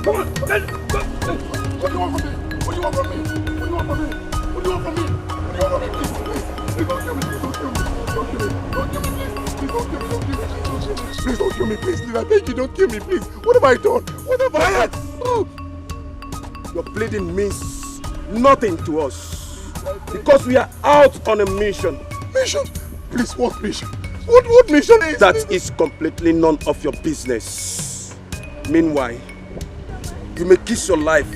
Come on. What do you want from me? What do you want from me? What do you want from me? What do you want from me? What do you want from me? Please don't kill me. Please don't kill me. Don't kill me. Don't kill me. Please don't kill me. Don't kill me. Please don't kill me. Please, I beg you, don't kill me, please. What have I done? What have I done? Oh. Your pleading means nothing to us because we are out on a mission. Mission? Please, what mission? What mission is that? That is completely none of your business. Meanwhile, you may kiss your life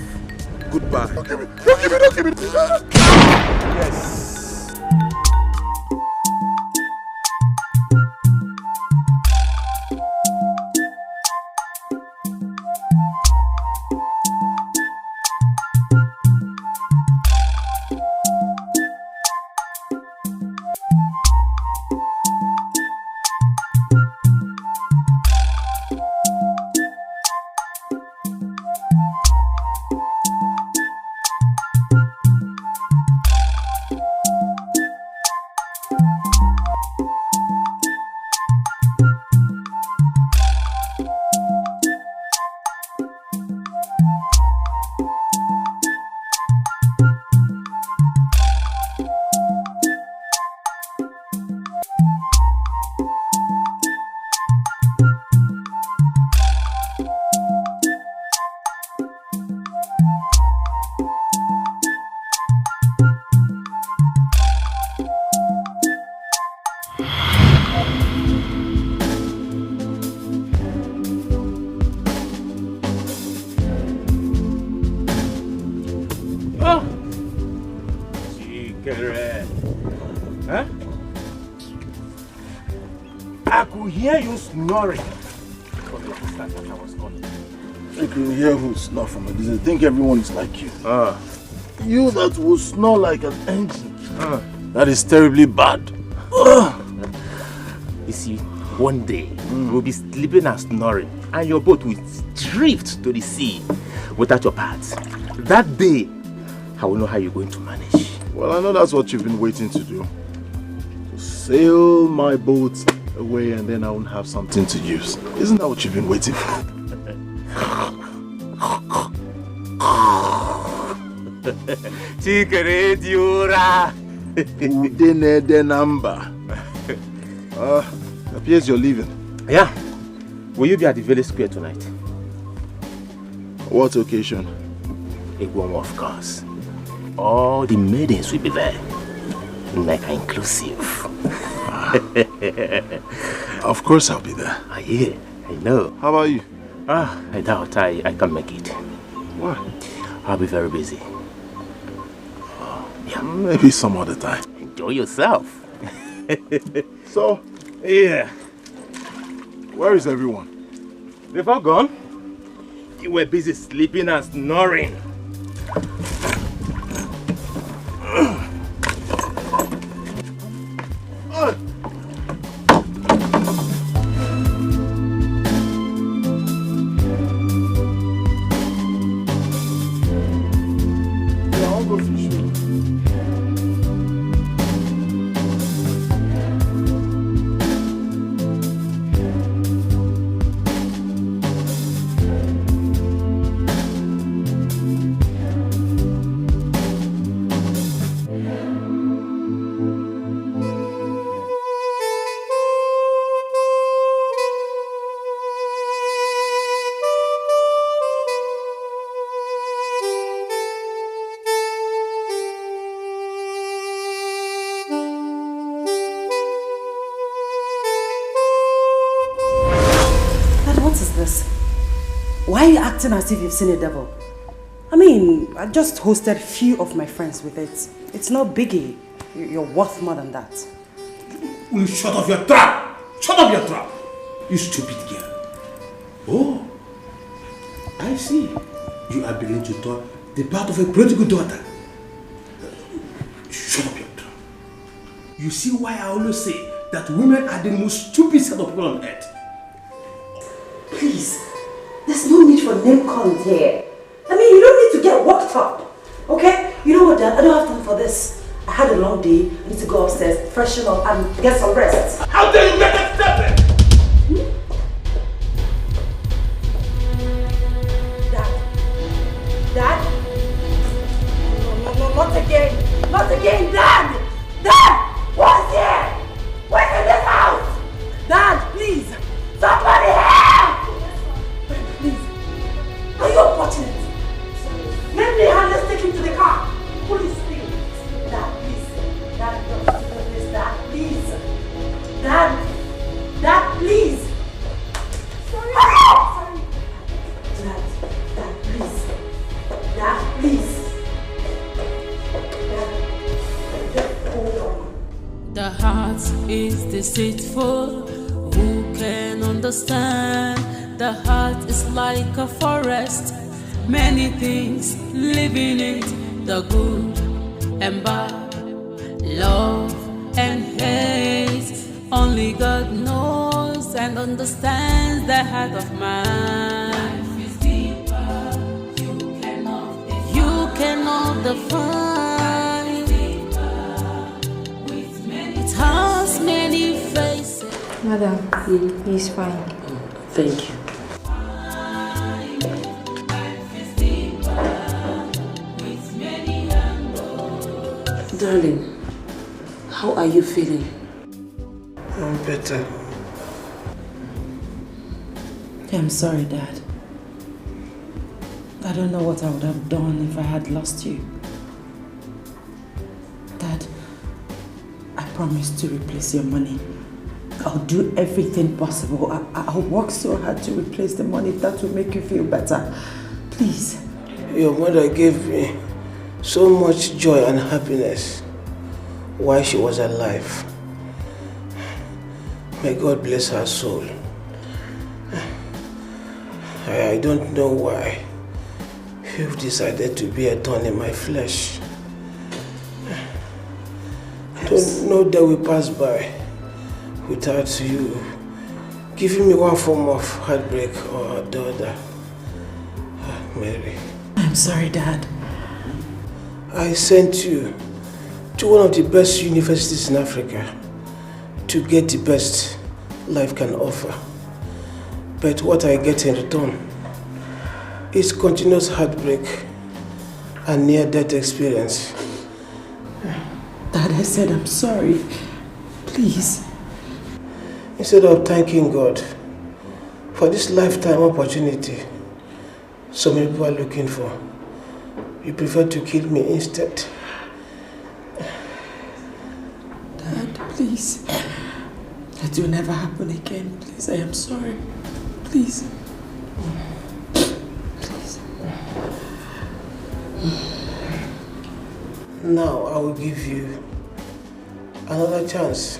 goodbye. Don't give me. Don't give me. Don't give me. Yes. Snoring. I can hear who snore from a distance. I think everyone is like you. You that will snore like an engine. That is terribly bad. You see, one day we'll be sleeping and snoring, and your boat will drift to the sea without your parts. That day, I will know how you're going to manage. Well, I know that's what you've been waiting to do. To sail my boat away and then I won't have something to use. Isn't that what you've been waiting for? Appears you're leaving. Yeah. Will you be at the village square tonight? What occasion? Egwon, of course. All the maidens will be there. Like inclusive. Of course I'll be there. Yeah, I know. How about you? I doubt I can make it. Why? I'll be very busy. Yeah. Maybe some other time. Enjoy yourself. So? Yeah. Where is everyone? They've all gone. You were busy sleeping and snoring. Why are you acting as if you've seen a devil? I mean, I just hosted few of my friends with it. It's no biggie. You're worth more than that. Will you shut off your trap? Shut up your trap! You stupid girl. Oh, I see. You are beginning to talk the part of a prodigal daughter. Shut up your trap. You see why I always say that women are the most stupid set of people on earth. Please, there's no need for name calling here. I mean, you don't need to get worked up, okay? You know what, Dad? I don't have time for this. I had a long day. I need to go upstairs, freshen up, and get some rest. How dare you make that statement? Dad, peaceful. Who can understand? The heart is like a forest, many things living in it, the good and bad, love and hate. Only God knows and understands the heart of man. Life is deeper, you cannot define. It has many faces. Madam, he's fine. Thank you. Darling, how are you feeling? I'm better. I'm sorry, Dad. I don't know what I would have done if I had lost you. Dad, I promise to replace your money. I'll do everything possible. I'll work so hard to replace the money if that will make you feel better. Please. Your mother gave me so much joy and happiness while she was alive. May God bless her soul. I don't know why you've decided to be a thorn in my flesh. I don't know that we pass by without you giving me one form of heartbreak or the other. Mary. I'm sorry, Dad. I sent you to one of the best universities in Africa to get the best life can offer. But what I get in return is continuous heartbreak and near-death experience. Dad, I said I'm sorry. Please. Instead of thanking God for this lifetime opportunity so many people are looking for, you prefer to kill me instead. Dad, please. That will never happen again. Please, I am sorry. Please. Please. Now I will give you another chance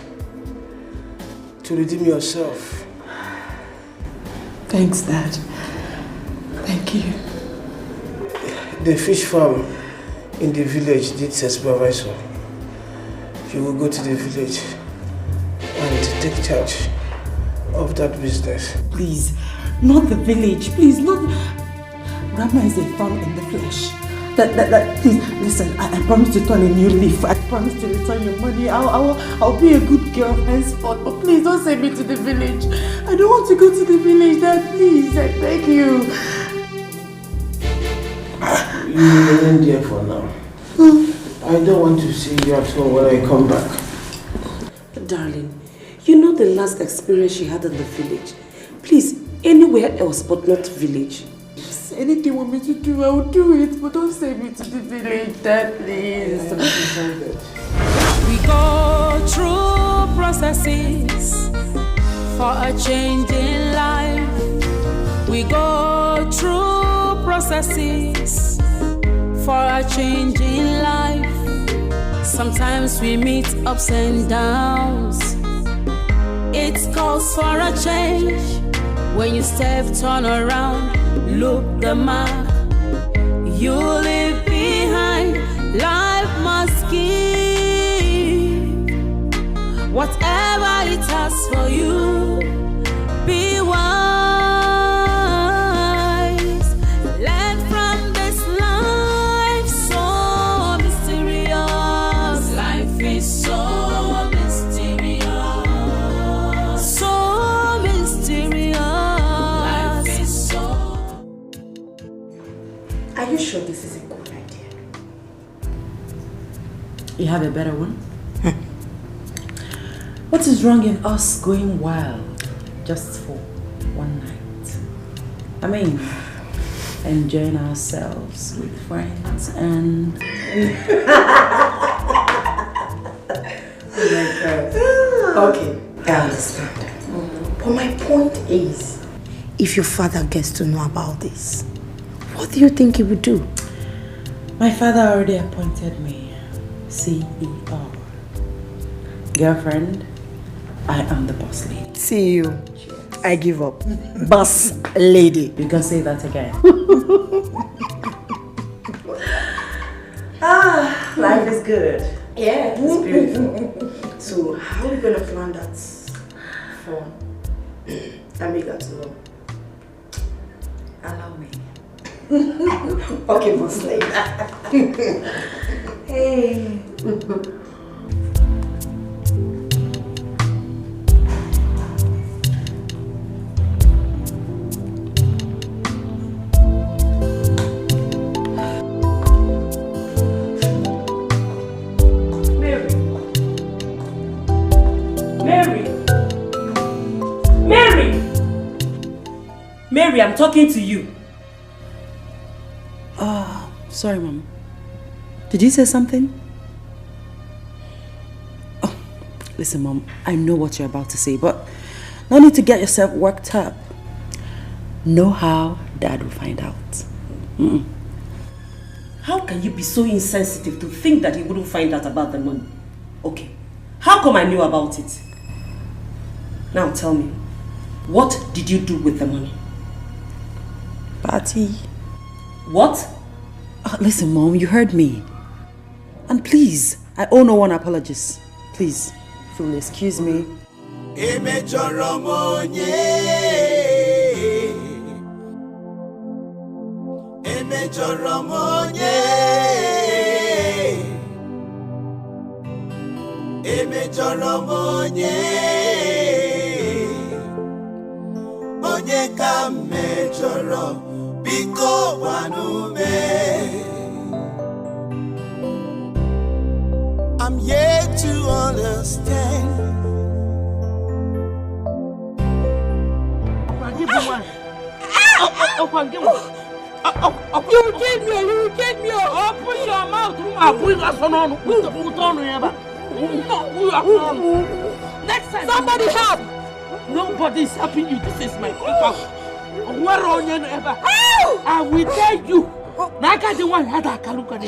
to redeem yourself. Thanks, Dad. Thank you. The fish farm in the village needs a supervisor. You will go to the village and take charge of that business. Please, not the village. Please, not. Grandma is a farm in the flesh. Please, listen. I promise to turn a new leaf. I promise to return your money. I'll be a good girl henceforth. But please don't send me to the village. I don't want to go to the village, Dad. Please, I beg you. You remain there for now. I don't want to see you at home when I come back. Darling, you know the last experience she had in the village. Please, anywhere else but not village. Anything you want me to do, I will do it. But don't send me to the village, Dad, please. We go through processes for a change in life. We go through processes for a change in life. Sometimes we meet ups and downs. It calls for a change. When you step, turn around, look the mark you leave behind. Life must give whatever it has for you. Be wise. Learn from this life, so mysterious. Life is so mysterious. So mysterious. Life is so. Are you sure this is a good idea? You have a better one? What is wrong in us going wild just for one night? I mean, enjoying ourselves with friends and... Oh my God. Okay, I understand. But my point is, if your father gets to know about this, what do you think he would do? My father already appointed me CEO. Girlfriend, I am the boss lady. See you. Cheers. I give up. Boss lady. You can say that again. Life is good. Yeah, it's beautiful. So, how are we going to plan that for Amiga to allow me? Okay, boss lady. Hey. Mary, I'm talking to you. Sorry, Mom. Did you say something? Oh, listen, Mom. I know what you're about to say, but no need to get yourself worked up. Know how Dad will find out. How can you be so insensitive to think that he wouldn't find out about the money? Okay. How come I knew about it? Now tell me, what did you do with the money? Party. What? Listen, Mom, you heard me. And please, I owe no one apologies. Please, if you'll excuse me. Biko wanume. I'm yet to understand. You will kill me. Open your mouth. Next time, somebody help. Nobody is helping you. This is my people. What on you ever? I will tell you. Naka the one had a kaluka.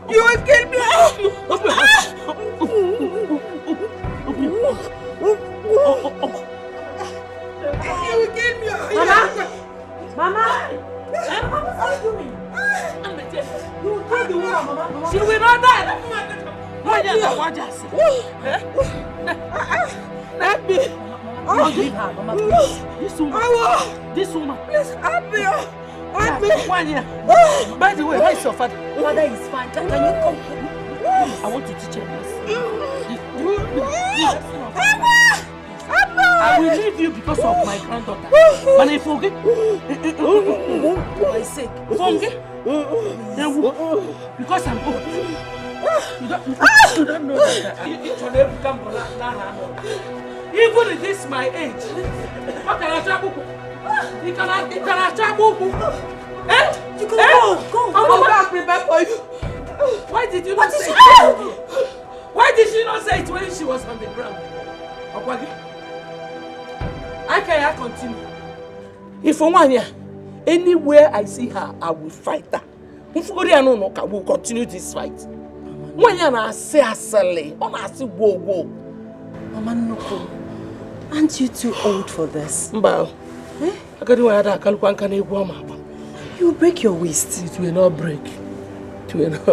You will kill me. You will kill me. Mama. What are you doing? You will kill the woman, Mama. She will not die. Let me. Leave her, Mama, please. This woman. Please, help me. Help me. 1 year. By the way, where is your father? Father is fine. Can you come? Please. I want you to check this. I will leave you because of my granddaughter. When I forget, for my sake. Forget. Because I'm old. You don't know that. It will never come from that. Even at this my age, what can I travel? You cannot travel. Eh? You can go. I'm going to prepare for you. Why did you not say it? Why did she not say it when she was on the ground? I can't continue. If for 1 year, anywhere I see her, I will fight her. If I will continue this fight. 1 year I say asale, I say whoa. Mama, no. Aren't you too old for this? Mbao. You will break your waist. It will not break. It will not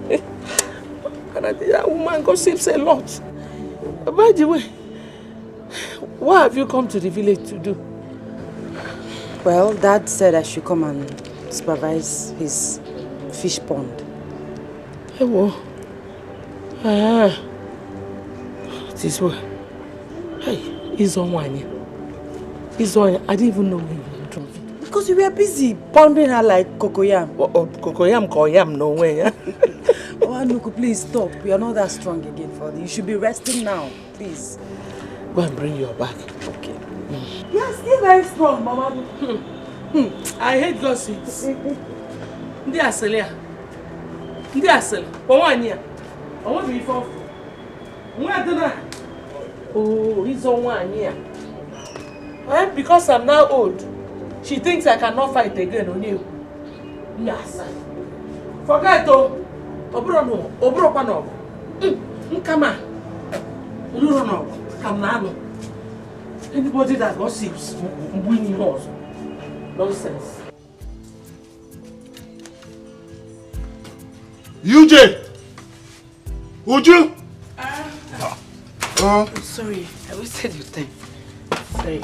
break. And that woman gossips a lot. By the way, what have you come to the village to do? Well, Dad said I should come and supervise his fish pond. Hey, whoa. This way. Hey, he's on one here. He's on. I didn't even know we were driving. Because you were busy pounding her like cocoyam. Cocoyam, no way. Oh, Anuku, please stop. You are not that strong again for this. You should be resting now, please. Go and bring your bag. Okay. You are still very strong, Mama. I hate gossips. Ndi asele. For 1 year. I want to be for. Oh, he's on 1 year. Because I'm now old, she thinks I cannot fight again on you. Yes. Forget to. Obro no. Come on. No. Anybody that gossips winning us. Nonsense. UJ! Would you? Sorry, I wasted your time. Sorry.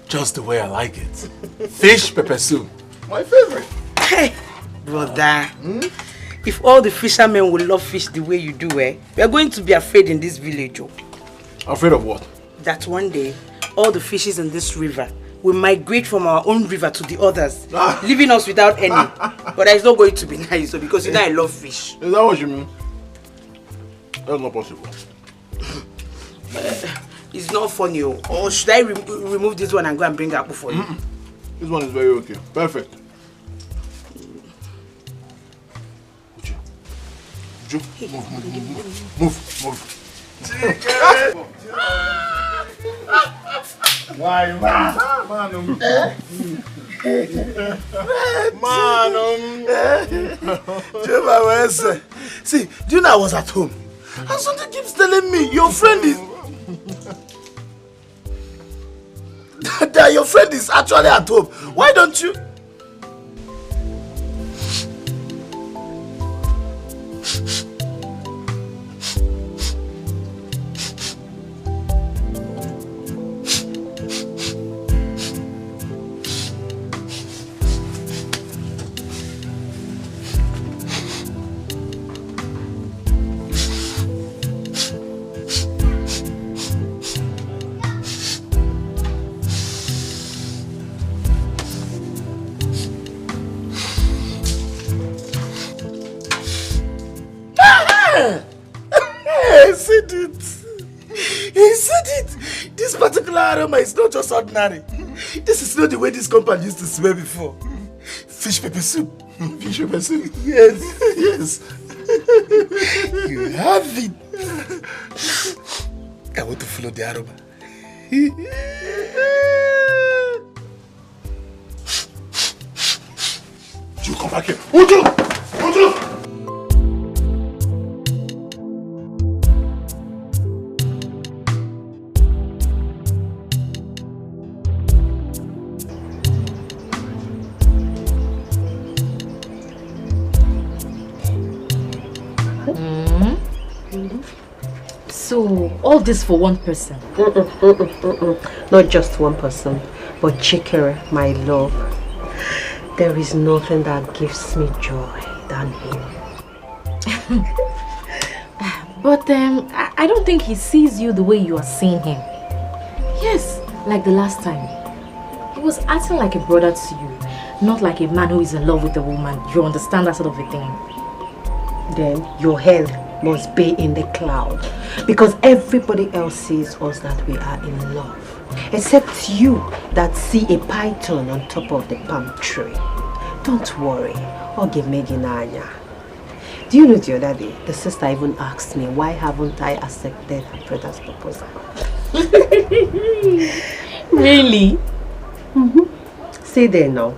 Just the way I like it. Fish pepper soup. My favorite. Hey, brother. If all the fishermen will love fish the way you do, we are going to be afraid in this village. Oh. Afraid of what? That one day, all the fishes in this river will migrate from our own river to the others, leaving us without any. But it's not going to be nice, because you know I love fish. Is that what you mean? That's not possible. It's not funny. Or should I remove this one and go and bring Apple for you? This one is very okay. Perfect. Move. Why, See, do you know I was at home? And something keeps telling me your friend is... that your friend is actually at home. Why don't you... He said it! This particular aroma is not just ordinary. This is not the way this compound used to smell before. Fish pepper soup. Fish pepper soup? Yes, yes. You have it. I want to follow the aroma. You come back here. Uju! So, all this for one person? Not just one person, but Chikere, my love. There is nothing that gives me joy than him. But I don't think he sees you the way you are seeing him. Yes, like the last time. He was acting like a brother to you, not like a man who is in love with a woman. You understand that sort of a thing? Then your head must be in the cloud, because everybody else sees us that we are in love, except you that see a python on top of the palm tree. Don't worry, Oge Meginanya. Do you know the other day, the sister even asked me, why haven't I accepted her brother's proposal? Really? See there now.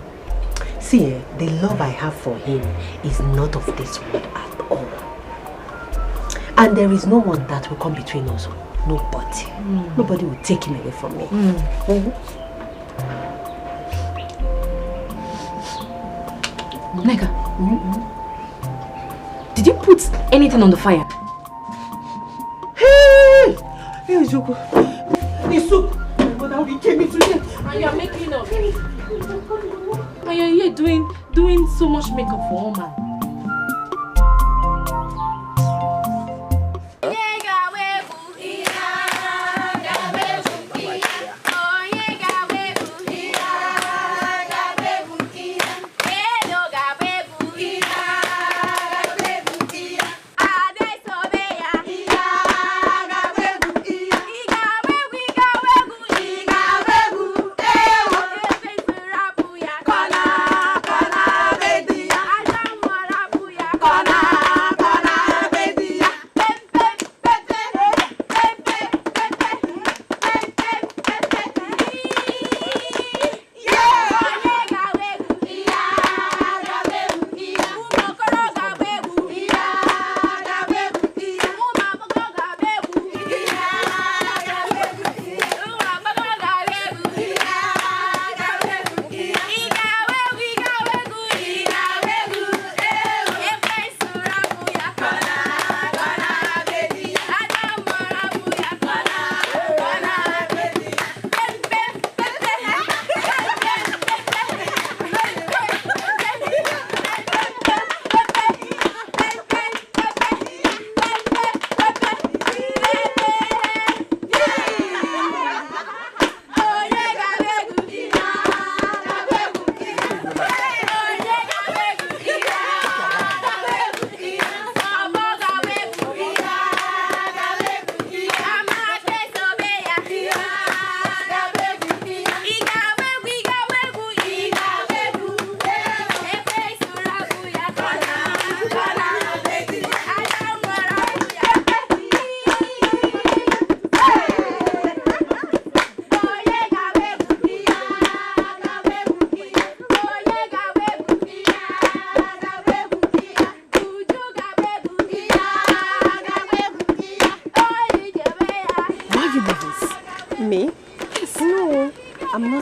See, the love I have for him is not of this world at all. And there is no one that will come between us. Nobody. Nobody will take him away from me. Nega, did you put anything on the fire? Hey! Hey, Joko. The soup. But how he came into here. And you are making up. And you are here doing so much makeup for one man.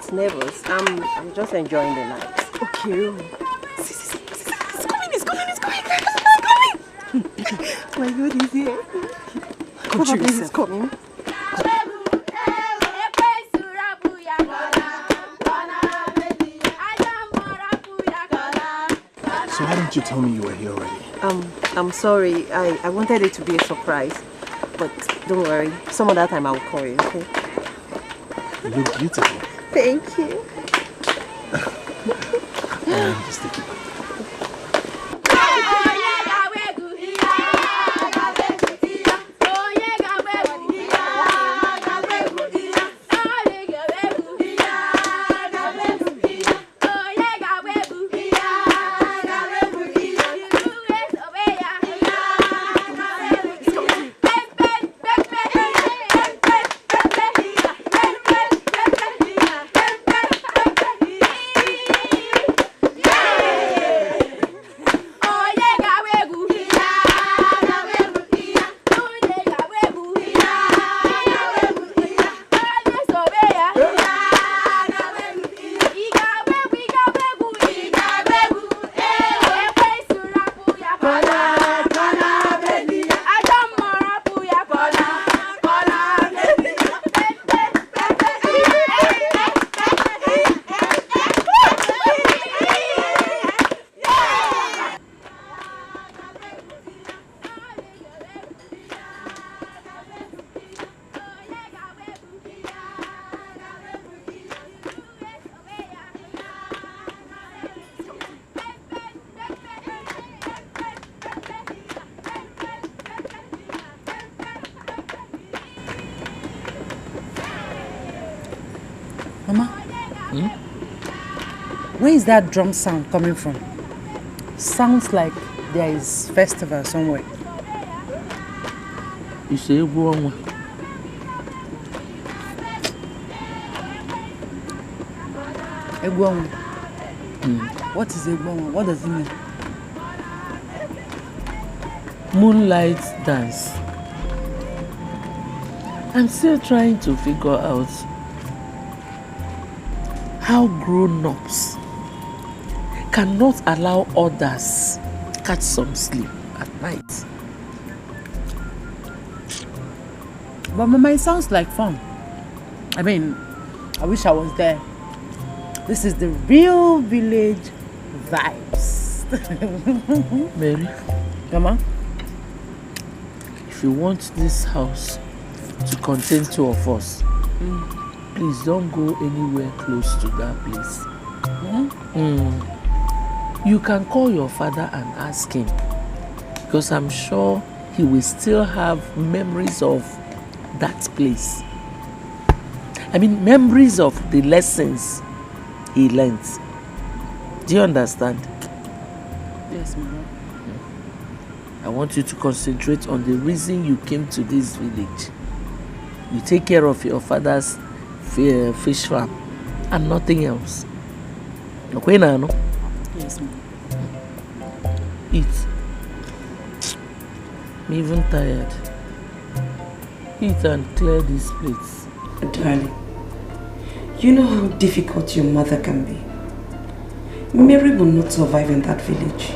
just neighbors. I'm just enjoying the night. Okay. It's coming. My God, he's here. Control He's yourself. coming. So why didn't you tell me you were here already? I'm sorry. I wanted it to be a surprise. But don't worry. Some other time I'll call you, okay? You look beautiful. Thank you. Just take it. Mama, where is that drum sound coming from? Sounds like there is festival somewhere. You say Egwu. Egwu. What is Egwu? What does it mean? Moonlight dance. I'm still trying to figure out how grown-ups cannot allow others catch some sleep at night. But Mama, it sounds like fun. I mean, I wish I was there. This is the real village vibes. Mary, Mama, if you want this house to contain two of us, please don't go anywhere close to that place. You can call your father and ask him, because I'm sure he will still have memories of that place. I mean, memories of the lessons he learned. Do you understand? Yes, Mama. I want you to concentrate on the reason you came to this village. You take care of your father's fish farm and nothing else. Okay, Nano? Yes, Mama. Eat. I'm even tired. Eat and clear these plates. Darling, you know how difficult your mother can be. Mary will not survive in that village.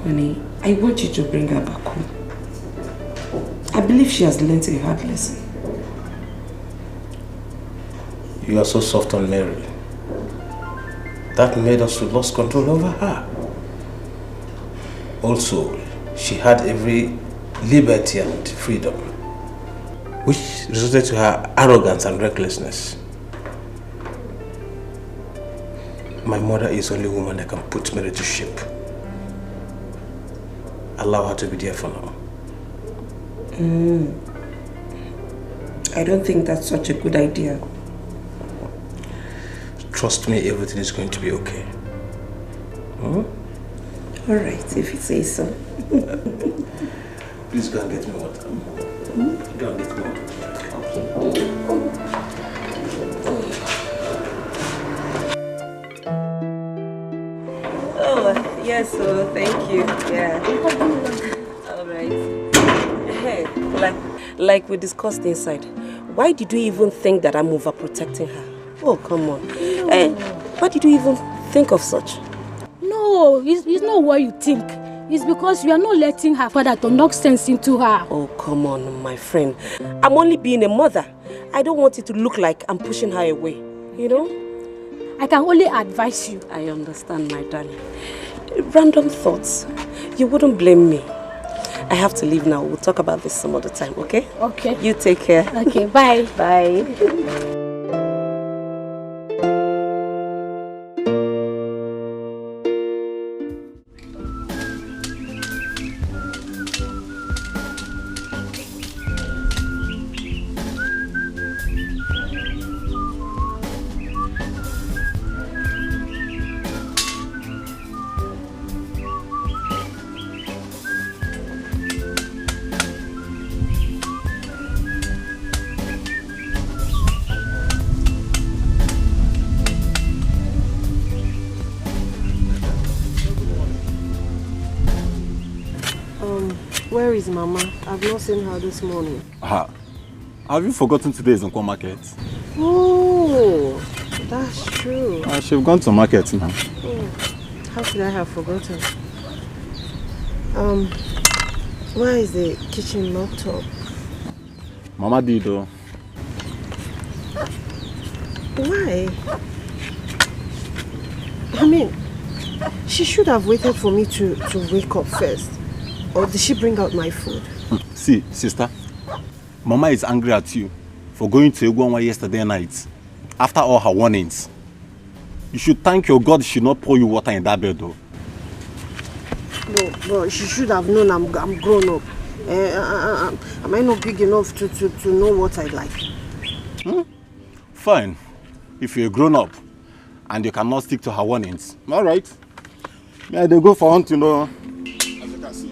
Honey, I want you to bring her back home. I believe she has learned a hard lesson. You are so soft on Mary. That made us lose control over her. Also, she had every liberty and freedom, which resulted to her arrogance and recklessness. My mother is the only woman that can put Mary to shame. Allow her to be there for now. I don't think that's such a good idea. Trust me, everything is going to be okay. Alright, if you say so. Please go and get me water. Go and get me water. Oh, yes, so thank you. Yeah. Alright. Hey, like we discussed inside, why did you even think that I'm overprotecting her? Oh, come on. No. Why did you even think of such? No, it's not what you think. It's because you are not letting her father to knock sense into her. Oh, come on, my friend. I'm only being a mother. I don't want it to look like I'm pushing her away, you know? I can only advise you. I understand, my darling. Random thoughts. You wouldn't blame me. I have to leave now. We'll talk about this some other time, okay? Okay. You take care. Okay, bye. Bye. Where is Mama? I've not seen her this morning. Have you forgotten today's Nkwo market? Oh, that's true. She's gone to market now. Oh, how could I have forgotten? Where is the kitchen locked up? Mama did though. Why? I mean, she should have waited for me to wake up first. Or did she bring out my food? See, sister, Mama is angry at you for going to Egwanwa yesterday night after all her warnings. You should thank your God she should not pour you water in that bed though. No, but she should have known I'm grown up. Am I not big enough to know what I like? Fine. If you're grown up and you cannot stick to her warnings, all right. Yeah, they go for hunting, though. As you can see.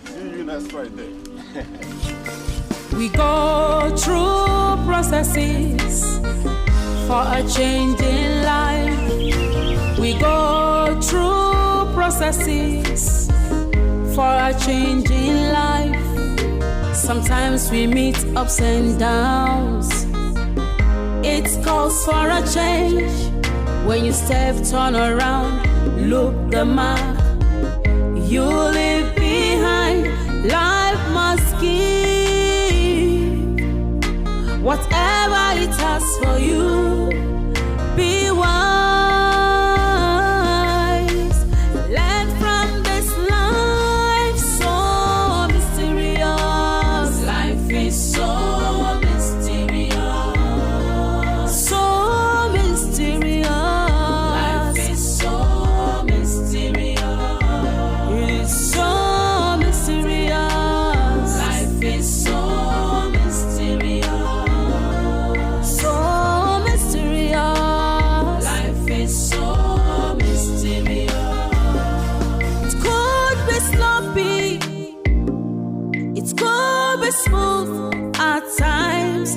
See you next Friday. We go through processes for a change in life. We go through processes for a change in life. Sometimes we meet ups and downs. It calls for a change. When you step, turn around, look the mark you leave behind. Life must give whatever it has for you. Be wise. Learn from this life, so mysterious. Life is so mysterious. So mysterious. Life is so mysterious. It is so mysterious. Life is so mysterious. So mysterious. Life is so mysterious. It could be sloppy. It could be smooth at times.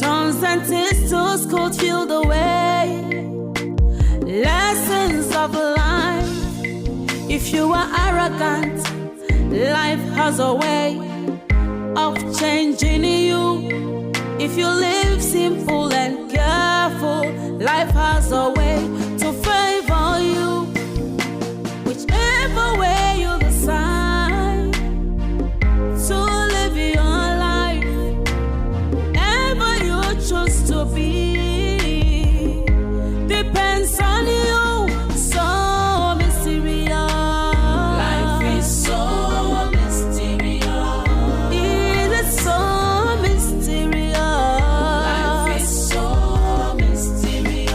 Turns and twists could feel the way. Lessons of life. If you are arrogant, life has a way of changing you. If you live simple and careful, life has a way to favor you. Whichever way you decide to live your life, ever you choose to be, depends on you. So mysterious. Life is so mysterious. It is so mysterious. Life is so mysterious.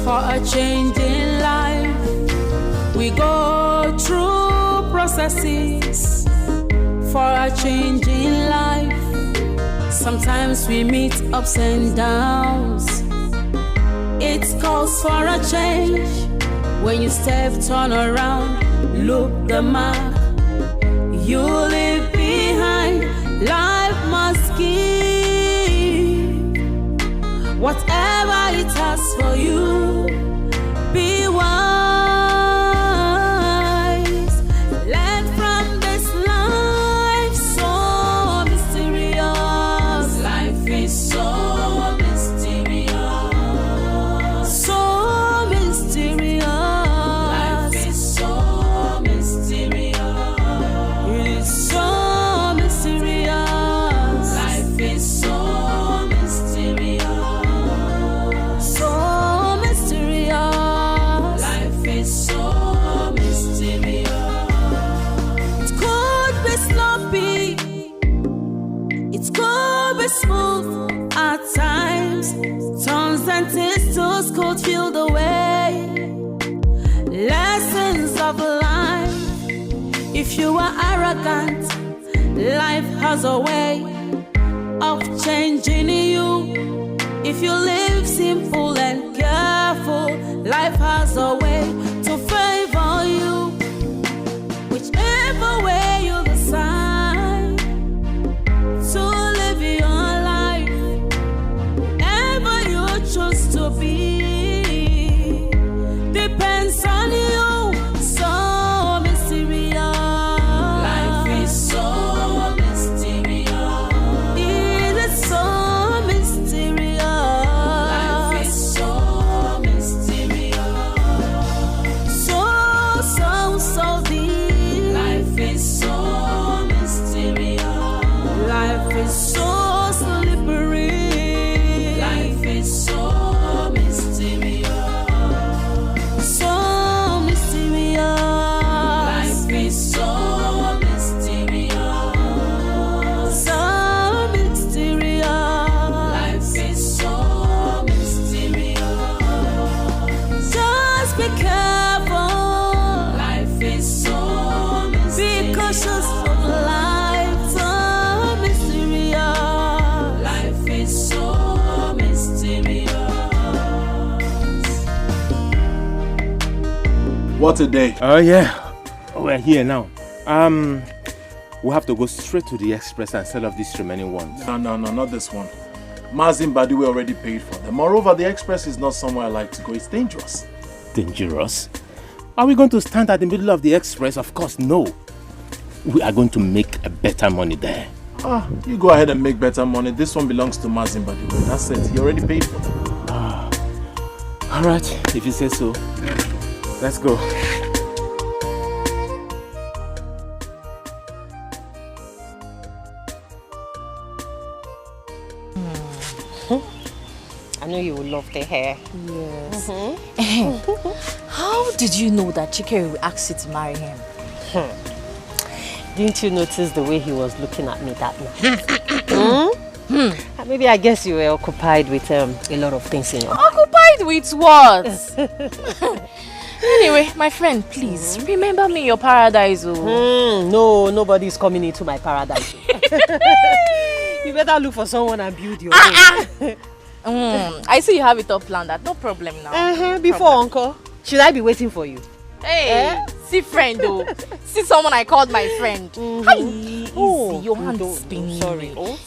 For a change in life, we go through processes. For a change in life, sometimes we meet ups and downs. It calls for a change. When you step, turn around, look the mark you leave behind. Life must give whatever it has for you. Be wise. Learn from this life, so mysterious. Life is so mysterious. So mysterious. Life is so mysterious. It is so mysterious. Life is so mysterious. So mysterious. Life is so mysterious. It could be sloppy. It could be smooth at times. Turns and twists could feel the way. Lessons of life. If you are arrogant, life has a way of changing you. If you live simple and careful, life has a way to favor you. Whichever way you decide to live your life, wherever you choose to be, depends on you. So mysterious. Life is so mysterious. It is so mysterious. Life is so mysterious. So deep. Life is so mysterious. Life is so slippery. Life is so mysterious. So mysterious. Life is so mysterious. So mysterious. Life is so mysterious. Just be careful. Life is so mysterious. Be cautious of life. So mysterious. Life is so mysterious. What a day. Oh yeah. We're here now. We have to go straight to the express and sell off these remaining ones. No, not this one. Mazin Badiwe already paid for them. Moreover, the express is not somewhere I like to go. It's dangerous. Dangerous? Are we going to stand at the middle of the express? Of course, no. We are going to make a better money there. You go ahead and make better money. This one belongs to Mazin Badiwe. That's it. He already paid for them. Alright, if you say so. Let's go. I know you will love the hair. Yes. How did you know that Chike will ask you to marry him? Didn't you notice the way he was looking at me that night? Maybe I guess you were occupied with a lot of things in your mind. Occupied with what? Anyway, my friend, please remember me in your paradise. No, nobody's coming into my paradise. You better look for someone and build your own. I see you have it all planned. That no problem now. Before, uncle, should I be waiting for you? Hey, see friend though. See someone I called my friend. Easy, your hand is spinning. Sorry. To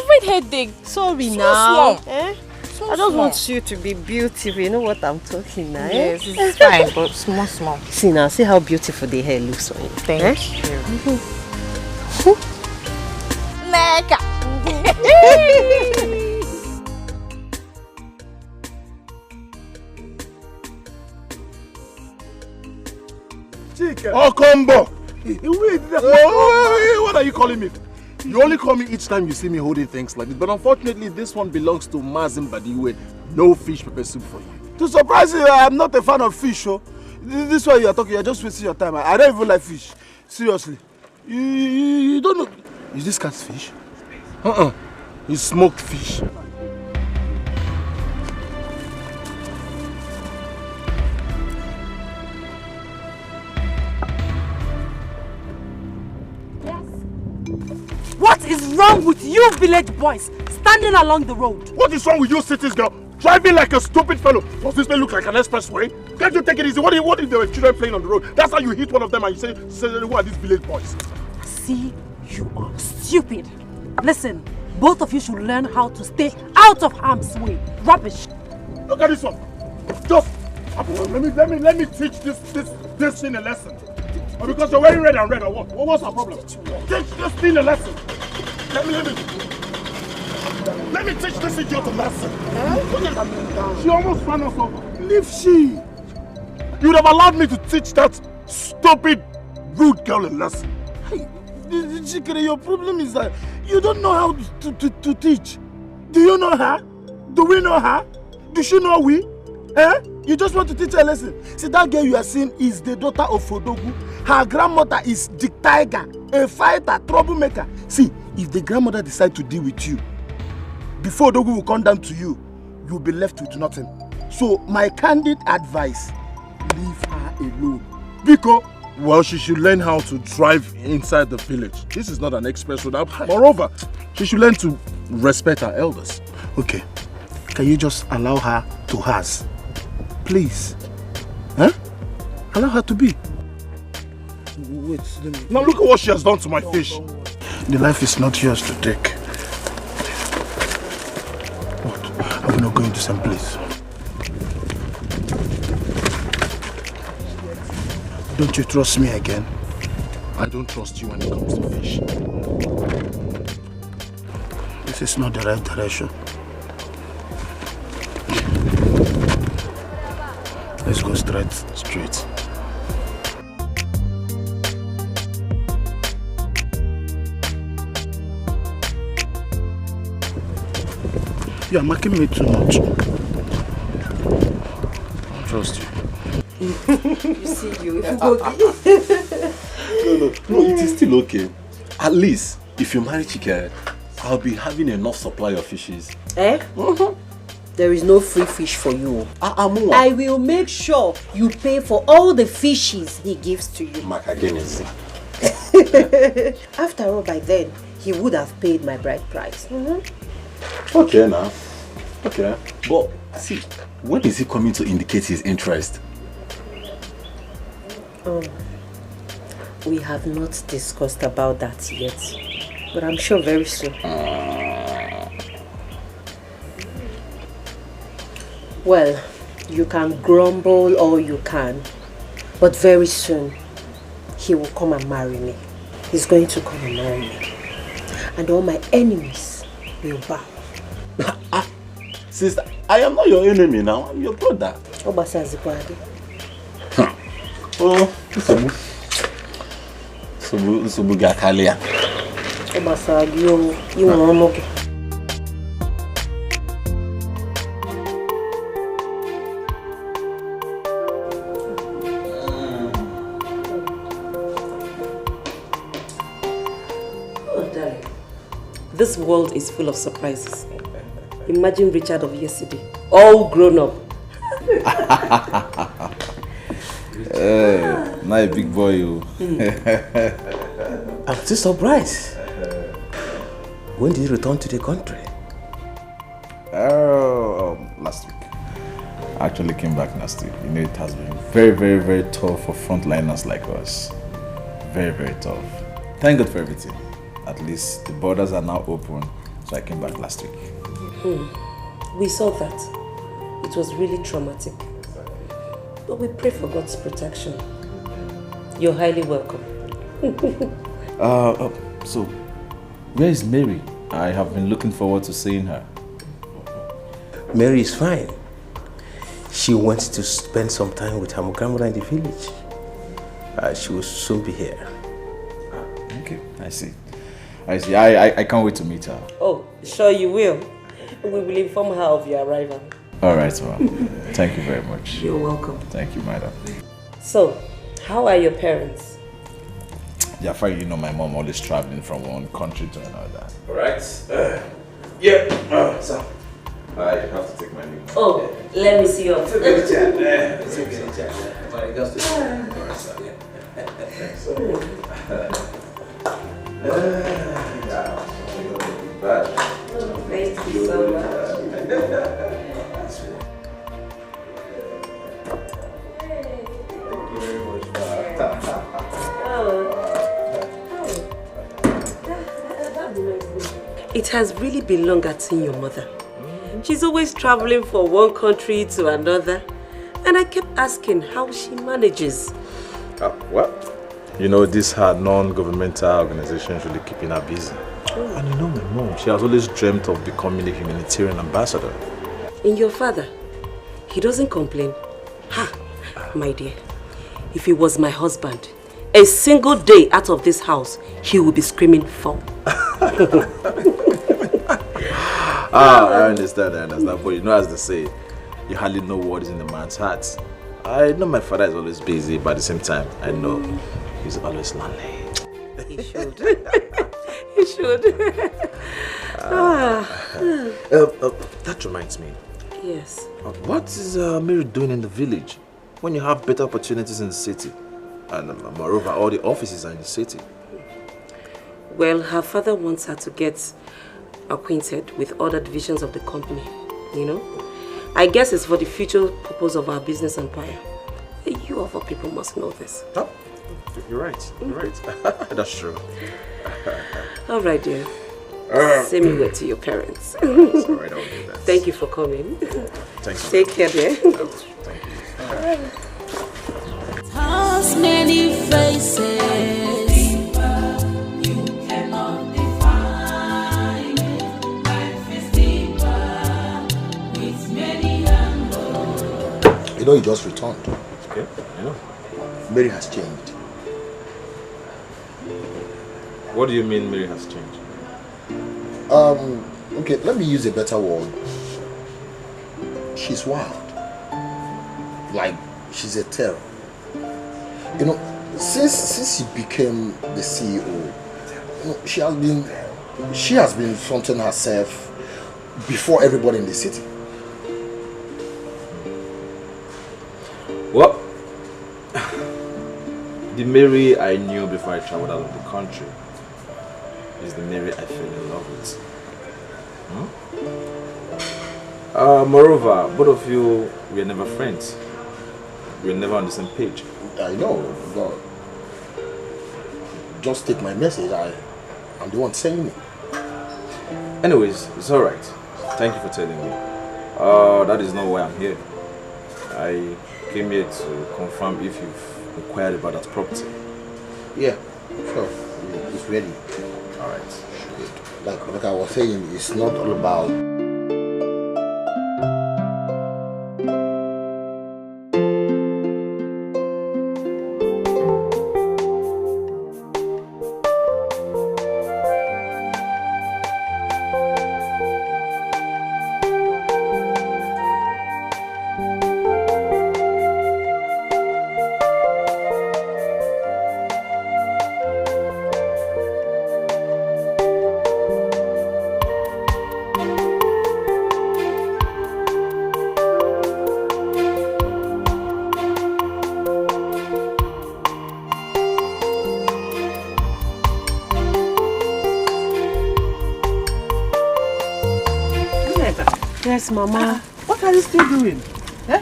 avoid headache. Sorry Small, now. small. I just want you to be beautiful. You know what I'm talking now? Yes, it's fine, but small. See now, see how beautiful the hair looks on you. Thank you. Neka. Oh, combo! What are you calling me? You only call me each time you see me holding things like this. But unfortunately, this one belongs to Mazin Badiwe. No fish pepper soup for you. To surprise you, I'm not a fan of fish. Oh. This way you are talking, you're just wasting your time. I don't even like fish. Seriously. You don't know. Is this cat's fish? It's smoked fish. wrong with you village boys standing along the road? What is wrong with you cities girl? Driving like a stupid fellow. Does this place look like an expressway? Can't you take it easy? What if there were children playing on the road? That's how you hit one of them and you say who are these village boys? See, you are stupid. Listen, both of you should learn how to stay out of harm's way. Rubbish. Look at this one. Just let me teach this thing a lesson. Or because you're wearing red and red or what? What's our problem? Teach this thing a lesson. Let me teach this idiot a lesson. She almost ran us over. Leave she. You would have allowed me to teach that stupid, rude girl a lesson. Hey, Chikere, your problem is that you don't know how to teach. Do you know her? Do we know her? Does she know we? You just want to teach her a lesson. See, that girl you are seeing is the daughter of Odogu. Her grandmother is the tiger, a fighter, troublemaker. See, if the grandmother decides to deal with you, before Odogu will come down to you, you'll be left with nothing. So, my candid advice, leave her alone. Because, well, she should learn how to drive inside the village. This is not an express road. Moreover, she should learn to respect her elders. Okay, can you just allow her to hers? Please. Allow her to be. Wait, now look at what she has done to my fish. The life is not yours to take. What? Are we not going to the same place? Don't you trust me again? I don't trust you when it comes to fish. This is not the right direction. Let's go straight. You are making me too much. I trust you. You see you. No, it is still okay. At least, if you marry Chike, I'll be having enough supply of fishes. There is no free fish for you. I will make sure you pay for all the fishes he gives to you. After all, by then, he would have paid my bride price. Okay now. Okay. But see, when is he coming to indicate his interest? We have not discussed about that yet. But I'm sure very soon. Well, you can grumble all you can, but very soon he will come and marry me. He's going to come and marry me. And all my enemies will bow. Sister, I am not your enemy now. I'm your brother. Subu Gakalia. This world is full of surprises. Imagine Richard of yesterday, all grown up. Not a big boy, you. I'm still surprised. When did you return to the country? Last week. I actually came back last week. You know, it has been very, very, very tough for frontliners like us. Very, very tough. Thank God for everything. At least the borders are now open, so I came back last week. We saw that. It was really traumatic. But we pray for God's protection. You're highly welcome. So, where is Mary? I have been looking forward to seeing her. Mary is fine. She wants to spend some time with her grandmother in the village. She will soon be here. Okay, I see. I can't wait to meet her. Oh, sure you will. We will inform her of your arrival. All right, well, thank you very much. You're welcome. Thank you, madam. So, how are your parents? Yeah, fine. You know, my mom always traveling from one country to another. All right. So I have to take my leave. Oh, let me see your. bad. Thank you so much. It has really been long at seeing your mother. She's always traveling from one country to another. And I kept asking how she manages. Well, you know, these are non-governmental organizations really keeping her busy. And you know my mom, she has always dreamt of becoming a humanitarian ambassador. And your father, he doesn't complain. Ha! My dear, if he was my husband, a single day out of this house, he would be screaming for. I understand. But you know, as they say, you hardly know what is in the man's heart. I know my father is always busy, but at the same time, I know he's always lonely. He should. He should. That reminds me. Yes. What is Mary doing in the village when you have better opportunities in the city? And moreover, all the offices are in the city. Well, her father wants her to get acquainted with other divisions of the company, you know. I guess it's for the future purpose of our business empire. You of all people must know this. Oh, you're right. You're right. That's true. All right, dear. Send me word to your parents. It's all right, I'll do that. Thank you for coming. Thanks. Take care, dear. Thank you. Has many faces. You cannot define it. Life is deeper with many angles. You know, he just returned. Okay, I know. Mary has changed. What do you mean Mary has changed? Okay, let me use a better word. She's wild. Like, she's a terror. You know, since she became the CEO, you know, she has been fronting herself before everybody in the city. Well, the Mary I knew before I traveled out of the country is the Mary I fell in love with. Moreover, both of you were never friends. We were never on the same page. I know, but just take my message. I'm the one saying it. Anyways, it's alright. Thank you for telling me. That is not why I'm here. I came here to confirm if you've inquired about that property. Yeah, sure. It's ready. Alright. Like I was saying, it's not all about Yes, Mama. What are you still doing? Eh?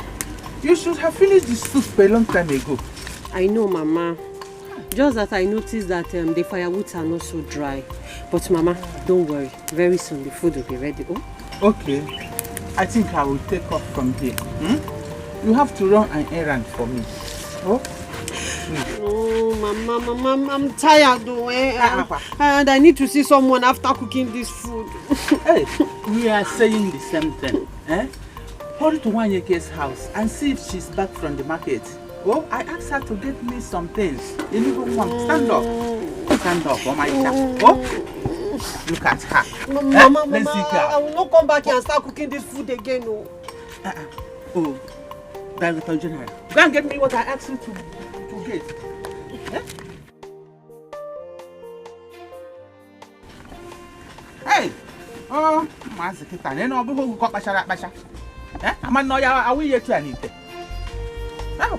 You should have finished the soup a long time ago. I know, Mama. Just that I noticed that the firewoods are not so dry. But Mama, don't worry. Very soon the food will be ready. Oh? Okay. I think I will take off from here. You have to run an errand for me. Oh? Oh, Mama, I'm tired though. And I need to see someone after cooking this food. Hey, we are saying the same thing. Eh? Hurry to Wanyeke's house and see if she's back from the market. Oh, I asked her to get me some things. You need to stand up. Stand up, oh my child. Oh, look at her. Mama, I will not come back here and start cooking this food again. Oh, Director General, go and get me what I asked you to get. Eh? Hey! Oh, Master Kitan, you know who got Basha? Eh? I'm not know are we here to anything? Now.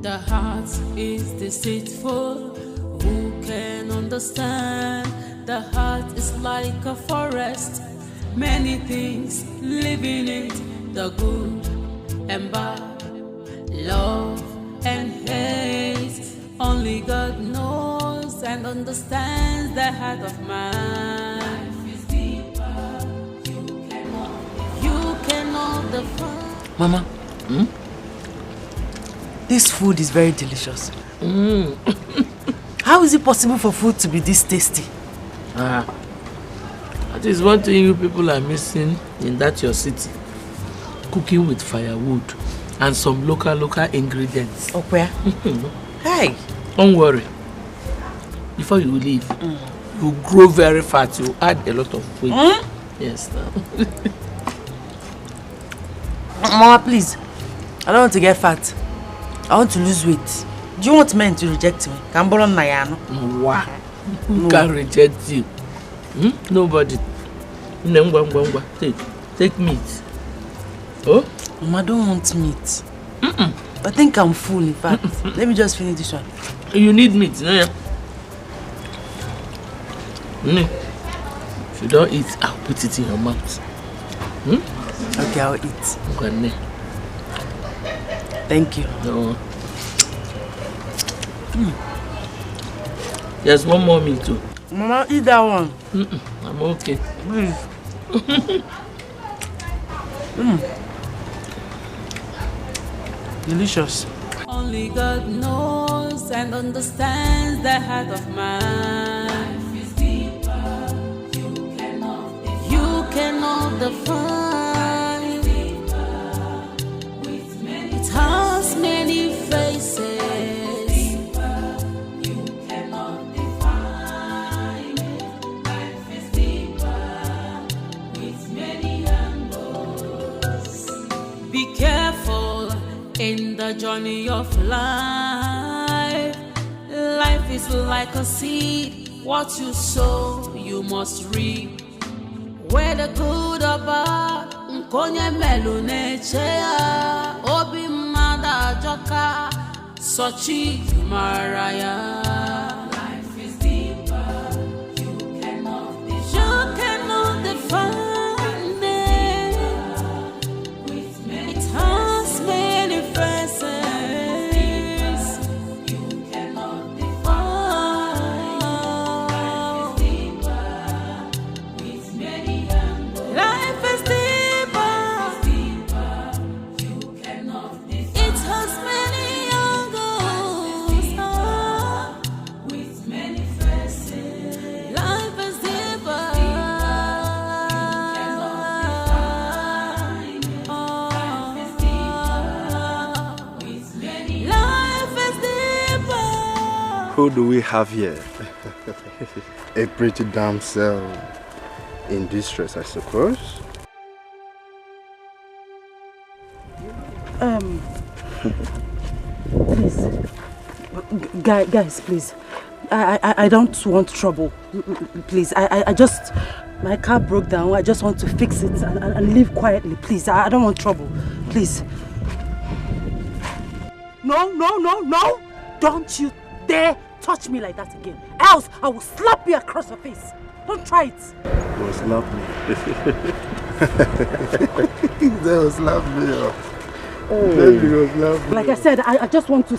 The heart is deceitful. Who can understand? The heart is like a forest. Many things live in it. The good and bad, love and hate. Only God knows and understands the heart of man. You cannot define. Mama, this food is very delicious. How is it possible for food to be this tasty? That is one thing you people are missing in that your city. Cooking with firewood and some local ingredients. Oh, where? Hey, don't worry. Before you leave, you grow very fat. You add a lot of weight. Yes. Mama, please. I don't want to get fat. I want to lose weight. Do you want men to reject me? Can borrow Nayano? Wow. Who can reject you? Nobody. Take meat. Oh? Mama, I don't want meat. I think I'm full, in fact. Let me just finish this one. You need meat, no? If you don't eat, I'll put it in your mouth. Okay, I'll eat. Okay. Thank you. No. There's one more meat too. Mama, eat that one. I'm okay. Delicious. Only God knows and understands the heart of man. You cannot define. It has many faces. Be careful in the journey of life. Life is like a seed. What you sow, you must reap. Whether good or bad, nkonye melune chea. Obi mada joka, sochi maraya. Life is deeper. You cannot define. Who do we have here? A pretty damsel in distress, I suppose. Please. Guys, please. I don't want trouble. Please, I just... My car broke down. I just want to fix it and leave quietly. Please, I don't want trouble. Please. No. Don't you dare touch me like that again. Else, I will slap you across your face. Don't try it. Don't slap me. Don't slap me. Like I said, I just want to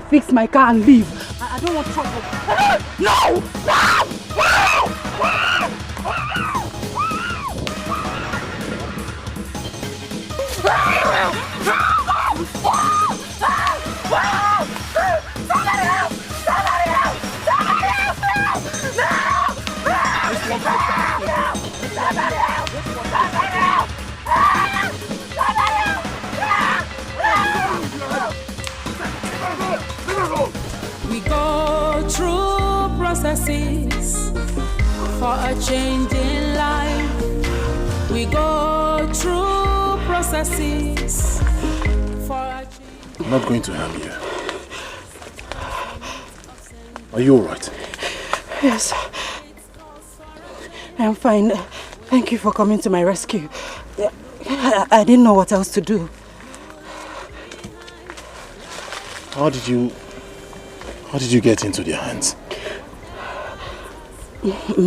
fix my car and leave. I don't want trouble. No! We go through processes for a change in life. We go through processes for a change. I'm not going to harm you. Are you alright? Yes. I'm fine. Thank you for coming to my rescue. I didn't know what else to do. How did you get into their hands?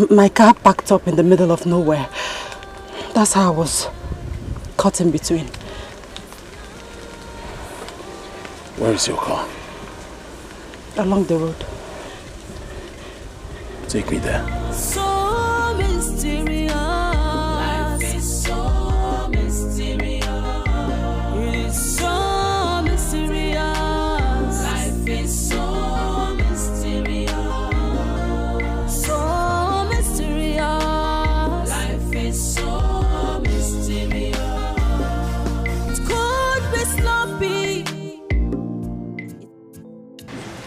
My car packed up in the middle of nowhere. That's how I was caught in between. Where is your car? Along the road. Take me there. So mysterious. Life is so mysterious. It is so mysterious. Life is so mysterious. So mysterious. Life is so mysterious. It could be sloppy.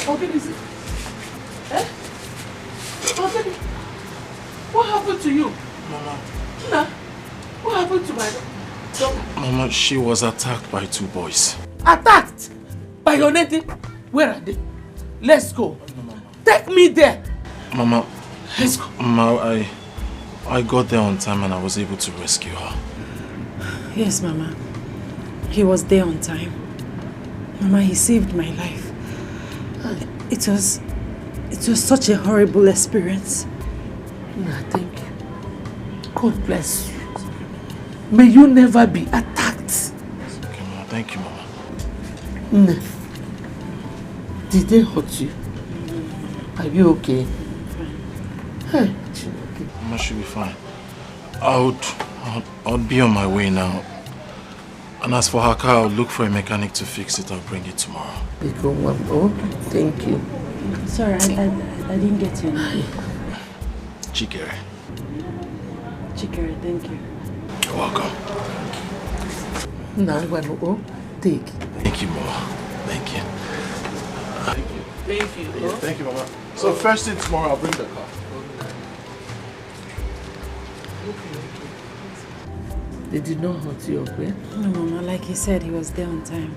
How big is it? Eh? How big? What happened to you? Mama. Nah. What happened to my daughter? Mama, she was attacked by 2 boys. Attacked? By your native? Where are they? Let's go. Take me there. Mama. Let's go. Mama, I got there on time and I was able to rescue her. Yes, Mama. He was there on time. Mama, he saved my life. It was such a horrible experience. Nah, thank you. God bless you. May you never be attacked. Okay, Mama. Thank you, Mama. Nah. Did they hurt you? Are you okay? Hey. Mama should be fine. I'll be on my way now. And as for her car, I'll look for a mechanic to fix it. I'll bring it tomorrow. Oh, thank you. Sorry, I didn't get your name. Chikere. Chikere, thank you. You're welcome. Now, take. Thank you, Mama. Thank you. Thank you. Thank you, Mama. So first thing tomorrow, I'll bring the car. They did not hurt you, okay? No, Mama, like he said, he was there on time.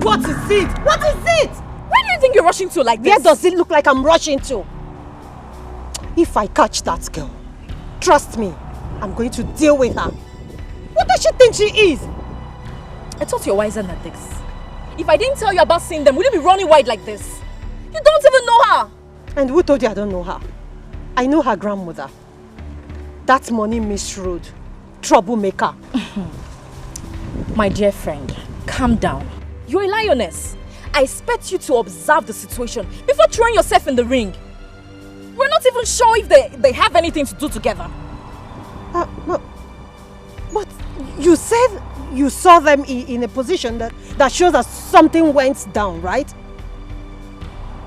What is it? What is it? Where do you think you're rushing to like this? Where does it look like I'm rushing to? If I catch that girl, trust me, I'm going to deal with her. What does she think she is? I thought you're wiser than this. If I didn't tell you about seeing them, would you be running wide like this? You don't even know her. And who told you I don't know her? I know her grandmother. That money misrode. Troublemaker. My dear friend, calm down. You're a lioness. I expect you to observe the situation before throwing yourself in the ring. We're not even sure if they have anything to do together. But you said you saw them in a position that shows that something went down, right?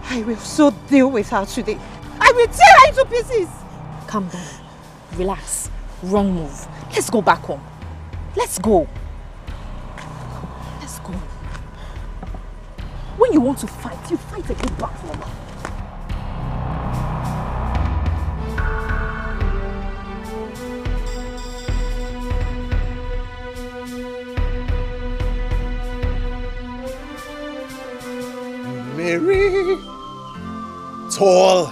I will so deal with her today. I will tear her into pieces. Calm down. Relax. Wrong move. Let's go back home. Let's go. Let's go. When you want to fight, you fight a good battle, Mama. Mary, tall,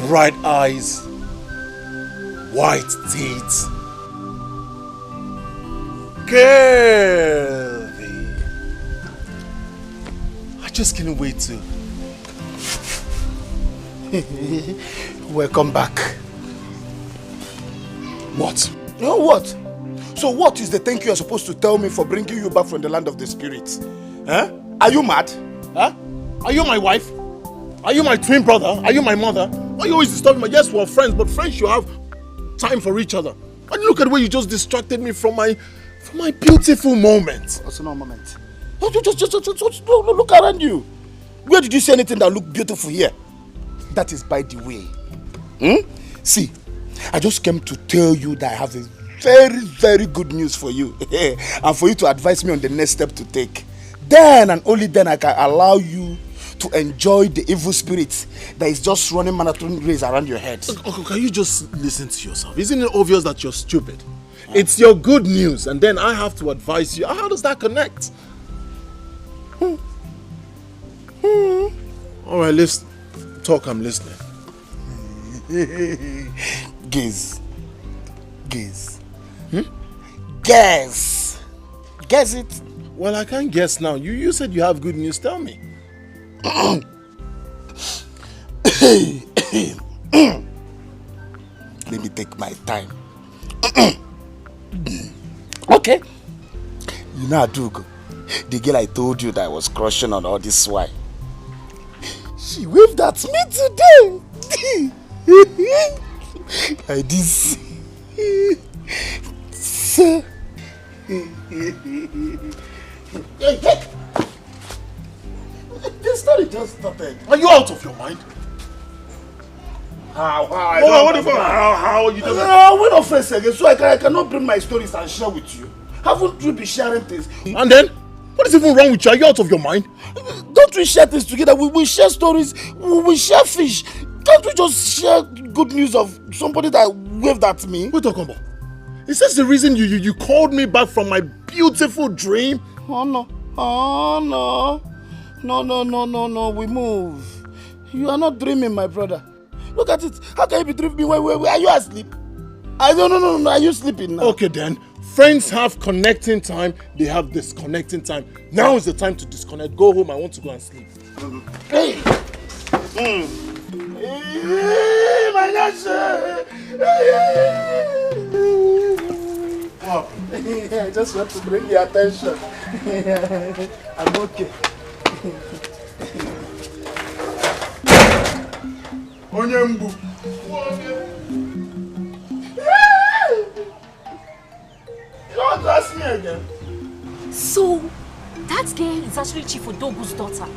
bright eyes, white teeth, girly. I just can't wait to. Welcome back. What? No, what? So what is the thank you you're supposed to tell me for bringing you back from the land of the spirits? Huh? Are you mad? Huh? Are you my wife? Are you my twin brother? Are you my mother? Why you always disturbing me? Yes, we're friends, but friends should have time for each other. And look at the way you just distracted me from my beautiful moment. What's no moment? Just look around you. Where did you see anything that looked beautiful here? That is by the way. See, I just came to tell you that I have a very, very good news for you. And for you to advise me on the next step to take. Then and only then I can allow you to enjoy the evil spirit that is just running marathon race around your head. Okay, can you just listen to yourself? Isn't it obvious that you're stupid? It's your good news, and then I have to advise you. How does that connect? All right, let's talk. I'm listening. Guess. Guess. Guess it. Well, I can't guess now. You said you have good news. Tell me. Let me take my time. Okay. You know Adugo, the girl I told you that I was crushing on all this while. She waved at me today. Like this. So. This story just started. Are you out of your mind? How are you doing? We're not friends again, so I cannot bring my stories and share with you. Haven't you been sharing things? And then? What is even wrong with you? Are you out of your mind? Don't we share things together? We share stories, we share fish. Can't we just share good news of somebody that waved at me? What are you talking about? Is this the reason you called me back from my beautiful dream? Oh no. No, we move. You are not dreaming, my brother. Look at it. How can you be dreaming? Where are you asleep? No. Are you sleeping now? Okay then. Friends have connecting time. They have disconnecting time. Now is the time to disconnect. Go home. I want to go and sleep. Hey, my gosh. Oh, I just want to bring your attention. I'm okay. Onyembu. Don't ask me again. So, that girl is actually Chief Odogu's daughter.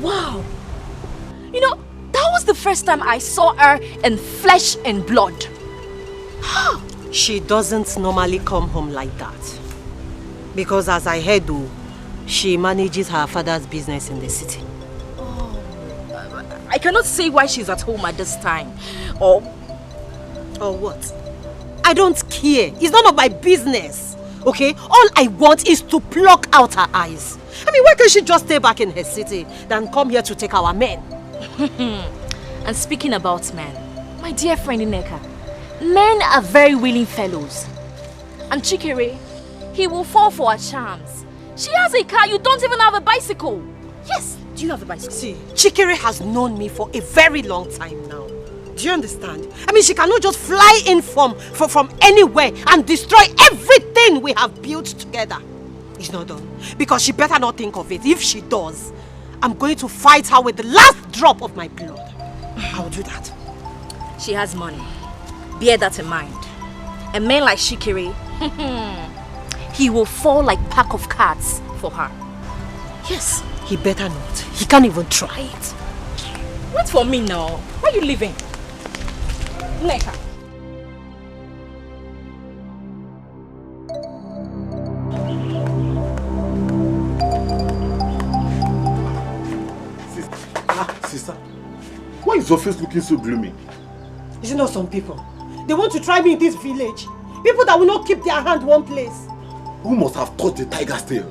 Wow. You know, that was the first time I saw her in flesh and blood. She doesn't normally come home like that. Because as I heard, she manages her father's business in the city. Oh, I cannot say why she's at home at this time. Or what? I don't care. It's none of my business. Okay? All I want is to pluck out her eyes. I mean, why can't she just stay back in her city than come here to take our men? And speaking about men, my dear friend Ineka, men are very willing fellows. And Chikere, he will fall for her charms. She has a car, you don't even have a bicycle. Yes, do you have a bicycle? See, Chikere has known me for a very long time now. Do you understand? I mean, she cannot just fly in from anywhere and destroy everything we have built together. It's not done. Because she better not think of it. If she does, I'm going to fight her with the last drop of my blood. I'll do that. She has money. Bear that in mind. A man like Shikiri, he will fall like a pack of cards for her. Yes, he better not. He can't even try it. Wait for me now. Where are you living? Neka. Sister, why is your face looking so gloomy? Is it not some people? They want to try me in this village. People that will not keep their hand one place. Who must have taught the tiger's tail?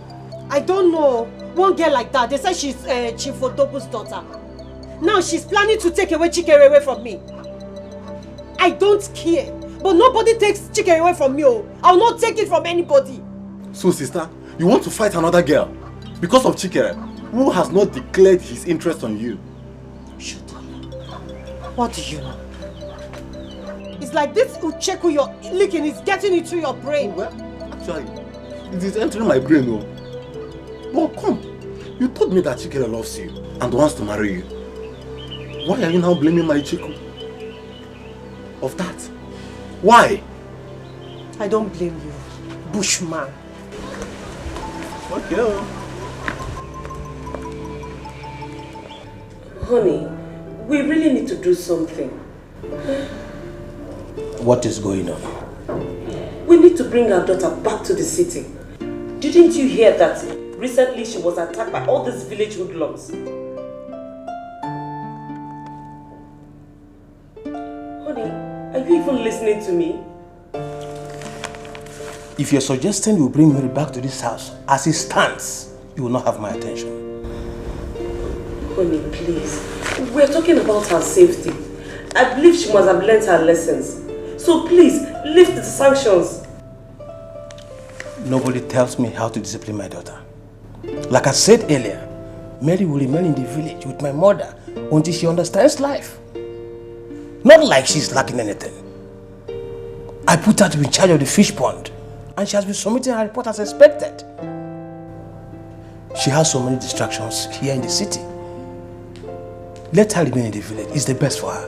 I don't know. One girl like that, they say she's Chief Odogu's daughter. Now she's planning to take away Chikere away from me. I don't care. But nobody takes Chikere away from me. I'll not take it from anybody. So sister, you want to fight another girl? Because of Chikere, who has not declared his interest on you? Shut up. What do you know? It's like this ucheku you're licking is getting into your brain. Well, actually, it is entering my brain. Well, come. You told me that Chikere loves you and wants to marry you. Why are you now blaming my Chiku? Of that? Why? I don't blame you, Bushman. Okay. Honey, we really need to do something. What is going on? We need to bring our daughter back to the city. Didn't you hear that recently she was attacked by all these village hoodlums? Honey, are you even listening to me? If you're suggesting you bring Mary back to this house, as it stands, you will not have my attention. Honey, please. We're talking about her safety. I believe she must have learned her lessons. So please, lift the sanctions. Nobody tells me how to discipline my daughter. Like I said earlier, Mary will remain in the village with my mother until she understands life. Not like she's lacking anything. I put her to be in charge of the fish pond, and she has been submitting her report as expected. She has so many distractions here in the city. Let her remain in the village. It's the best for her,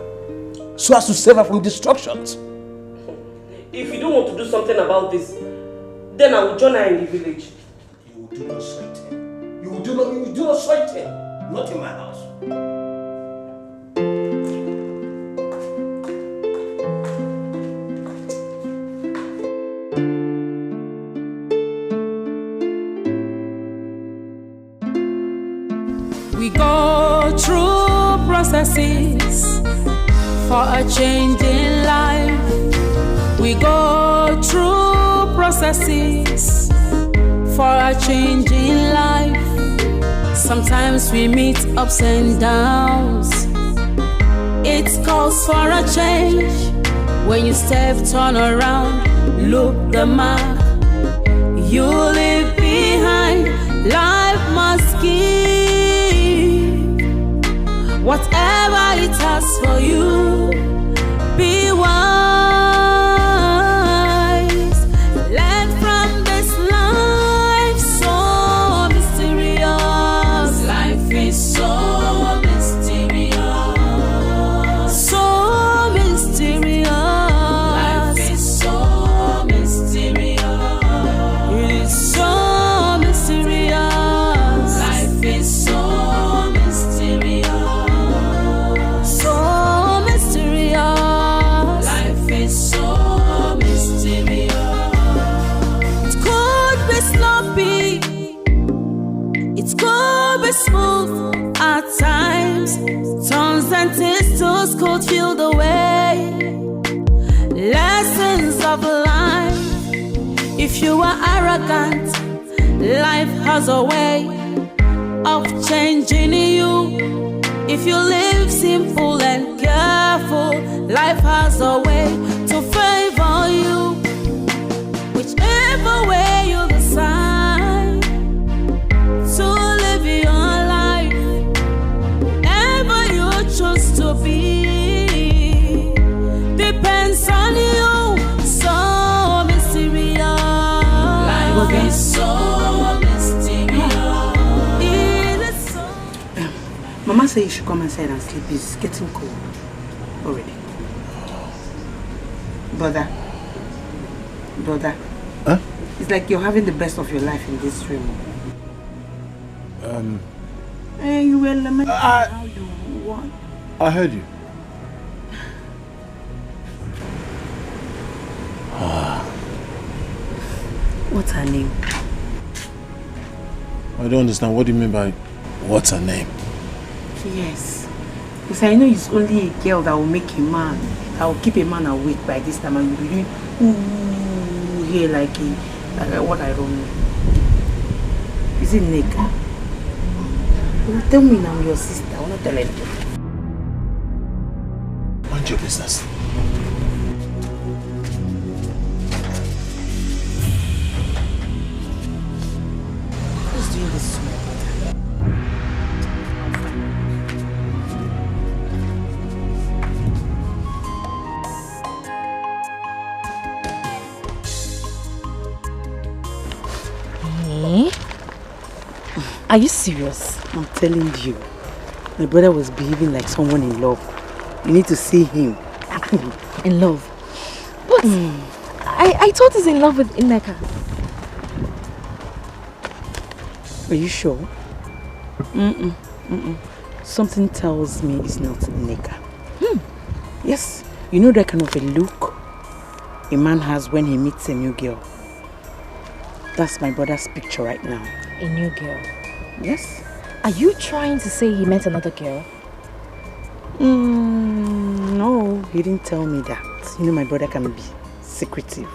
so as to save her from distractions. If you don't want to do something about this, then I will join her in the village. You will do not sweat him. You do not sweat him. Not in my house. We go through processes for a change in life. We go through processes for a change in life. Sometimes we meet ups and downs. It calls for a change. When you step, turn around, look the mark you leave behind. Life must give whatever it has for you. Be wise. Learn from this life, so mysterious. Life is so mysterious. So mysterious. Life is so mysterious. It is so mysterious. Life is so mysterious. So mysterious. Life is so mysterious. It could be sloppy. It could be smooth at times. Turns and twists could feel the way. Lessons of life. If you are arrogant, life has a way of changing you. If you live simple and careful, life has a way to favor you. Whichever way you decide to live your life, ever you choose to be, depends on you. So mysterious. Life is so mysterious. It is so. Mama said you should come inside and sleep. It's getting cold already. Brother. Huh? It's like you're having the best of your life in this room. You were lamenting how you want. I heard you. What's her name? I don't understand. What do you mean by what's her name? Yes. Because I know it's only a girl that will make a man, that will keep a man awake by this time, and you'll be doing ooh here like what I don't know. Is it Neka? Well, tell me now, your sister. I want to tell anything. Mind your business. Who's doing this to my brother? Are you serious? I'm telling you. My brother was behaving like someone in love. You need to see him. In love? What? I thought he's in love with Ineka. Are you sure? Something tells me it's not Ineka. Yes. You know that kind of a look a man has when he meets a new girl. That's my brother's picture right now. A new girl? Yes. Are you trying to say he met another girl? No, he didn't tell me that. You know my brother can be secretive.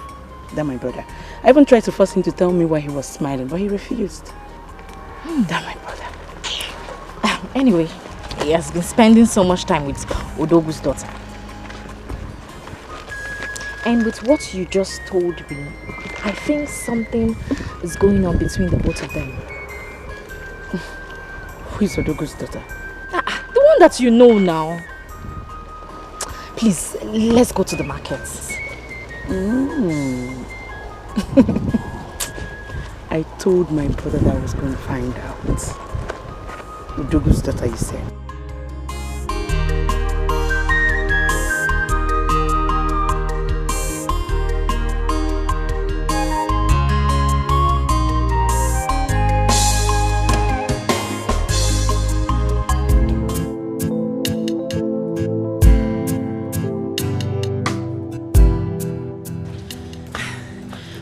That my brother. I even tried to force him to tell me why he was smiling, but he refused. That my brother. Anyway, he has been spending so much time with Odogu's daughter. And with what you just told me, I think something is going on between the both of them. Who is Odogu's daughter? The one that you know now. Please, let's go to the market. I told my brother that I was going to find out. Odogu's daughter, you said.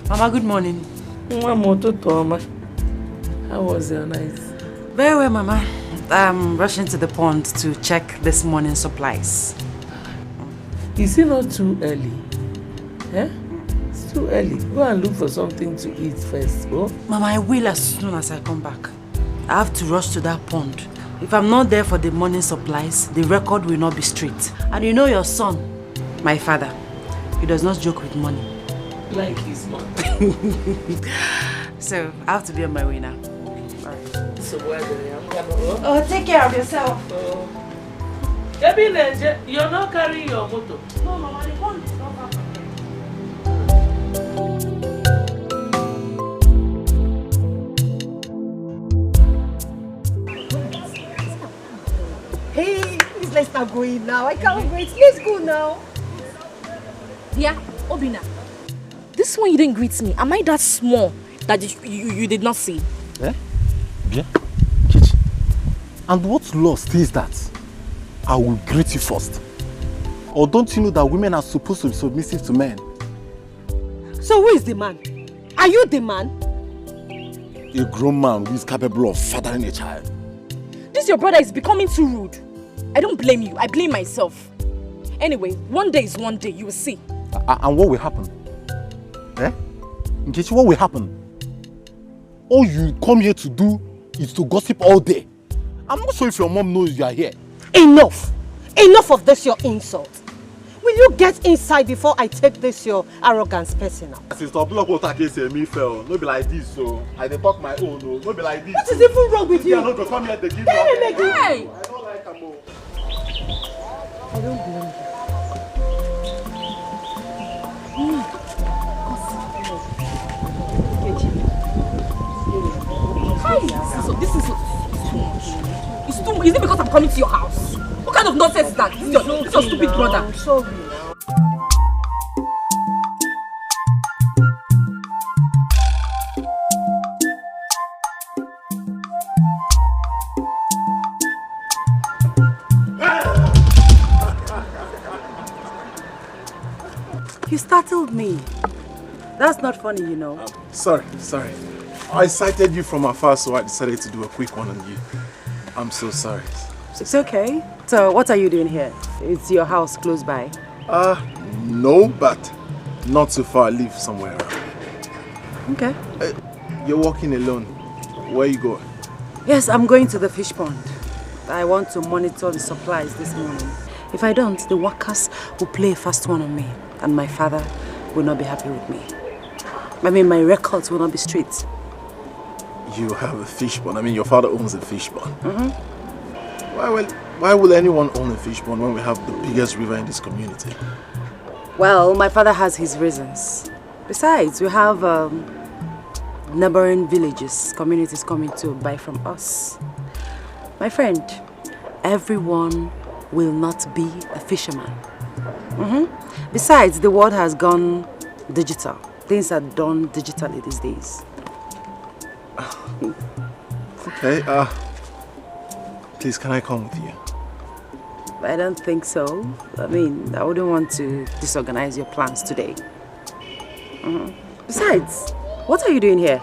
Mama, good morning. How was your night? Very well, Mama. I'm rushing to the pond to check this morning's supplies. Is it not too early? Eh? It's too early. Go and look for something to eat first, oh? Mama, I will as soon as I come back. I have to rush to that pond. If I'm not there for the morning supplies, the record will not be straight. And you know your son, my father, he does not joke with money. Like his mom. So, I have to be on my way now. Alright. So where Oh, take care of yourself. You're not carrying your motor. No, Mama, the pond is not far from here. Hey, please let's start going now. I can't wait. Let's go now. Yeah, Obina. This one you didn't greet me. Am I that small that you did not see? Eh? Yeah? Kichi. And what law says that I will greet you first? Or don't you know that women are supposed to be submissive to men? So who is the man? Are you the man? A grown man who is capable of fathering a child. This your brother is becoming too rude. I don't blame you. I blame myself. Anyway, one day is one day. You will see. And what will happen? Eh? Nkechi, what will happen? All you come here to do is to gossip all day. I'm not sure if your mom knows you are here. Enough! Enough of this your insult. Will you get inside before I take this your arrogance personal? Sister, block what I can say me fell. No be like this, so I dey talk my own. No be like this. What is even wrong with you? I don't come here to give Tell him you. again. Hey! I don't like him. I don't blame you. This is too much. It's too much. Is it because I'm coming to your house? What kind of nonsense is that? This is your stupid brother. I'm sorry. You startled me. That's not funny, you know. Sorry. I sighted you from afar, so I decided to do a quick one on you. I'm so sorry. It's okay. So what are you doing here? Is your house close by? No, but not too far. I live somewhere around. Okay. You're walking alone. Where are you going? Yes, I'm going to the fish pond. I want to monitor the supplies this morning. If I don't, the workers will play a fast one on me, and my father will not be happy with me. I mean, my records will not be straight. You have a fish pond. I mean, your father owns a fish pond. Why will anyone own a fish pond when we have the biggest river in this community? Well, my father has his reasons. Besides, we have neighboring villages, communities coming to buy from us. My friend, everyone will not be a fisherman. Besides, the world has gone digital. Things are done digitally these days. Okay, please, can I come with you? I don't think so. I mean, I wouldn't want to disorganize your plans today. Besides, what are you doing here?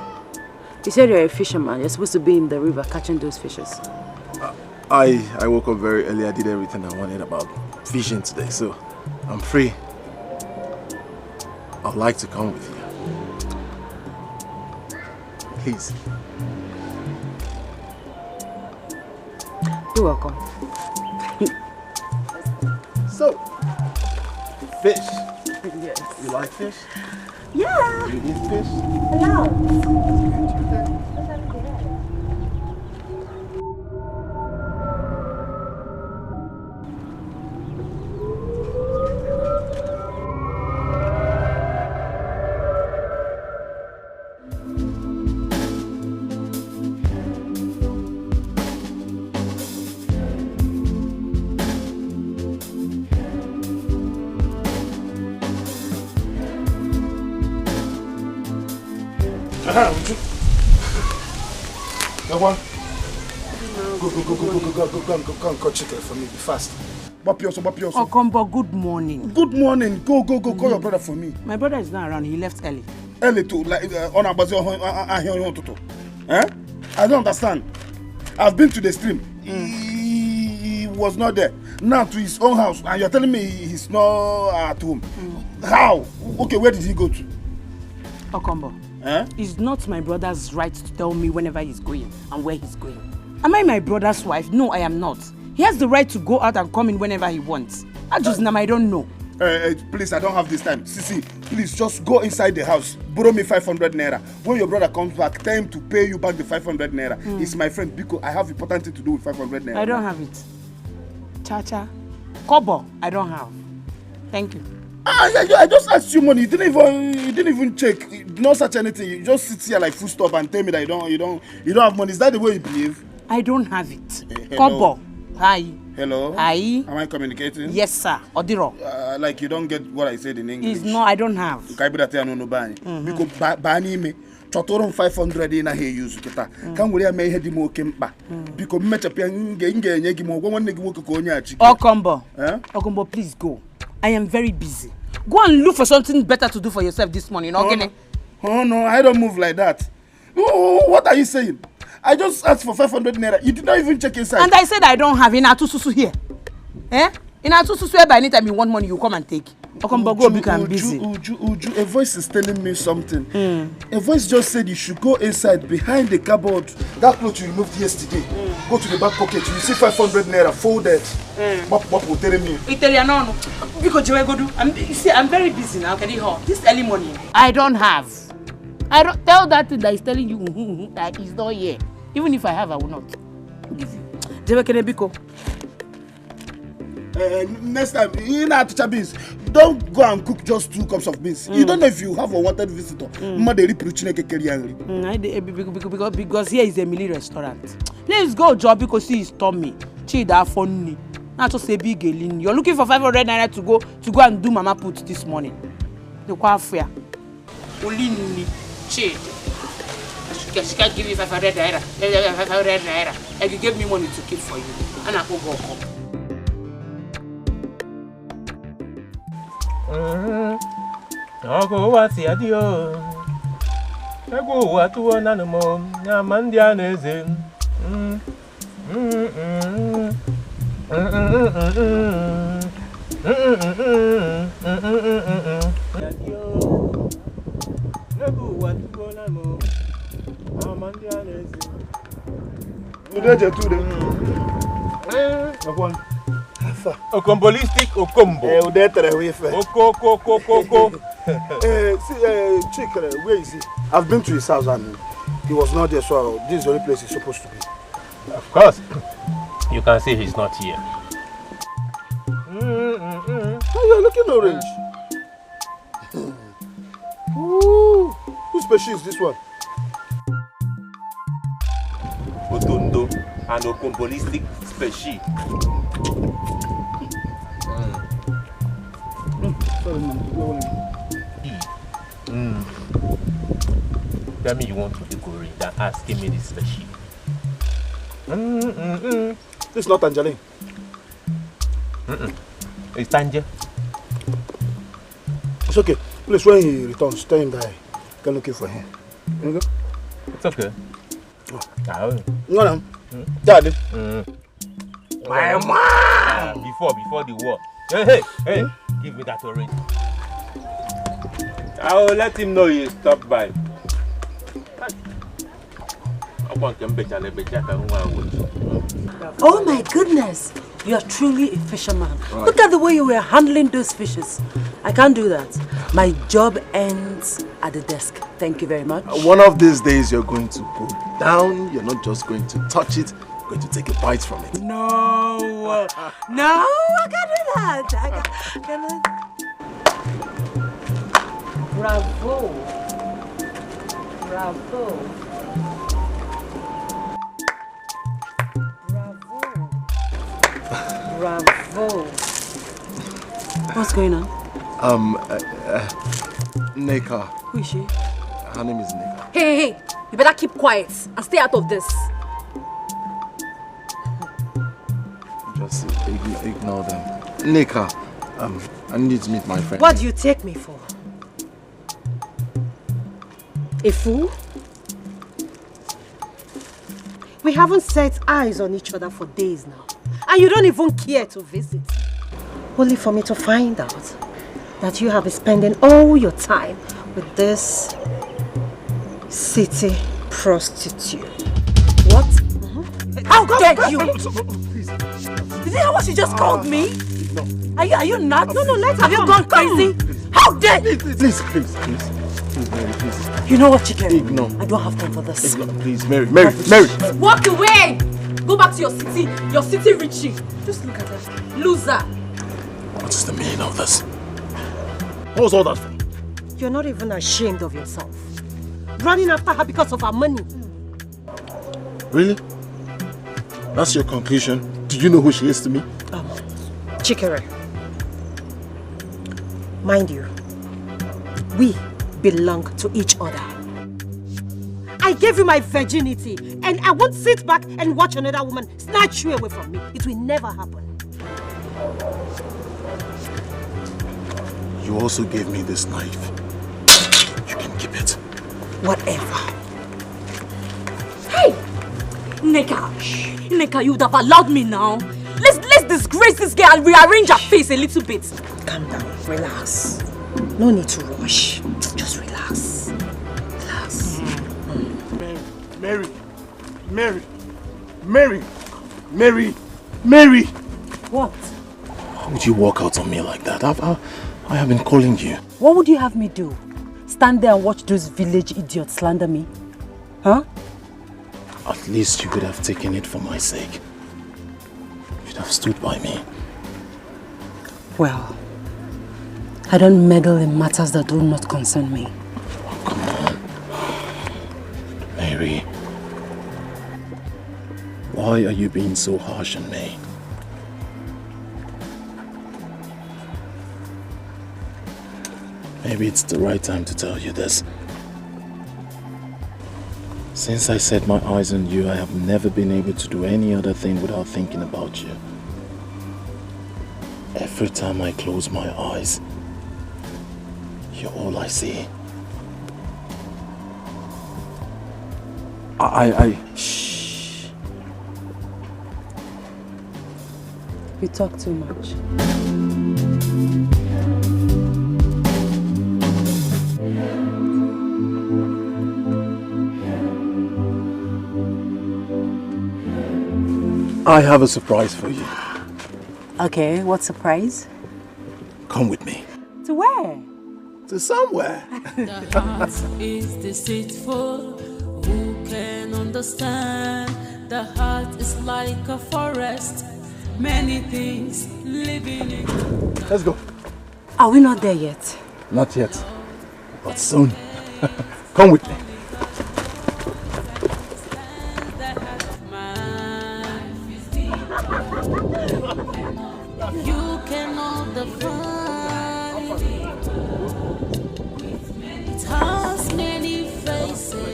You said you're a fisherman. You're supposed to be in the river catching those fishes. I woke up very early. I did everything I wanted about fishing today, so I'm free. I'd like to come with you. Please. You're welcome. So, fish. Yes. You like fish? Yeah. You eat fish? Hello. Go on, chicken for me. Be fast. Bapioso. Okombo, good morning. Good morning. Go. Call your brother for me. My brother is not around. He left early. Early too, like on Abazi. Eh? I don't understand. I've been to the stream. He was not there. Now to his own house, and you're telling me he's not at home. How? Okay, where did he go to? Okombo. Eh? It's not my brother's right to tell me whenever he's going and where he's going. Am I my brother's wife? No, I am not. He has the right to go out and come in whenever he wants. I don't know. Please, I don't have this time. Sisi, please just go inside the house. Borrow me 500 naira. When your brother comes back, tell him to pay you back the 500 naira. He's my friend because I have important thing to do with 500 naira. I don't have it. Chacha. Kobo, I don't have. Thank you. I just asked you money. You didn't even check. No such anything. You just sit here like full stop and tell me that you don't have money. Is that the way you behave? I don't have it. Hello. Kobo. Hi. Hello. Hi. Am I communicating? Yes, sir. Odiro. Like you don't get what I said in English. No, I don't have. Because bani me. Chotoron 500 in a use kita. Can we make head mo kempa? Because match up young Okombo. Okombo, please go. I am very busy. Go and look for something better to do for yourself this morning, okay? Oh no, I don't move like that. What are you saying? I just asked for 500 naira. You did not even check inside. And I said I don't have Inatu Susu here. Eh? Inatu Susu, by any time you want money, you come and take. Okombo, go because I'm busy. Uju, a voice is telling me something. A voice just said you should go inside behind the cupboard. That cloth you removed yesterday. Go to the back pocket. You see 500 naira folded. What will tell me? Italiano. Because I'm very busy now. Can you hear? This early morning. I don't have. I don't tell that thing that is telling you that is not here. Even if I have, I will not give you. Jewekene next time, you know teacher beans. Don't go and cook just 2 cups of beans. You don't know if you have a wanted visitor. Because here is a Emily restaurant. Let's go job because he is Tommy. Chida funny. Not just a big alien. You're looking for 500 naira to go and do mama put this morning. The quite fair. Olini. She can't give you 500 naira. 500 naira. And you gave me money to keep for you. And I go. Ogo wati adio. Ego watu na no na mandia neze. Okombolistic Okombo. Oko. Chick, where is he? I've been to his house and he was not there, so this is the only place he's supposed to be. Of course. You can see he's not here. Oh, you're looking orange. Ooh, whose species is this one? Otondo, an okombolistic species. Sorry, man. Tell me you want to decorate than asking me this species. This is not Tangerine. It's Tanger. It's okay. Please, when he returns, tell him that I can look for him. You go? It's okay. No. Daddy. My man! Before the war. Hey, give me that orange. I will let him know he stopped by. Oh my goodness! You are truly a fisherman. Right. Look at the way you were handling those fishes. I can't do that. My job ends at the desk. Thank you very much. One of these days you're going to go down. You're not just going to touch it. You're going to take a bite from it. No. No, I can't do that. I can't. Bravo. Bravo. Bravo. What's going on? Neka. Who is she? Her name is Neka. Hey, you better keep quiet and stay out of this. Just ignore them. Neka, I need to meet my friend. What do you take me for? A fool? We haven't set eyes on each other for days now. And you don't even care to visit. Only for me to find out that you have been spending all your time with this city prostitute. What? How dare you? Please. Did you hear what she just called me? No. Are you nuts? No, let her. Have you gone crazy? How dare you? Please, Mary, please. You know what, Chike? Ignore. I don't have time for this. Ignore, please, Mary. Walk away! Go back to your city Richie. Just look at her. Loser. What is the meaning of this? What was all that for? You're not even ashamed of yourself. Running after her because of her money. Really? That's your conclusion? Do you know who she is to me? Chikere. Mind you, we belong to each other. I gave you my virginity and I won't sit back and watch another woman snatch you away from me. It will never happen. You also gave me this knife. You can keep it. Whatever. Hey! Neka, you would have allowed me now. Let's disgrace this girl and rearrange her face a little bit. Calm down, relax. No need to rush. Just relax. Relax. Mary! What? How would you walk out on me like that? I have been calling you. What would you have me do? Stand there and watch those village idiots slander me? Huh? At least you could have taken it for my sake. You'd have stood by me. Well, I don't meddle in matters that do not concern me. Oh, come on. Mary. Why are you being so harsh on me? Maybe it's the right time to tell you this. Since I set my eyes on you, I have never been able to do any other thing without thinking about you. Every time I close my eyes, you're all I see. Shh. You talk too much. I have a surprise for you. Okay, what surprise? Come with me. To where? To somewhere. The heart is deceitful. Who can understand? The heart is like a forest. Many things living in it. Let's go. Are we not there yet? Not yet, but soon. Come with me. You cannot define it. It has many faces.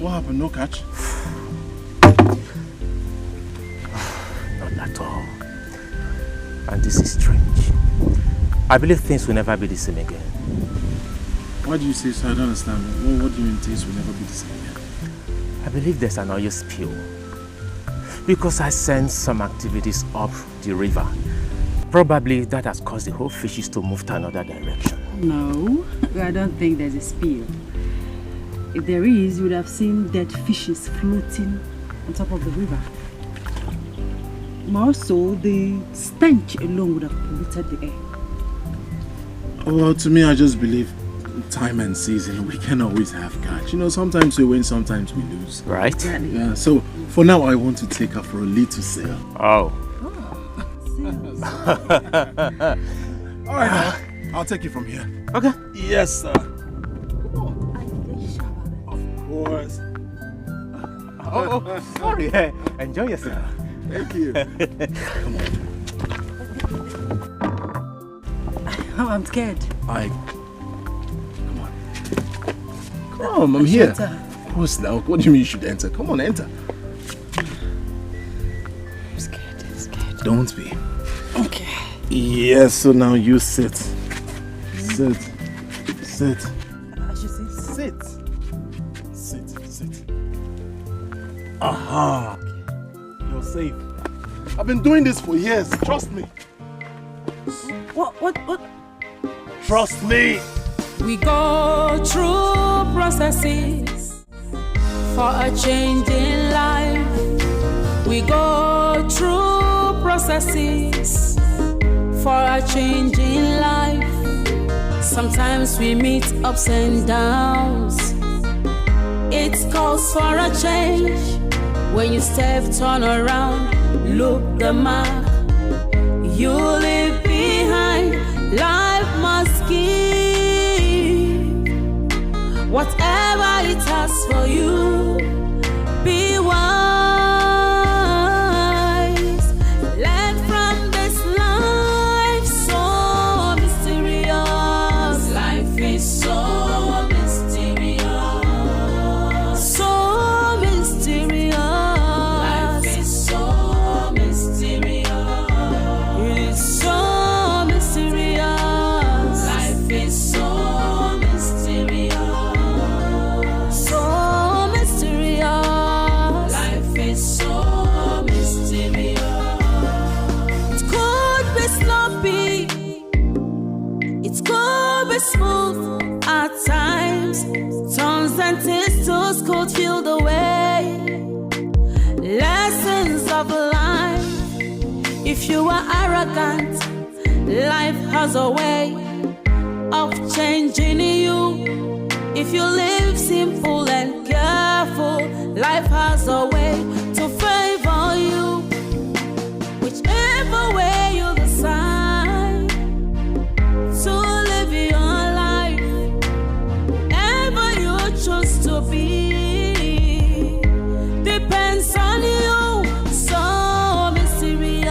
What happened? No catch? Not at all. And this is strange. I believe things will never be the same again. Why do you say so? I don't understand. What do you mean things will never be the same again? I believe there's an oil spill. Because I sense some activities up the river. Probably that has caused the whole fishes to move to another direction. No, I don't think there's a spill. If there is, you would have seen dead fishes floating on top of the river. More so, the stench alone would have polluted the air. Well, to me, I just believe time and season, we can always have catch. You know, sometimes we win, sometimes we lose. Right? Exactly. Yeah, so for now, I want to take her for a little sail. Oh. All right, I'll take you from here. Okay. Yes, sir. Of course. Oh, sorry. Enjoy yourself. Thank you. Come on. Oh, I'm scared. Come on. Come, I'm here. Enter. Of course now. What do you mean you should enter? Come on, enter. I'm scared. Don't be. Okay. Yes, so now you sit. Sit. I should sit. Sit. Aha. You're safe. I've been doing this for years. Trust me. What? Trust me. We go through processes for a change in life. We go through processes for a change in life. Sometimes we meet ups and downs. It calls for a change. When you step, turn around, look the mark you leave behind. Life must give whatever it has for you. Be wise. Learn from this life, so mysterious. Life is so mysterious. So mysterious. Life is so mysterious. It is so mysterious. Life is so mysterious. So mysterious. Life is so mysterious. It could be sloppy. It could be smooth at times. Turns and twists could feel the way. Lessons of life. If you are arrogant, life has a way of changing you. If you live simple and careful, life has a way to favor you. Whichever way you decide to live your life, ever you choose to be, depends on you. So mysterious.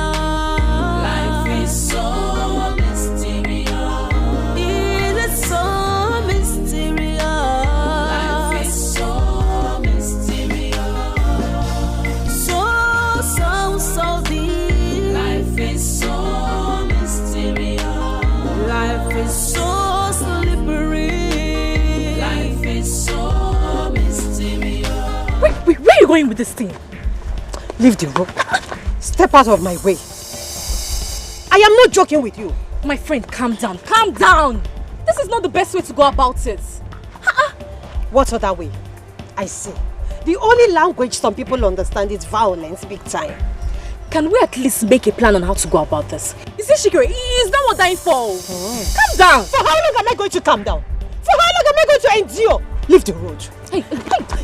Life is so mysterious. It is so mysterious. Life is so mysterious. So deep. Life is so mysterious. Life is so slippery. Life is so mysterious. Where are you going with this thing? Leave the road. Step out of my way. I am not joking with you. My friend, calm down. Calm down. This is not the best way to go about it. What other way? I see. The only language some people understand is violence, big time. Can we at least make a plan on how to go about this? You see, Shikiri, it's not what dying for. Calm down. For how long am I going to calm down? For how long am I going to endure? Leave the road. Hey,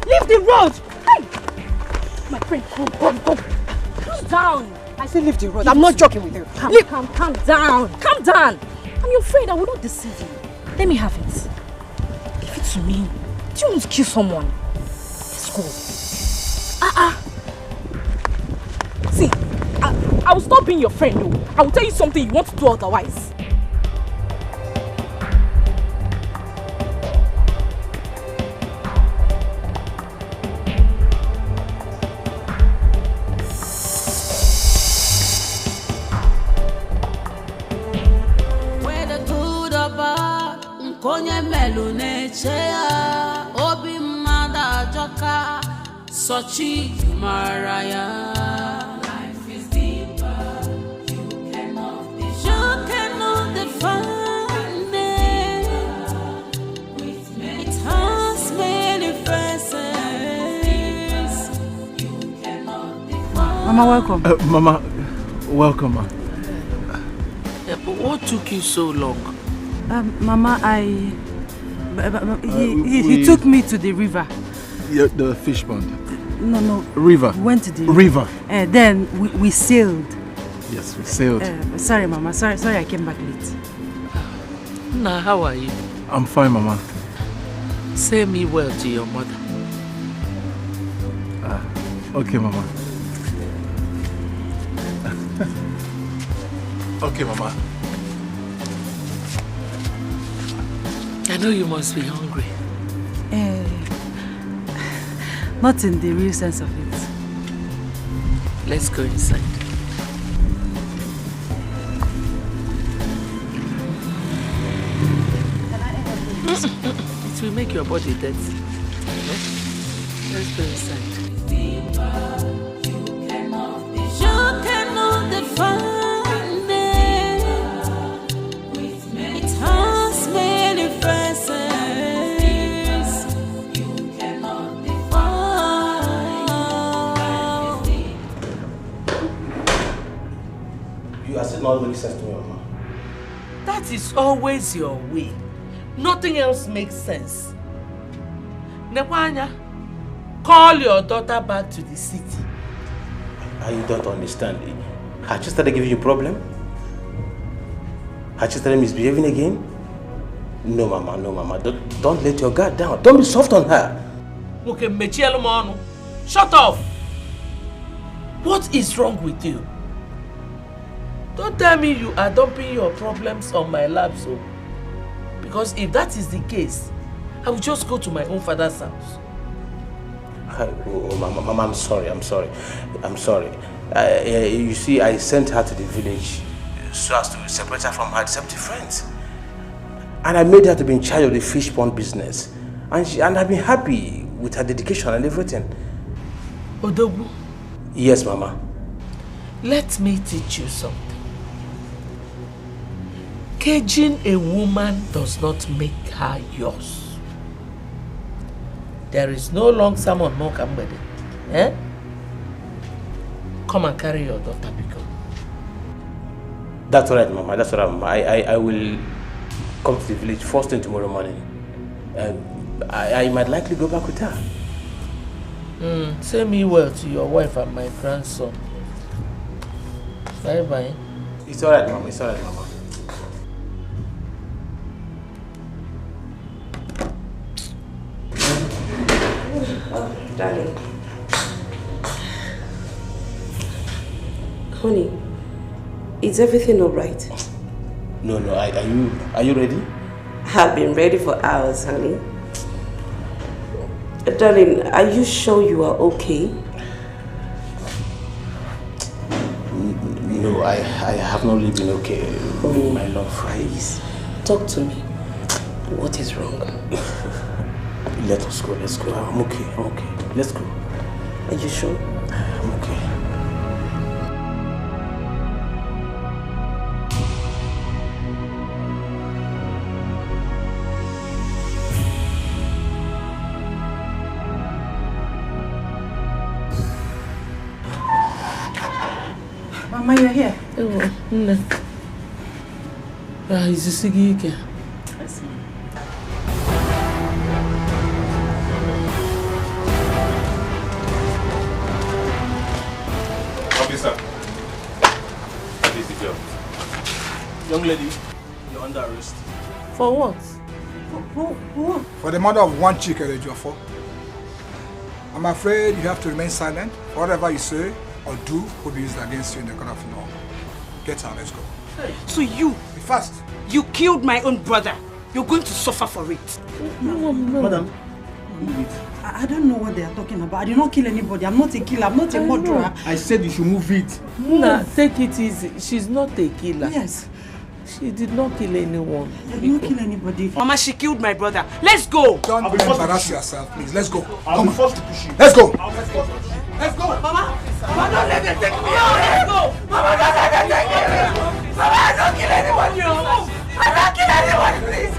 leave the road. Hey. My friend, come. Calm down. I say leave the road. I'm not joking with you. Calm down. Calm down. I'm your friend. I will not deceive you. Let me have it. Give it to me. Do you want to kill someone? Let's go. See, I will stop being your friend, though. I will tell you something you want to do otherwise. Whether good or bad, nkonye melu nechea. Obi mada joka, sochi maraya. Life is deeper, you cannot define it. It has many Mama, welcome. Mama, welcome, ma. Yeah, but what took you so long? Mama, he took me to the river. Yeah, the fish pond. No. River. We went to the river. Then we sailed. Yes, we sailed. Sorry, Mama. Sorry, I came back late. Now, how are you? I'm fine, Mama. Say me well to your mother. Okay, Mama. Okay, Mama. I know you must be hungry. Not in the real sense of it. Let's go inside. It will make your body dirty. Let's go inside. You cannot define it. It has many faces. You cannot define. You are still not making sense to me, Mama. That is always your way. Nothing else makes sense. Nekwanya, call your daughter back to the city. You don't understand. Has she started giving you a problem? Has she started misbehaving again? No, Mama, no, Mama. Don't let your guard down. Don't be soft on her. Okay, shut up. What is wrong with you? Don't tell me you are dumping your problems on my lap, so. Because if that is the case, I will just go to my own father's house. Mama, I'm sorry. You see, I sent her to the village so as to separate her from her deceptive friends. And I made her to be in charge of the fish pond business. And I've been happy with her dedication and everything. Odogu? Yes, Mama. Let me teach you something. Caging a woman does not make her yours. There is no long sermon, no Kambede. Come and carry your daughter, Biko. That's all right, Mama. That's all right, Mama. I will come to the village first thing tomorrow morning. I might likely go back with her. Say me well to your wife and my grandson. Bye-bye. It's all right, Mama. It's all right, Mama. Darling. Honey, is everything alright? No. Are you ready? I've been ready for hours, honey. Darling, are you sure you are okay? No, I have not really been okay. My love. Please, talk to me. What is wrong? Let us go. Let's go. I'm okay. Let's go. Are you sure? I'm okay. Mama, you're here. Oh, no. Is this again? Officer, what is the job? Young lady, you're under arrest. For what? For the murder of one chick at Ejiofor. I'm afraid you have to remain silent. Whatever you say or do will be used against you in the court of law. Get out, let's go. So you, be fast. You killed my own brother. You're going to suffer for it. No. Madam, I don't know what they are talking about. I did not kill anybody. I'm not a killer. I'm not a murderer. I said you should move it. Nah, take it easy. She's not a killer. Yes. She did not kill anyone. I did not kill anybody. Mama, she killed my brother. Let's go. Don't embarrass yourself, please. Let's go. I'll be forced to push you. Let's go. Let's go. Mama, don't let them take me away. Let's go. Mama, don't let them take me away. Mama, I don't kill anyone. I don't kill anyone, please.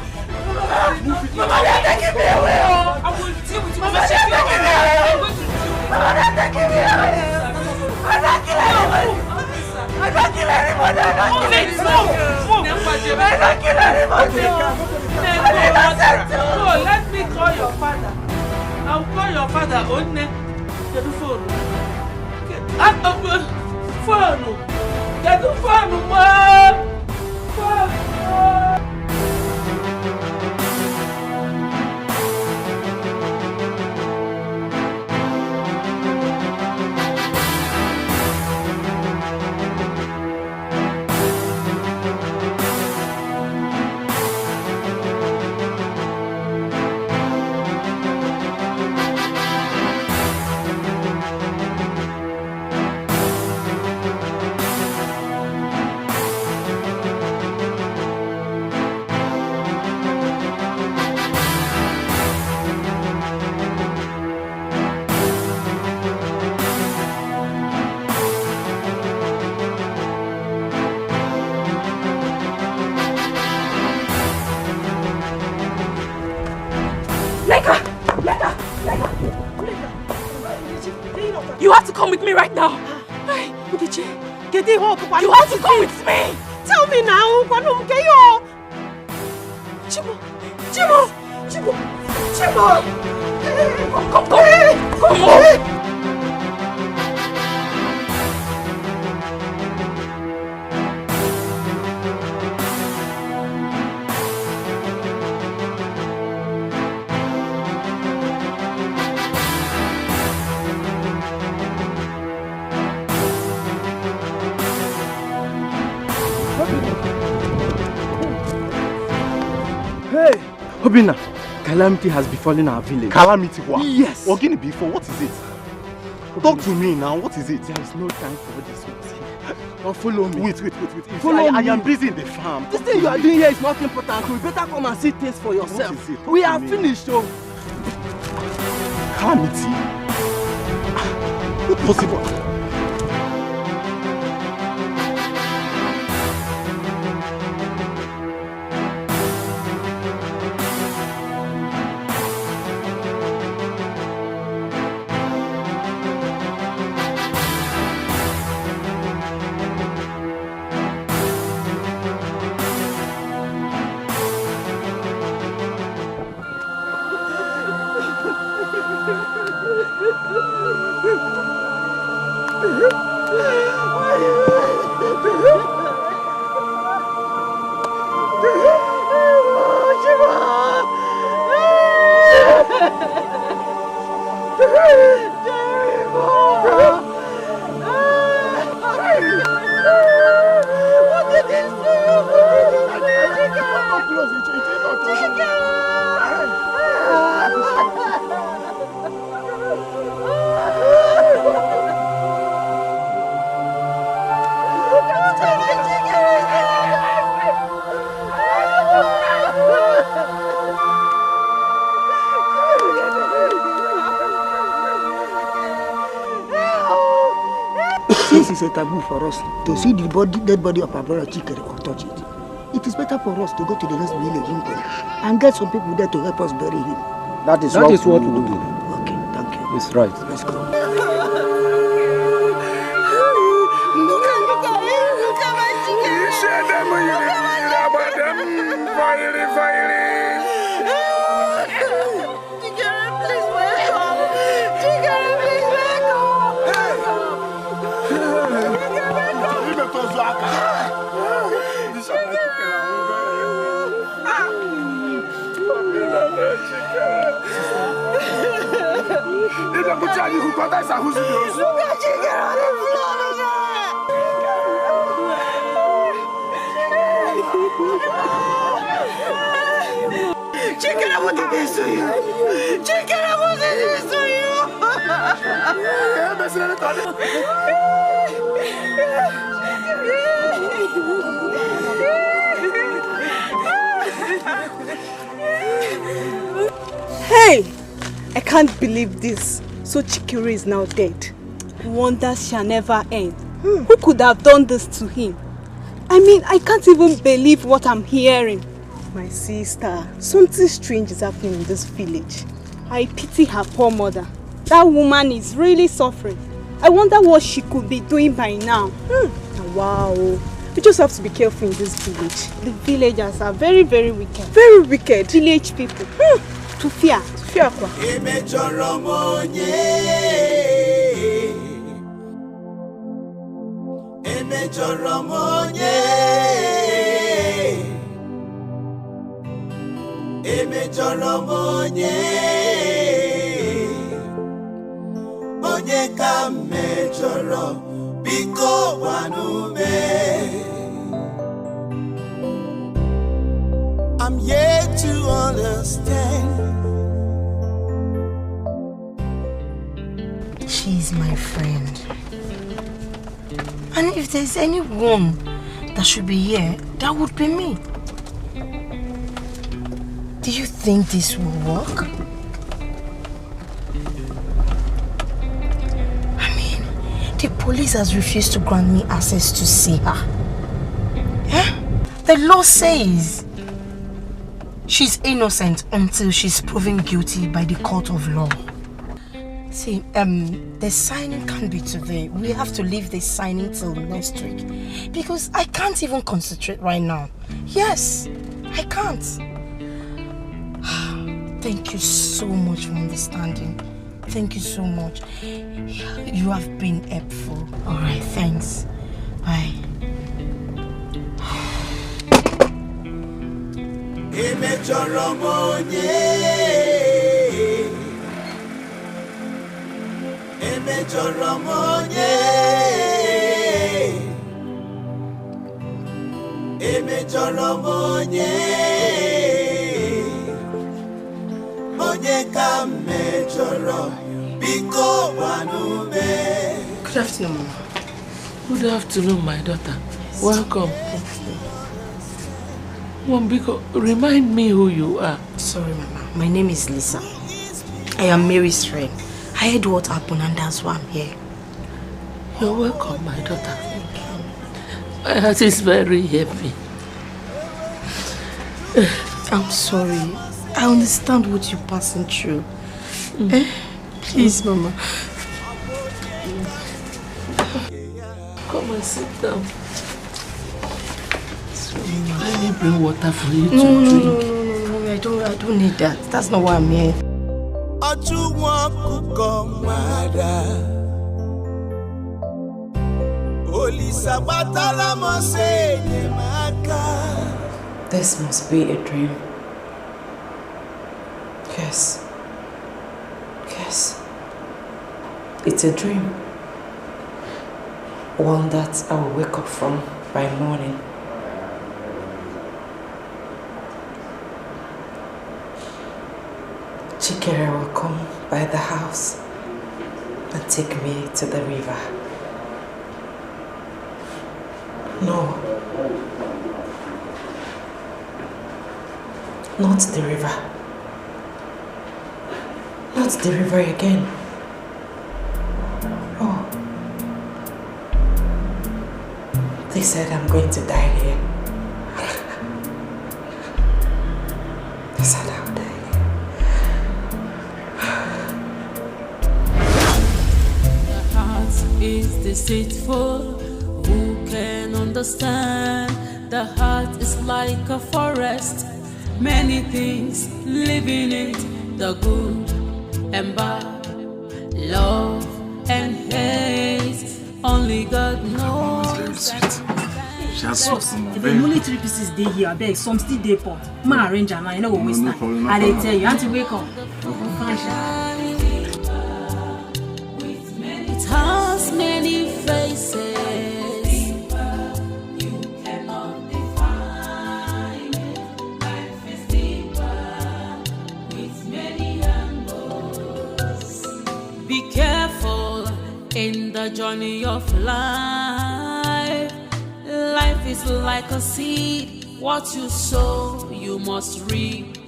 Mama, they're taking me away. I will deal with you. Mama, they're taking me away. Mama, they're taking me away. I don't kill Go, let me call your father. I'll call your father. Get the phone. Get the phone. Get the phone, Mom. Phone. You have to come with me right now. You have to come with me. Tell me now. Chimo. Come on. Obina, calamity has befallen our village. Calamity what? Yes. Ogini before, what is it? Talk to me now, what is it? There is no time for this. Now follow me. Wait. Follow me. I am busy in the farm. This thing you are doing here is not important. You better come and see things for yourself. What is it? We are finished, oh. Calamity? Not possible. Since it's a taboo for us to see the dead body of our brother Chikere or touch it, it is better for us to go to the next village and get some people there to help us bury him. That is what we will do. Okay, thank you. It's right. Let's go. Chikere, what did this to you? Chikere, what did this to you? Hey! I can't believe this. So Chikere is now dead. Wonders shall never end. Who could have done this to him? I mean, I can't even believe what I'm hearing. My sister, something strange is happening in this village. I pity her poor mother. That woman is really suffering. I wonder what she could be doing by now. Wow. We just have to be careful in this village. The villagers are very, very wicked. Very wicked. Village people. To fear. To fear. Onye ka mejọrọ biko wanume. I'm yet to understand. She's my friend. And if there's anyone that should be here, that would be me. Do you think this will work? The police has refused to grant me access to see her. Yeah? The law says she's innocent until she's proven guilty by the court of law. See, the signing can't be today. We have to leave this signing till next week. Because I can't even concentrate right now. Yes, I can't. Thank you so much for understanding. Thank you so much. You have been helpful. Alright, thanks. Bye. Good afternoon, Mama. Good afternoon, my daughter. Yes. Welcome. Mom, Biko, remind me who you are. Sorry, Mama. My name is Lisa. I am Mary's friend. I heard what happened and that's why I'm here. You're welcome, my daughter. Thank you. My heart is very heavy. I'm sorry. I understand what you're passing through. Please, Mama. Come and sit down. Let me bring water for you to drink. No, I don't need that. That's not why I'm here. This must be a dream. Yes. Yes. It's a dream. One that I will wake up from by morning. Chikere will come by the house and take me to the river. No. Not the river. Not the river again. Oh. They said I'm going to die here. They said I'll die here. The heart is deceitful. Who can understand? The heart is like a forest. Many things live in it. The good and bad, love and hate. Only God knows. If the only 3 pieces they here, I beg some still they pot. Ma arrange and I know what waste time. I tell you, auntie wake up. It has many faces. Be careful in the journey of life. Life is like a seed. What you sow, you must reap.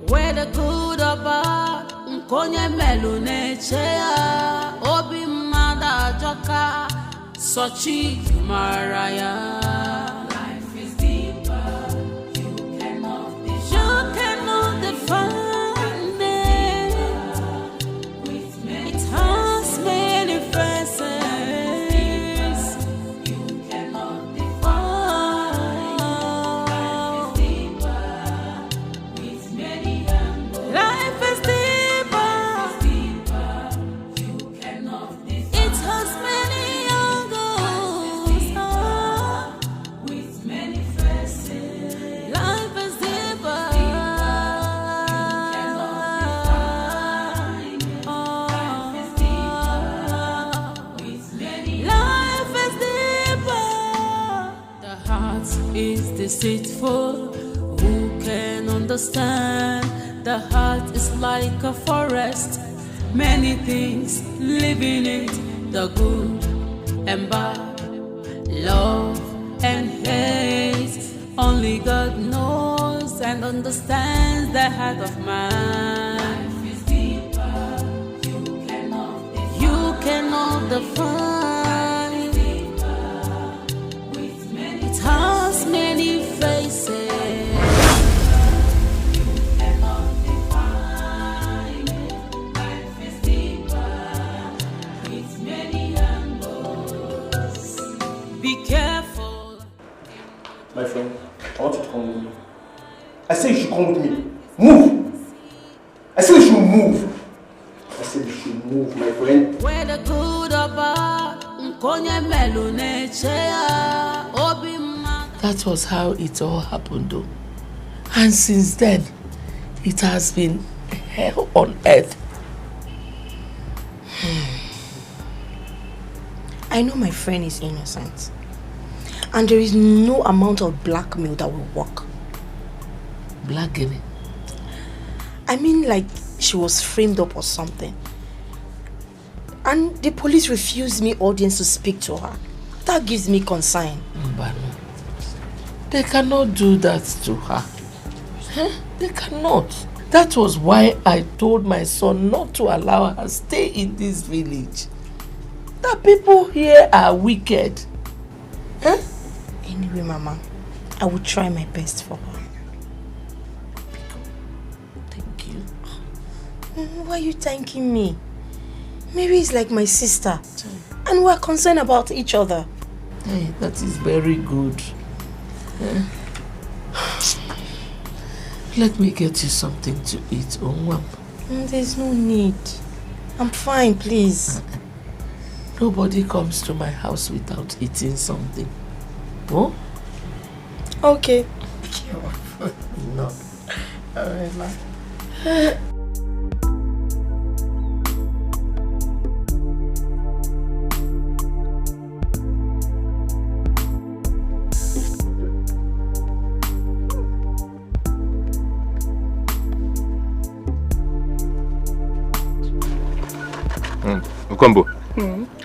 Whether good or bad, nkonye melune chea. Obi mada joka, sochi maraya. Life is deeper. You cannot define. Many faces, you cannot define. deceitful. Who can understand? The heart is like a forest. Many things live in it, the good and bad, love and hate. Only God knows and understands the heart of man. Life is deeper, you cannot define. It has many faces. Be careful. My friend, I want you to come with me. I say you should come with me. Move! I say you should move. I said you should move, my friend. Where the good or bad, that was how it all happened though. And since then, it has been hell on earth. I know my friend is innocent. And there is no amount of blackmail that will work. Blackmail? I mean like she was framed up or something. And the police refused me audience to speak to her. That gives me concern. Mbano, they cannot do that to her. Huh? They cannot. That was why I told my son not to allow her stay in this village. The people here are wicked. Huh? Anyway, Mama, I will try my best for her. Thank you. Why are you thanking me? Mary is like my sister. And we're concerned about each other. Hey, that is very good. Let me get you something to eat, Onwam. There's no need. I'm fine, please. Nobody comes to my house without eating something. Oh? Okay. No. Alright, ma. Ukombo,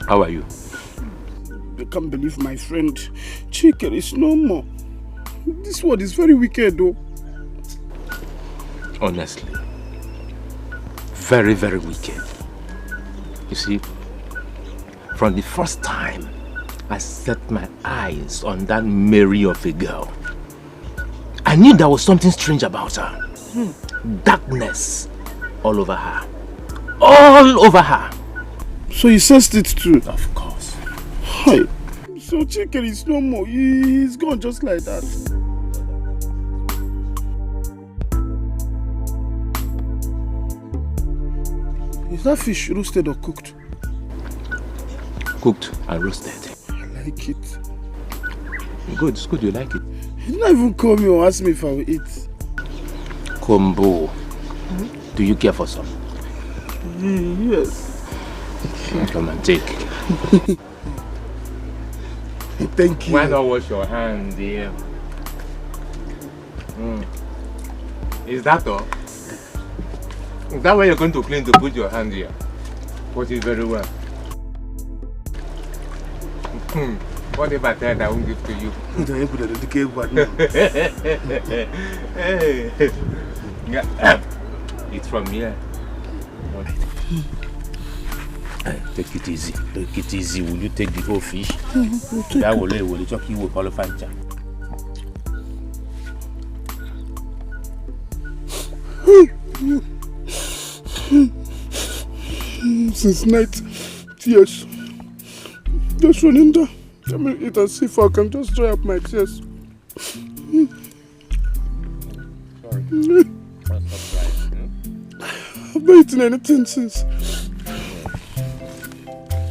how are you? I can't believe my friend Chike is no more. This world is very wicked though. Honestly, very, very wicked. You see, from the first time I set my eyes on that Mary of a girl, I knew there was something strange about her. Darkness all over her. All over her. So you sensed it too? Of course. Hi. So Chike is no more. He's gone just like that. Is that fish roasted or cooked? Cooked and roasted. I like it. Good, it's good you like it. You didn't even call me or ask me if I will eat. Combo. Do you care for some? Yes. Come and take. Thank you. Why not wash your hand, dear? Is that all? Is that where you're going to clean to put your hand here? Put it very well. What if I tell that I won't give to you? Hey. It's from here. Take it easy. Take it easy. Will you take the whole fish? That will you talk you with all of Fanta. Since night, tears. Just running down. Let me eat and see if I can just dry up my tears. Sorry. I've not eaten anything since.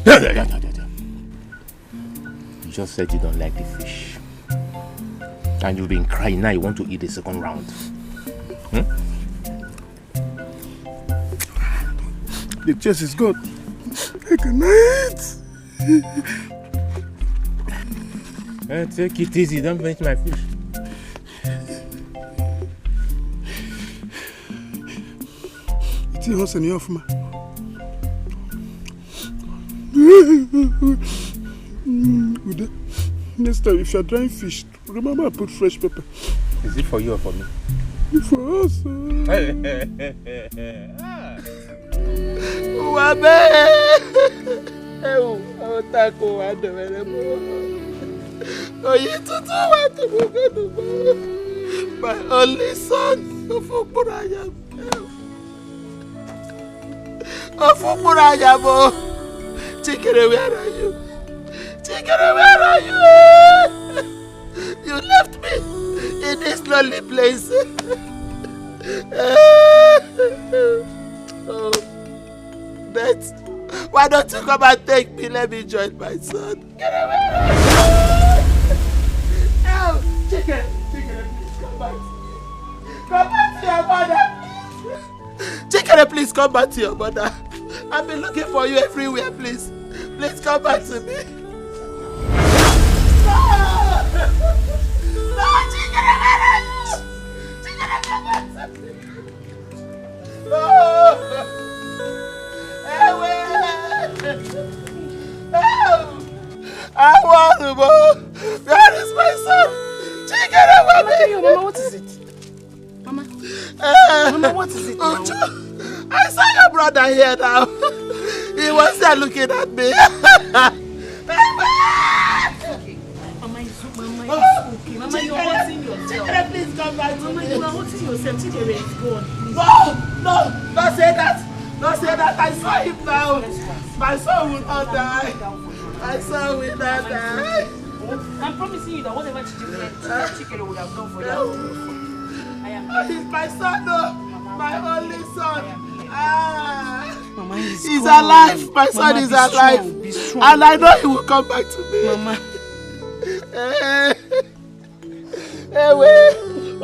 You just said you don't like the fish. And you've been crying, now you want to eat the second round. The chest is good. I can eat. Take it easy, don't finish my fish. Tea house and off, ma. Next time, if you're drying fish, remember I put fresh pepper. Is it for you or for me? For us. My only son, Chikere, where are you? Chikere, where are you? You left me in this lonely place. Oh, Beth, why don't you come and take me? Let me join my son. Get away! Oh, Chikere, please come back. Come back to your mother. Chikere, please come back to your mother. I've been looking for you everywhere, please. Please come back to me. No! No, Chikere, where are you? Chikere, come back to me. No! I want to go. Where is my son? Chikere, where are you? Mama, what is it? Mama? Mama, what is it now? I saw your brother here now. He was there looking at me. Okay. Mama, it's okay. Mama, you're hurting yourself. Chikere, please come back to me. Mama, you are hurting yourself. Chikere is gone. No, don't say that. Don't say that. I saw him now. My son will not die. My son will not die. I'm promising you that whatever Chikere would have done for you. I am. He's my son, no. My only son. Mama, he's alive. My son is alive. And I know he will come back to me. Mama.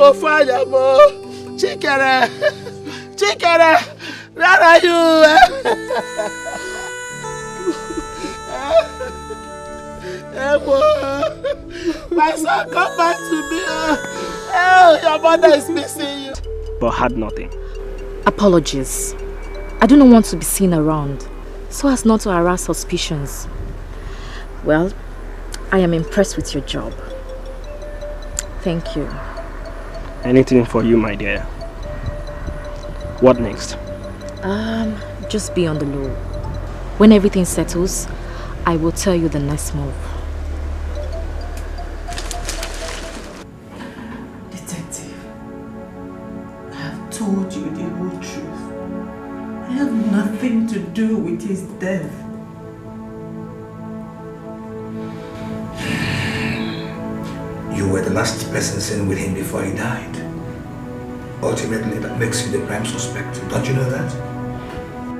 Oh, fire, mo. Chikere. Chikere. Where are you? My son, come back to me. Oh, your mother is missing you. But had nothing. Apologies. I do not want to be seen around, so as not to harass suspicions. Well, I am impressed with your job. Thank you. Anything for you, my dear. What next? Just be on the low. When everything settles, I will tell you the next move. Detective, I have told you the whole truth. I have nothing to do with his death. You were the last person seen with him before he died. Ultimately, that makes you the prime suspect. Don't you know that?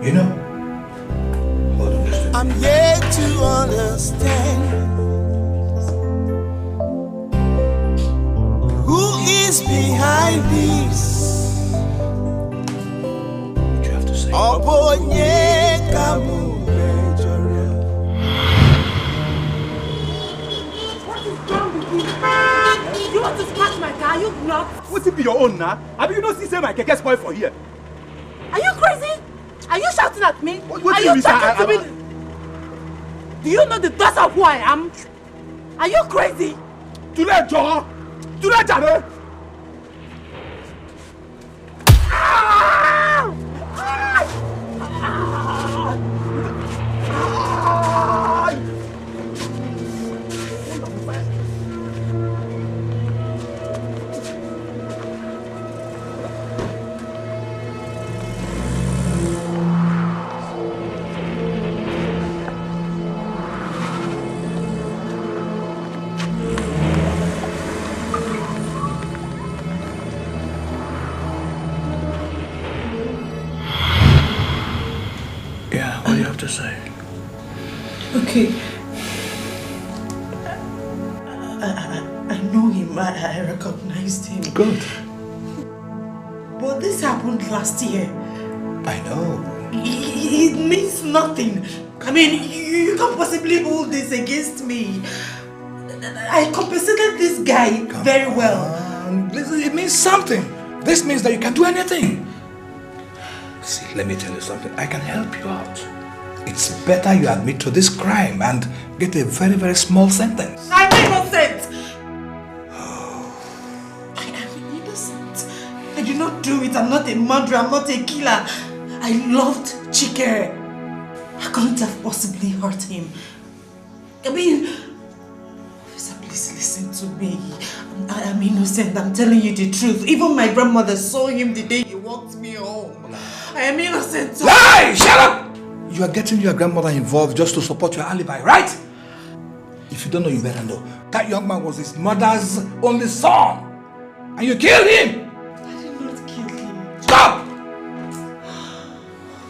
You know? Hold on just a minute. I'm yet to understand who is behind this. What you have to say? Oh, boy, You want to scratch my car? You not? What's it be your own now? Have you not seen my keke spoil for here? Are you crazy? Are you shouting at me? What are you talking to me? Do you know the dust of who I am? Are you crazy? Tule Joe! Tule Jare! What do you have to say? Okay. I know him. I recognized him. Good. But this happened last year. I know. It means nothing. I mean, you can't possibly hold this against me. I compensated this guy very well. It means something. This means that you can do anything. See, let me tell you something. I can help you out. It's better you admit to this crime and get a very, very small sentence. I'm innocent! I am innocent. I did not do it. I'm not a murderer. I'm not a killer. I loved Chike. I couldn't have possibly hurt him. I mean, officer, please listen to me. I am innocent. I'm telling you the truth. Even my grandmother saw him the day he walked me home. I am innocent. Lie! Shut up! You are getting your grandmother involved just to support your alibi, right? If you don't know, you better know. That young man was his mother's only son. And you killed him! I did not kill him. Stop!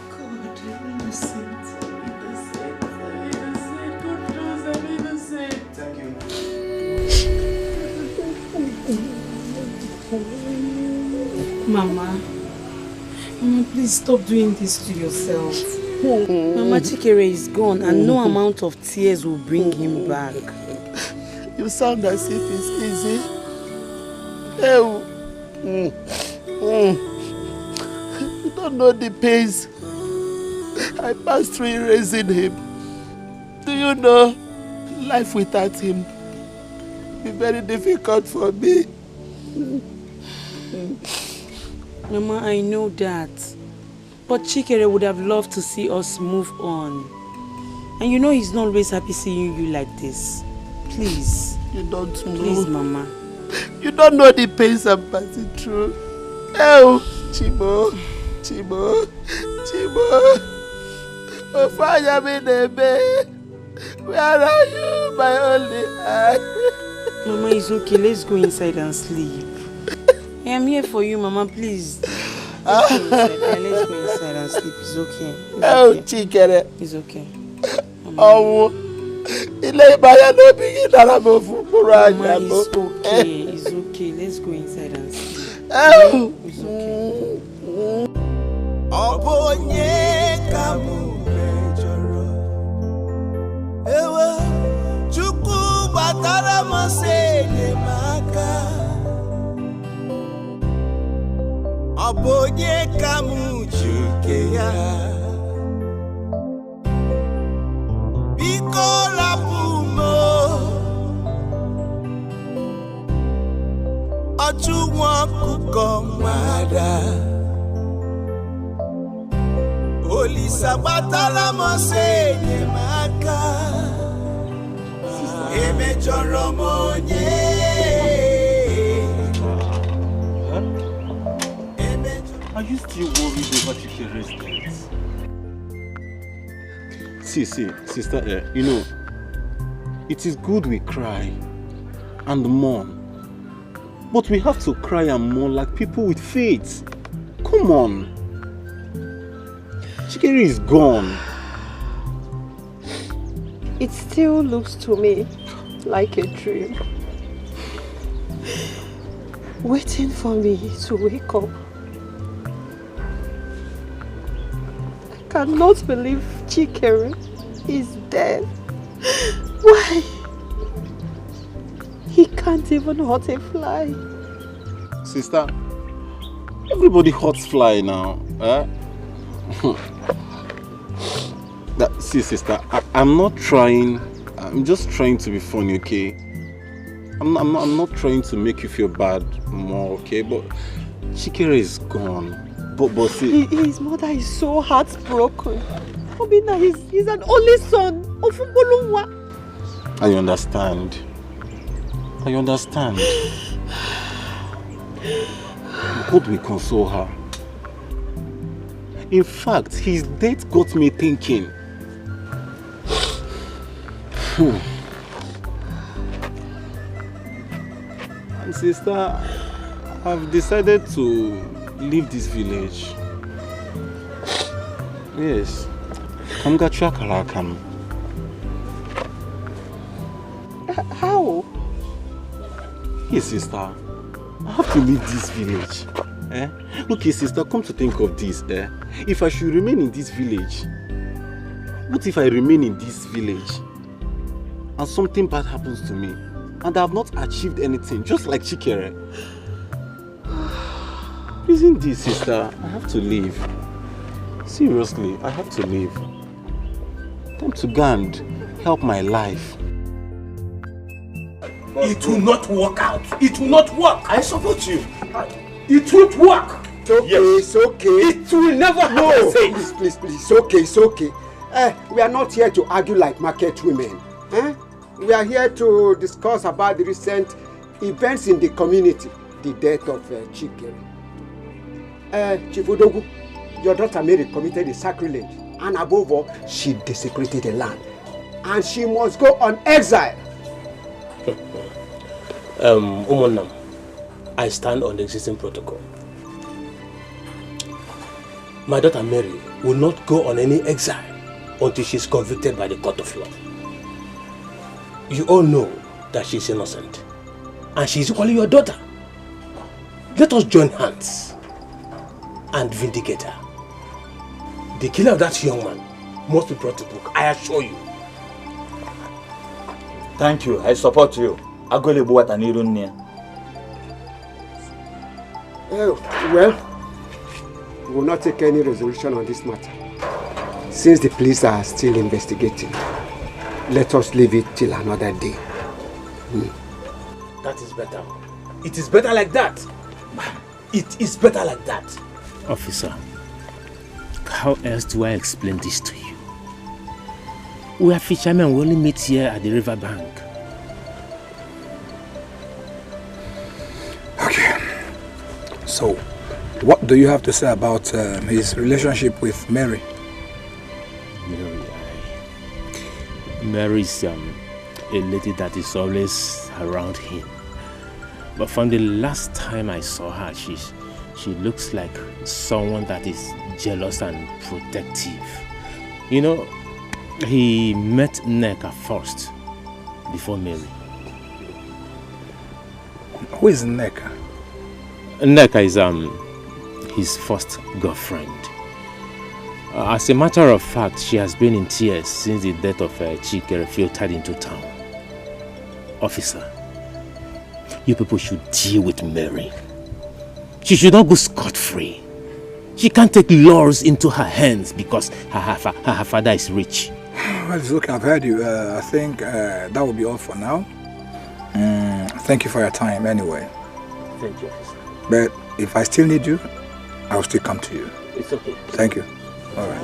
God, I'm innocent. I'm innocent. I'm innocent. God knows I'm innocent. Thank you. Mama, please stop doing this to yourself. Mama, Chikere is gone and no amount of tears will bring him back. You sound as if it's easy. You don't know the pains I passed through in raising him. Do you know, life without him will be very difficult for me. Mama, I know that. But Chikere would have loved to see us move on. And you know he's not always happy seeing you like this. Please. You don't know. Please, Mama. You don't know the pains I'm passing through. Oh, Chibo. Oh, fire me, baby. Where are you, my only eye? Mama, it's okay. Let's go inside and sleep. I am here for you, Mama. Please. Let's go inside and sleep. It's okay. Chikere. It's okay. Oh, Mama, it's okay. It's okay. Let's go inside and sleep. It's okay. Ewe Chukwu batara mose maka Obonye kamu chuke ya Biko la pumo Ochuwa kukomada Olisa batara mose maka Are you still worried over Chikere's death? See, sister, you know, it is good we cry and mourn. But we have to cry and mourn like people with faith. Come on. Chikere is gone. It still looks to me like a dream. Waiting for me to wake up. I cannot believe Chikere is dead. Why? He can't even hurt a fly. Sister, everybody hurts fly now. See, sister, I'm not trying. I'm just trying to be funny, okay? I'm not trying to make you feel bad more, okay? But Chikere is gone. But see, his mother is so heartbroken. Obina, he's an only son of Mbolungwa. I understand. God will console her. In fact, his death got me thinking. And sister, I've decided to leave this village. Yes. How? Yes, sister. I have to leave this village. Okay, sister, come to think of this. If I should remain in this village, what if I remain in this village and something bad happens to me and I have not achieved anything, just like Chikere? Isn't this, sister? I have to leave. Seriously, I have to leave. Time to go and help my life. It will not work out. It will not work. I support you. It won't work. It's okay, it's okay. It will never happen. No, please, it's okay, it's okay. We are not here to argue like market women. We are here to discuss about the recent events in the community. The death of Chikere. Chief Odogu, your daughter Mary committed a sacrilege. And above all, she desecrated the land. And she must go on exile. Umunam, I stand on the existing protocol. My daughter Mary will not go on any exile until she is convicted by the court of law. You all know that she is innocent. And she is equally your daughter. Let us join hands and vindicate her. The killing of that young man must be brought to book, I assure you. Thank you, I support you. Well, we will not take any resolution on this matter. Since the police are still investigating, let us leave it till another day. That is better. It is better like that. It is better like that. Officer, how else do I explain this to you? We are fishermen, we only meet here at the river bank. Okay. So, what do you have to say about his relationship with Mary? Mary is a lady that is always around him. But from the last time I saw her, she looks like someone that is jealous and protective. You know, he met Neka first, before Mary. Who is Neka? Neka is his first girlfriend. As a matter of fact, she has been in tears since the death of Chikere filtered into town. Officer, you people should deal with Mary. She should not go scot-free. She can't take laws into her hands because her father is rich. Well, look, I've heard you. I think that will be all for now. Thank you for your time anyway. Thank you, officer. But if I still need you, I will still come to you. It's okay. Thank you. All right.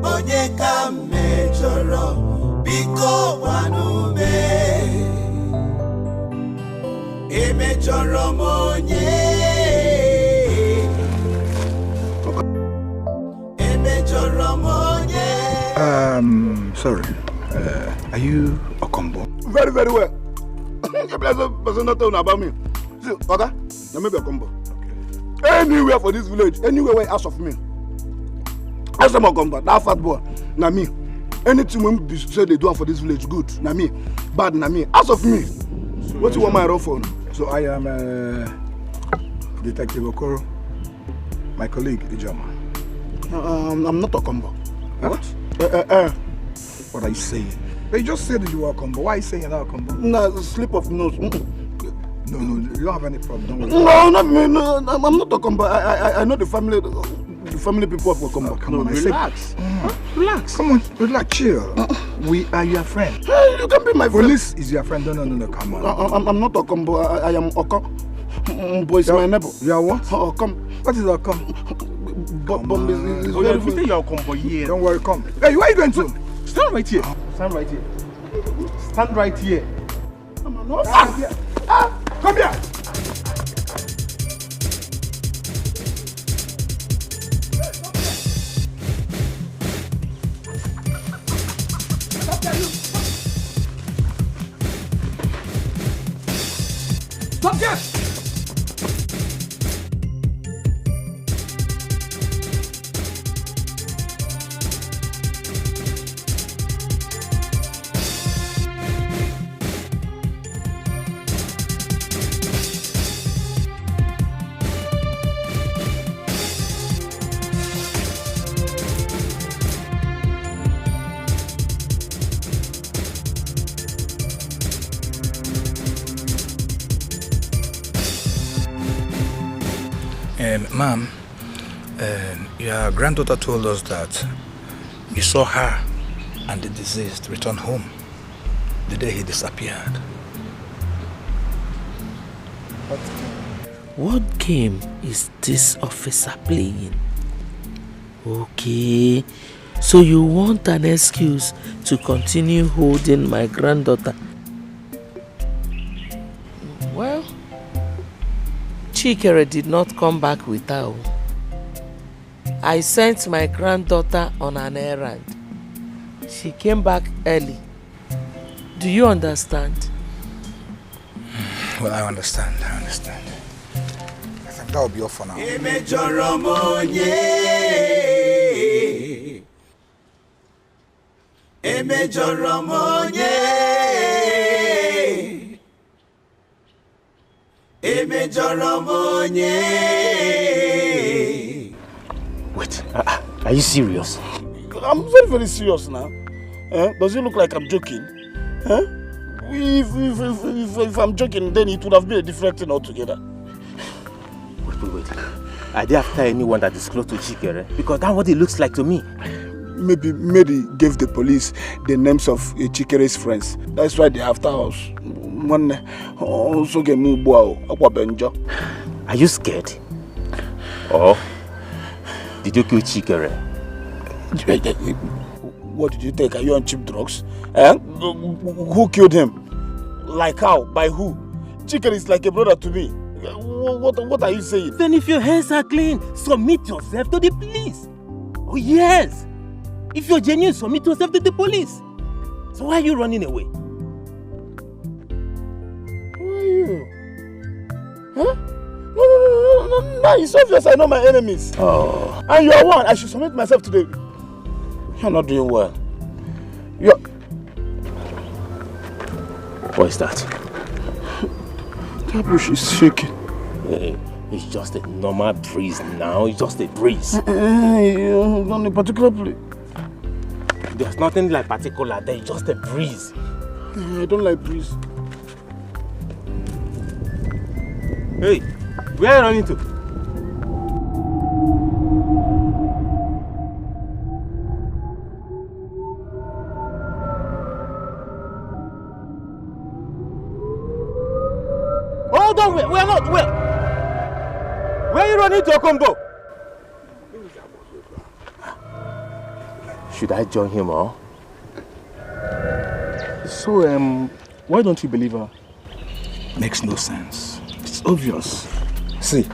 Onye ka mejọrọ biko gwanume emejọrọ m onye emejọrọ m onye. Sorry. Are you a combo? Very, very well. Person not talking about me. See, okay? Now maybe a combo. Okay. Anywhere for this village, anywhere where ask of me. Ask them a combo. That fat boy, na me. Anything when say they do for this village, good. Na me. Bad, na me. Ask of me. So what you want my run for? So I am Detective Okoro, my colleague Ijoma. I'm not a combo. What? What are you saying? They just said that you are a combo. Why are you saying you're not a combo? No, slip of nose. No, you don't have any problem. Don't worry. No, not me. No, I'm not a combo. I know the family people of a combo. Come on, relax. Relax. Come on, relax, chill. We are your friend. Hey, you can be my friend. Police is your friend. No, come on. I'm not a combo. I am Oko. Boy, is my neighbor. You are what? Come. What is Oko? Bomb is very good. You are combo here. Don't worry, come. Hey, where are you going to? Stand right here. Stand right here. Stand right here. Stand here. Come here. Stop here. Ma'am, your granddaughter told us that you saw her and the deceased return home the day he disappeared. What game is this officer playing? Okay, so you want an excuse to continue holding my granddaughter? Well, Chikere did not come back with her. I sent my granddaughter on an errand. She came back early. Do you understand? Well, I understand. I think that will be all for now. Wait, are you serious? I'm very, very serious now. Does it look like I'm joking? If I'm joking, then it would have been a different thing altogether. Wait. Are they after anyone that is close to Chikere? Because that's what it looks like to me. Maybe Mary gave the police the names of Chikere's friends. That's why they're after us. Are you scared? Or did you kill Chikere? What did you take? Are you on cheap drugs? Who killed him? Like how? By who? Chikere is like a brother to me. What are you saying? Then if your hands are clean, submit yourself to the police. Oh yes! If you're genuine, submit yourself to the police. So why are you running away? Who are you? Huh? No, it's obvious I know my enemies. Oh. And you are one. I should submit myself to the... You're not doing well. What is that? That bush is shaking. It's just a normal breeze now. It's just a breeze. Not a particular place. There's nothing like particular there. It's just a breeze. I don't like breeze. Hey, where are you running to? Hold on, we are not. Where are you running to, Okombo? Should I join him or? So, why don't you believe her? Makes no sense. It's obvious. See,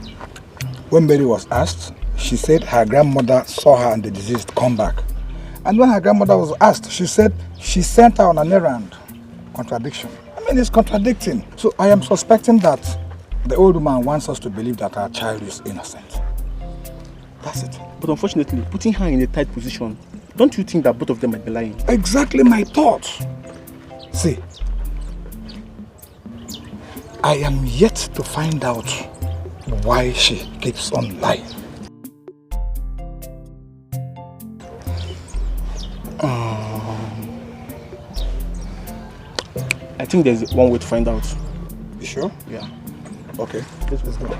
when Mary was asked, she said her grandmother saw her and the deceased come back. And when her grandmother was asked, she said she sent her on an errand. Contradiction. I mean, it's contradicting. So I am suspecting that the old woman wants us to believe that our child is innocent. That's it. But unfortunately, putting her in a tight position, don't you think that both of them might be lying? Exactly my thoughts. See, I am yet to find out why she keeps on lying. I think there's one way to find out. You sure? Yeah. Okay, let's go.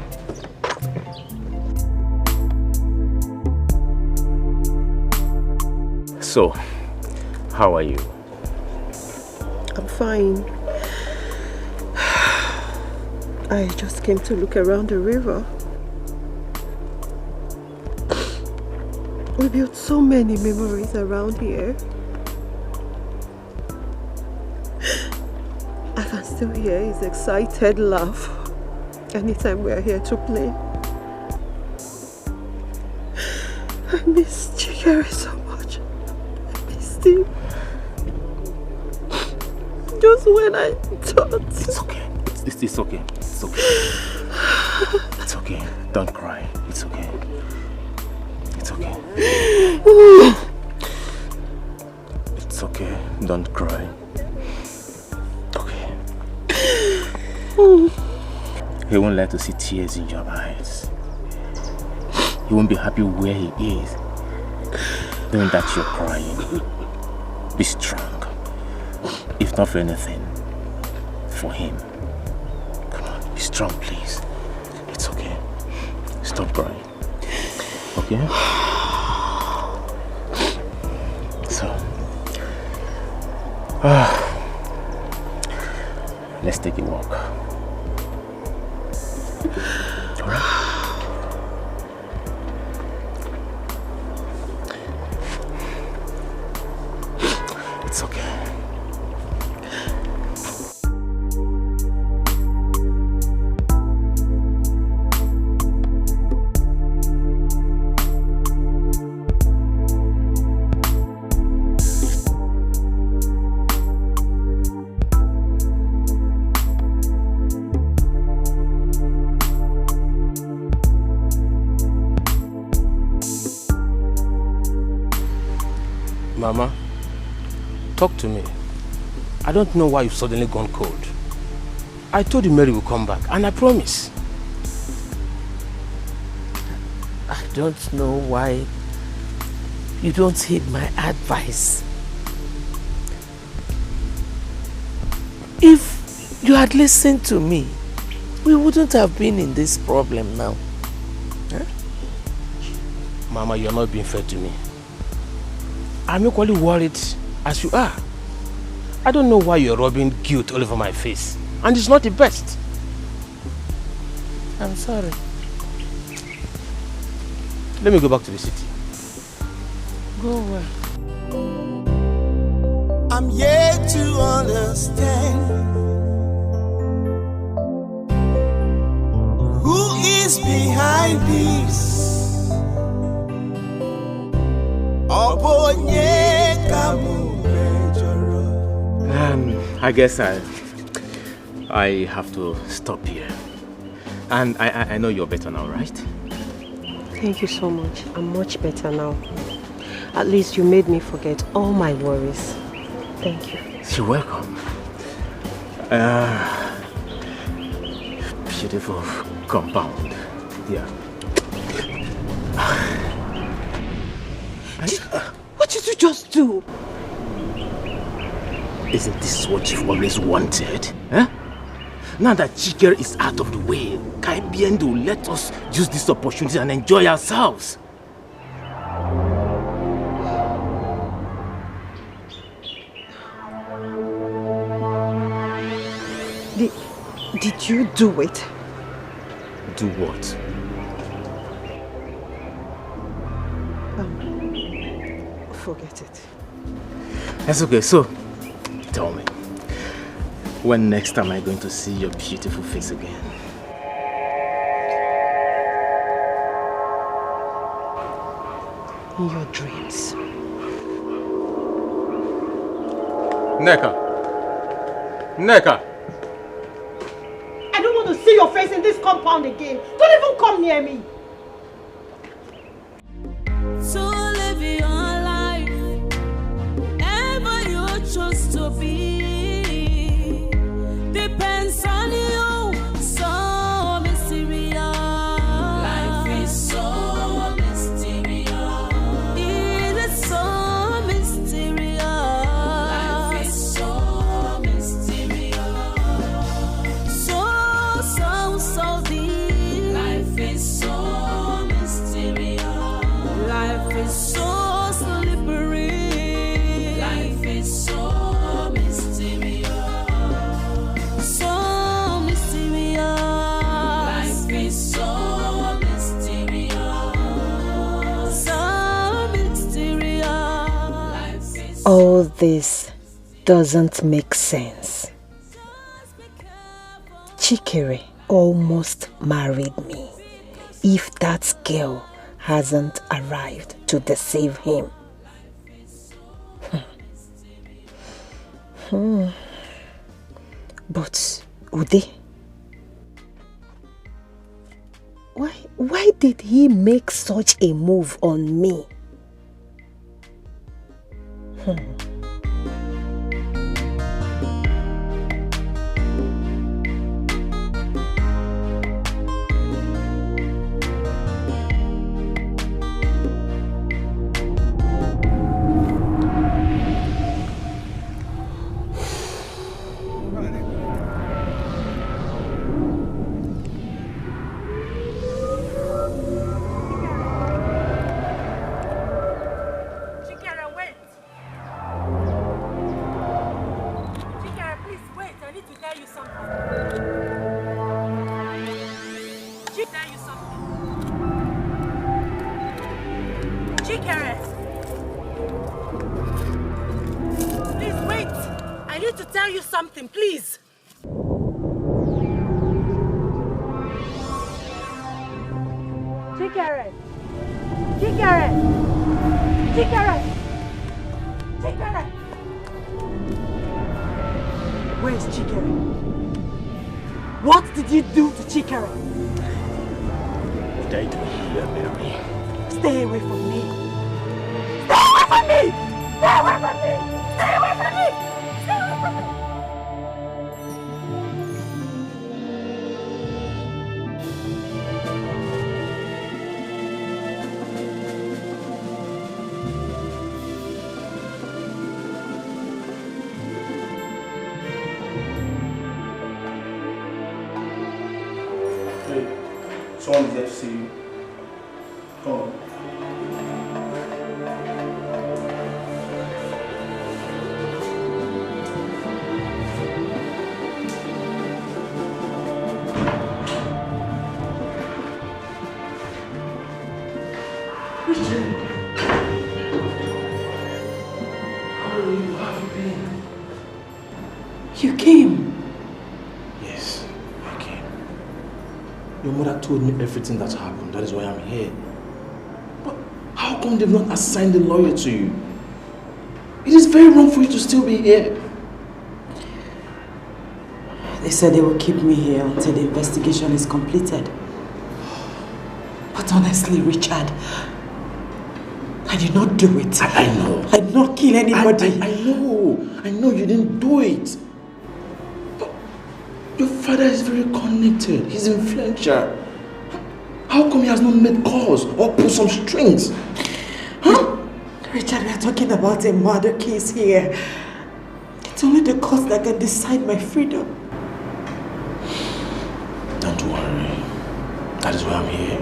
So, how are you? I'm fine. I just came to look around the river. We built so many memories around here. I can still hear his excited laugh anytime we are here to play. I miss Chikere so much. I missed him. Just when I thought... It's okay. It's okay. It's okay. It's okay. Don't cry. It's okay. It's okay. It's okay. Don't cry. Okay. He won't like to see tears in your eyes. He won't be happy where he is, knowing that you're crying. Be strong. If not for anything, for him. Come on, be strong, please. It's okay. It's stop crying. Okay? So, let's take a walk. Alright? It's okay. Mama, talk to me. I don't know why you've suddenly gone cold. I told you Mary will come back, and I promise. I don't know why you don't heed my advice. If you had listened to me, we wouldn't have been in this problem now. Huh? Mama, you're not being fair to me. I'm equally worried as you are. I don't know why you're rubbing guilt all over my face. And it's not the best. I'm sorry. Let me go back to the city. Go where? I'm yet to understand who is behind this. I guess I have to stop here. And I know you're better now, right? Thank you so much. I'm much better now. At least you made me forget all my worries. Thank you. You're welcome. Beautiful compound. Yeah. What did you just do? Isn't this what you've always wanted? Huh? Now that Chikere is out of the way, Kaibiendo will let us use this opportunity and enjoy ourselves. Did you do it? Do what? Forget it. That's okay, so tell me, when next time am I going to see your beautiful face again? In your dreams. Neka! Neka! I don't want to see your face in this compound again. Don't even come near me. So live your life, ever you choose to be, depends on you. So mysterious. Life is so mysterious. It is so mysterious. Life is so mysterious. So deep. Life is so mysterious. Life is so slippery. Life is so mysterious. So mysterious. Life is so mysterious. So mysterious. Life is All this doesn't make sense. Chikere almost married me. If that girl hasn't arrived to deceive him. But Ude, why did he make such a move on me? I need to tell you something. Tell you something. Chikere! Please wait! I need to tell you something, please! Chikere! Chikere! Chikere! Chikere! Where is Chikere? What did you do to Chikere? What did I do here, Mary? Stay away from me! Stay away from me! Stay away from me! Stay away from me! Stay away from me! Someone is there to see you. Come on. Richard! How are you? How have you been? You came. Yes, I came. Your mother told me everything that's happened. That is why I'm here. But how come they've not assigned a lawyer to you? It is very wrong for you to still be here. They said they will keep me here until the investigation is completed. But honestly, Richard, I did not do it. I know. I did not kill anybody. I know. I know you didn't do it. But your father is very connected. He's influential. How come he has not made calls or pulled some strings? Huh? Richard, we are talking about a murder case here. It's only the court that can decide my freedom. Don't worry. That is why I'm here.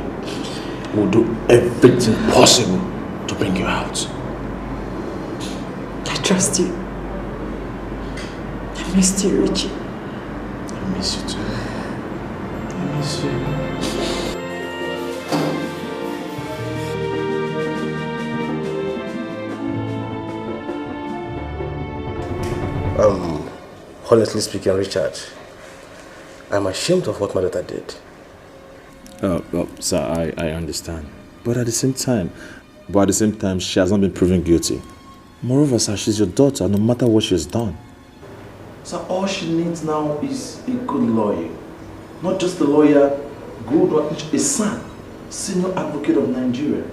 We'll do everything possible to bring you out. I trust you. I missed you, Richie. I miss you too. I miss you. Honestly speaking, Richard, I'm ashamed of what my daughter did. Sir, I understand. But at the same time, she has not been proven guilty. Moreover, sir, she's your daughter, no matter what she's done. So all she needs now is a good lawyer. Not just a lawyer, good one, a son, senior advocate of Nigeria.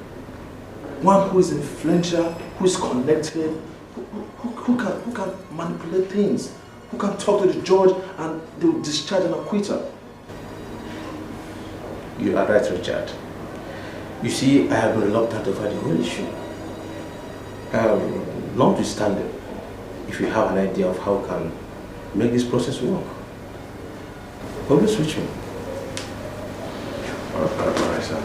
One who is influential, who is connected, who can manipulate things, who can talk to the judge and they will discharge an acquittal. You are right, Richard. You see, I have been reluctant over the whole issue. Notwithstanding, if you have an idea of how we can make this process work, always reach me. Alright, sir.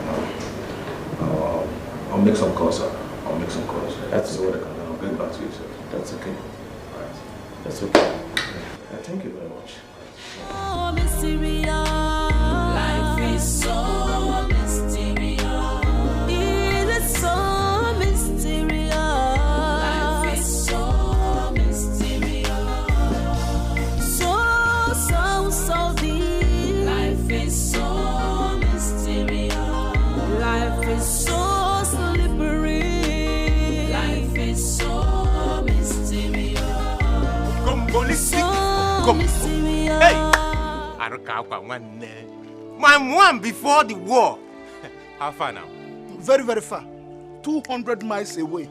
I'll make some calls, sir. I'll make some calls. That's what I can. I'll get back to you, sir. That's okay. Alright. That's okay. Thank you very much. So mysterious. Life is so mysterious. It is so mysterious. Life is so mysterious. So deep. Life is so mysterious. Life is so slippery. Life is so mysterious. Come, hey! My one before the war. How far now? Very, very far. 200 miles away.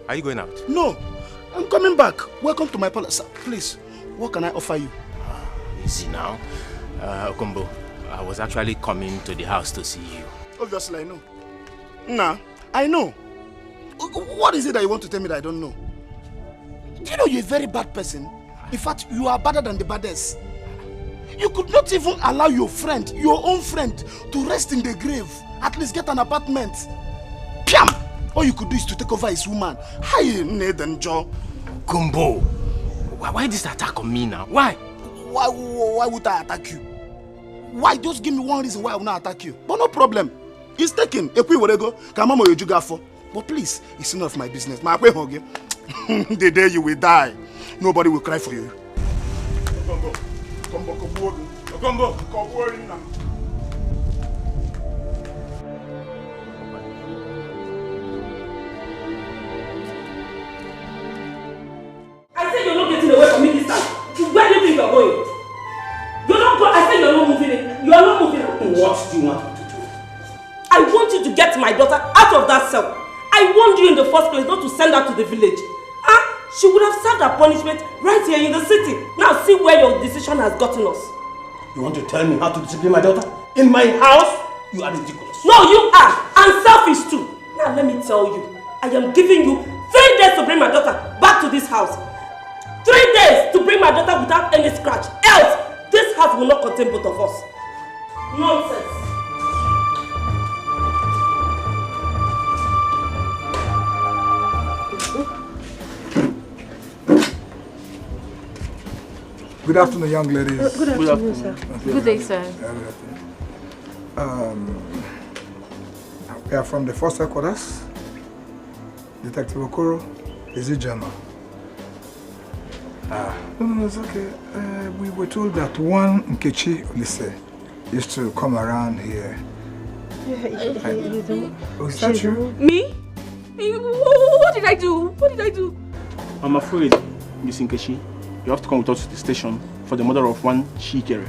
Are you going out? No, I'm coming back. Welcome to my palace. Please, what can I offer you? Easy now. Okumbo, I was actually coming to the house to see you. Obviously, I know. Nah, I know. What is it that you want to tell me that I don't know? Do you know you're a very bad person? In fact, you are badder than the baddest. You could not even allow your friend, your own friend, to rest in the grave. At least get an apartment. Piam! All you could do is to take over his woman. Hi, Nathan Joe. Kumbo, Why this attack on me now? Why? Why would I attack you? Why? Just give me one reason why I will not attack you. But no problem. It's taken. If we were to go, Kamamo Yojugafo. But please, it's none of my business. My way hug. The day you will die, nobody will cry for you. I said you're not getting away from me this time. Where do you think you're going? You're not going. I said you're not moving. You are not moving. What do you want me to do? I want you to get my daughter out of that cell. I warned you in the first place not to send her to the village. She would have served her punishment right here in the city. Now see where your decision has gotten us. You want to tell me how to discipline my daughter? In my house? You are ridiculous. No, you are. And selfish too. Now let me tell you. I am giving you 3 days to bring my daughter back to this house. 3 days to bring my daughter without any scratch. Else, this house will not contain both of us. Nonsense. Good afternoon, young ladies. Good afternoon, sir. Good day, sir. We are from the first headquarters. Detective Okoro is the general. No, it's okay. We were told that one Nkechi Olise used to come around here. Is that true? Me? What did I do? What did I do? I'm afraid, Miss Nkechi, you have to come with us to the station for the murder of one Chikere.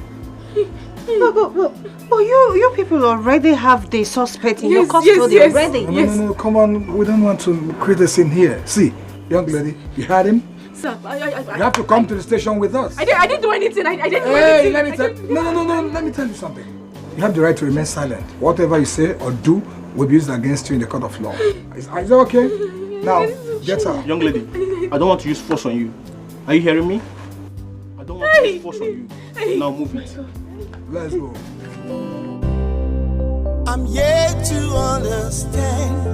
But you people already have the suspect in your custody already. No, come on. We don't want to create a scene here. See, young lady, you had him. Sir, You have to come to the station with us. I didn't do anything. I didn't do Hey, anything. No. Let me tell you something. You have the right to remain silent. Whatever you say or do will be used against you in the court of law. Is that okay? Now, get out. Young lady, I don't want to use force on you. Are you hearing me? I don't want to use force on you. Now move it. Let's go. I'm yet to understand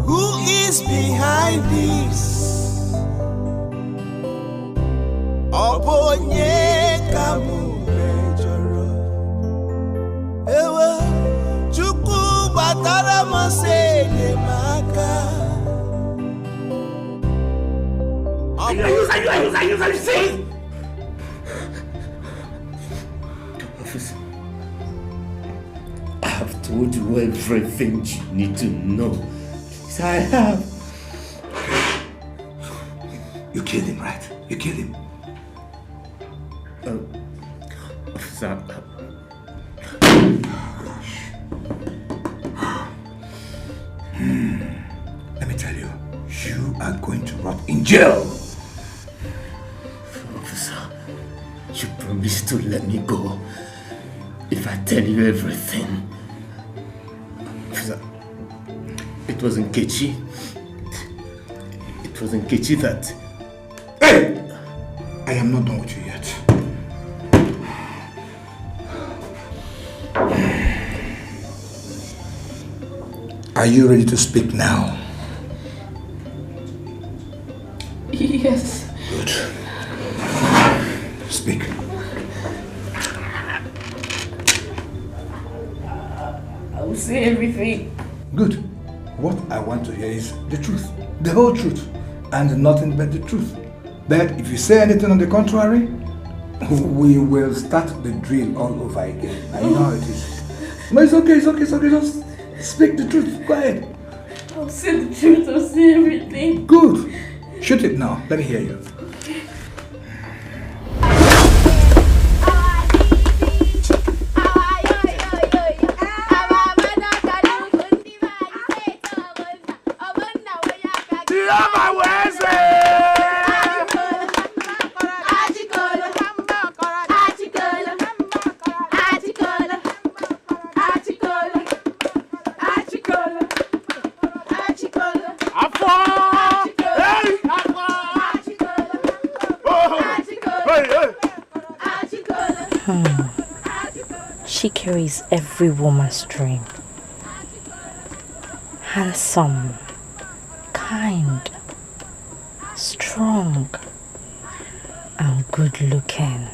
who is behind this. Obonye kamu mejoro. Ewa chuku batara mose maka. Are you see? Officer, I have told you everything you need to know. Yes, I have. You killed him, right? You killed him. Officer. Let me tell you, you are going to rot in jail. Officer, you promised to let me go if I tell you everything. Officer, it was Nkechi. It was Nkechi that... Hey! I am not done with you yet. Are you ready to speak now? Yes. Good. Speak. I will say everything. Good. What I want to hear is the truth. The whole truth. And nothing but the truth. But if you say anything on the contrary, we will start the drill all over again. I know how it is. No, it's okay. Just speak the truth. Go ahead. I'll say the truth. I'll say everything. Good. Shoot it now. Let me hear you. She carries every woman's dream. Handsome, kind, strong, and good looking.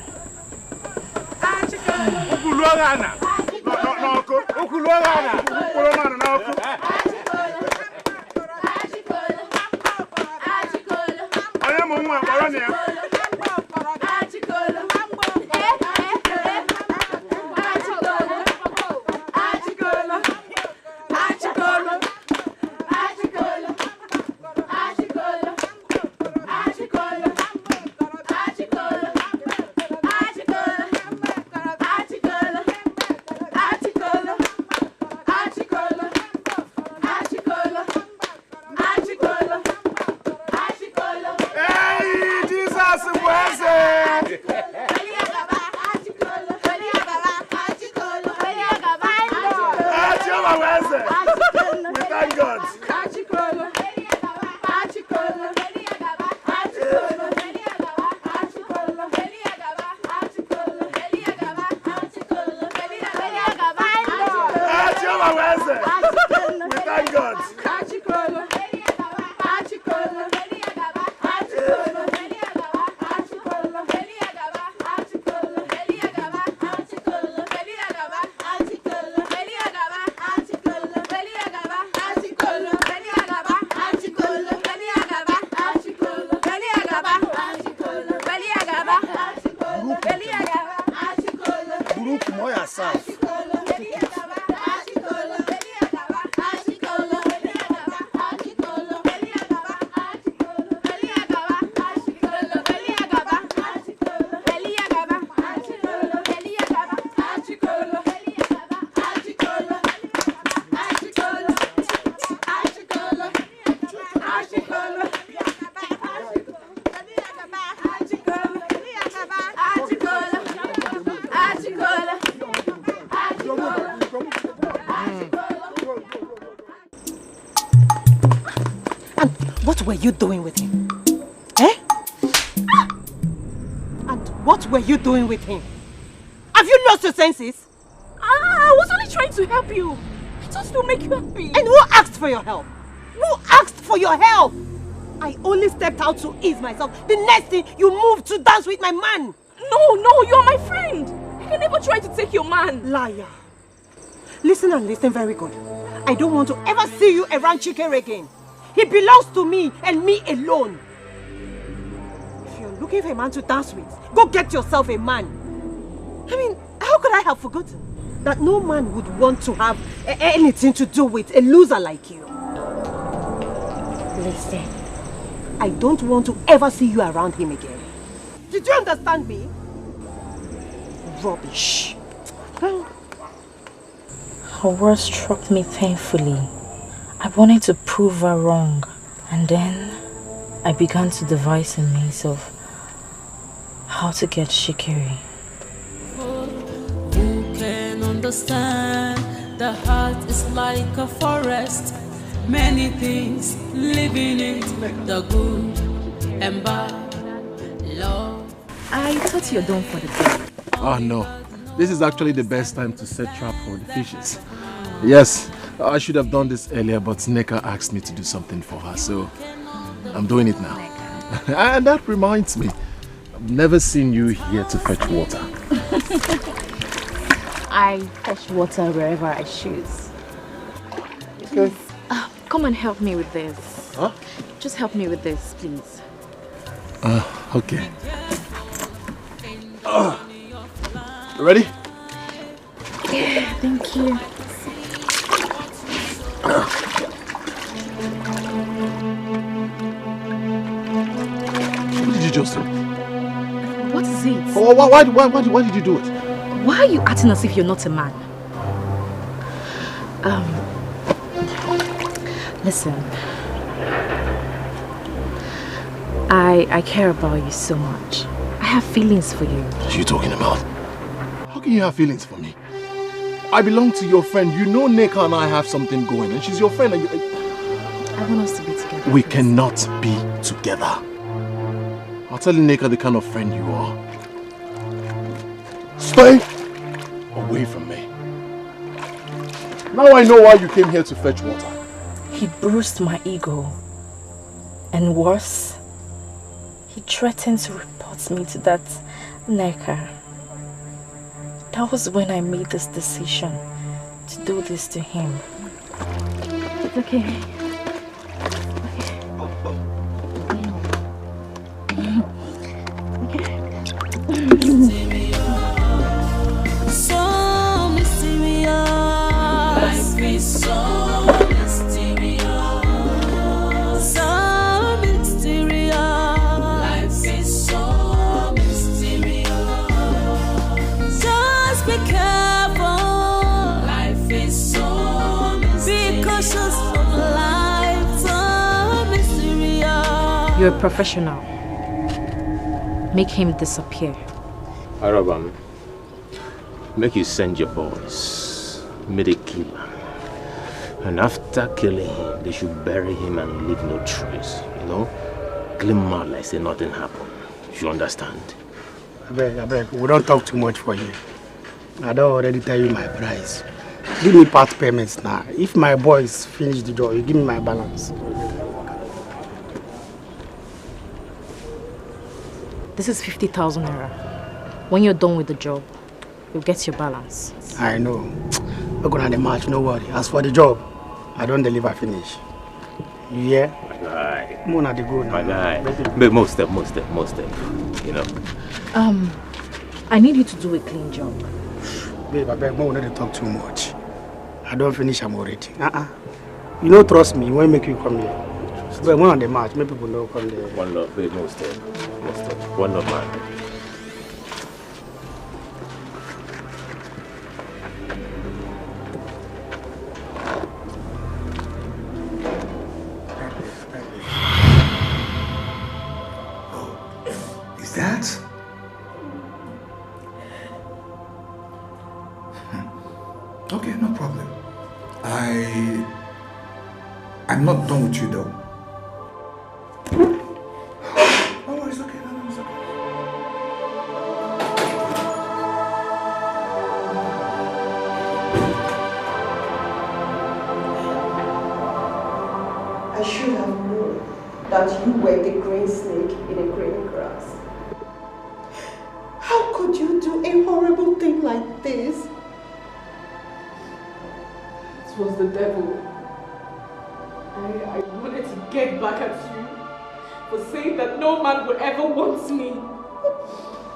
What were you doing with him? Eh? And what were you doing with him? Have you lost your senses? I was only trying to help you. I just to make you happy. And who asked for your help? Who asked for your help? I only stepped out to ease myself. The next thing, you moved to dance with my man. No, you're my friend. I can never try to take your man. Liar. Listen and listen very good. I don't want to ever see you around Chikere again. He belongs to me and me alone. If you're looking for a man to dance with, go get yourself a man. I mean, how could I have forgotten that no man would want to have anything to do with a loser like you? Listen, I don't want to ever see you around him again. Did you understand me? Rubbish. Her words struck me painfully. I wanted to prove her wrong, and then I began to devise a means of how to get Shikiri. Who can understand? The heart is like a forest, many things live in it, the good and bad, love. I thought you're done for the day. Oh no, this is actually the best time to set trap for the fishes. Yes, I should have done this earlier, but Nneka asked me to do something for her, so I'm doing it now. And that reminds me, I've never seen you here to fetch water. I fetch water wherever I choose. Okay. Come and help me with this. Huh? Just help me with this, please. Okay. Ready? Yeah, thank you. What did you just do? What is it? Oh, why did you do it? Why are you acting as if you're not a man? Listen. I care about you so much. I have feelings for you. What are you talking about? How can you have feelings for me? I belong to your friend. You know Nneka and I have something going, and she's your friend. And I want us to be together. we cannot be together. I'll tell Nneka the kind of friend you are. Stay away from me. Now I know why you came here to fetch water. He bruised my ego. And worse, He threatened to report me to that necker. That was when I made this decision to do this to him. It's okay. So mysterious. Life is so mysterious. So mysterious. Life is so mysterious. Just be careful. Life is so mysterious. Be cautious of life. So mysterious. You're a professional. Make him disappear. Arabam, make you send your boys, meet a killer. And after killing him, they should bury him and leave no trace. You know? Kill him out like say nothing happened. You understand? I beg, we don't talk too much for you. I don't already tell you my price. Give me part payments now. If my boys finish the job, you give me my balance. This is 50,000 naira. When you're done with the job, you'll get your balance. I know. We're going to the match, no worry. As for the job, I don't deliver finish. You hear? My guy. Come on, the go now. My guy. But most step. You know. I need you to do a clean job. Babe, I beg, we don't talk too much. I don't finish, I'm already. You don't trust me, when make you come here. But one on the match, many people don't come there. One love, babe, most step. One love, man. Is that? Okay, no problem. I'm not done with you though. Oh, it's okay. No, it's okay. I should have known that you were the green snake in the green grass. How could you do a horrible thing like this? It was the devil. I wanted to get back at you for saying that no man would ever want me.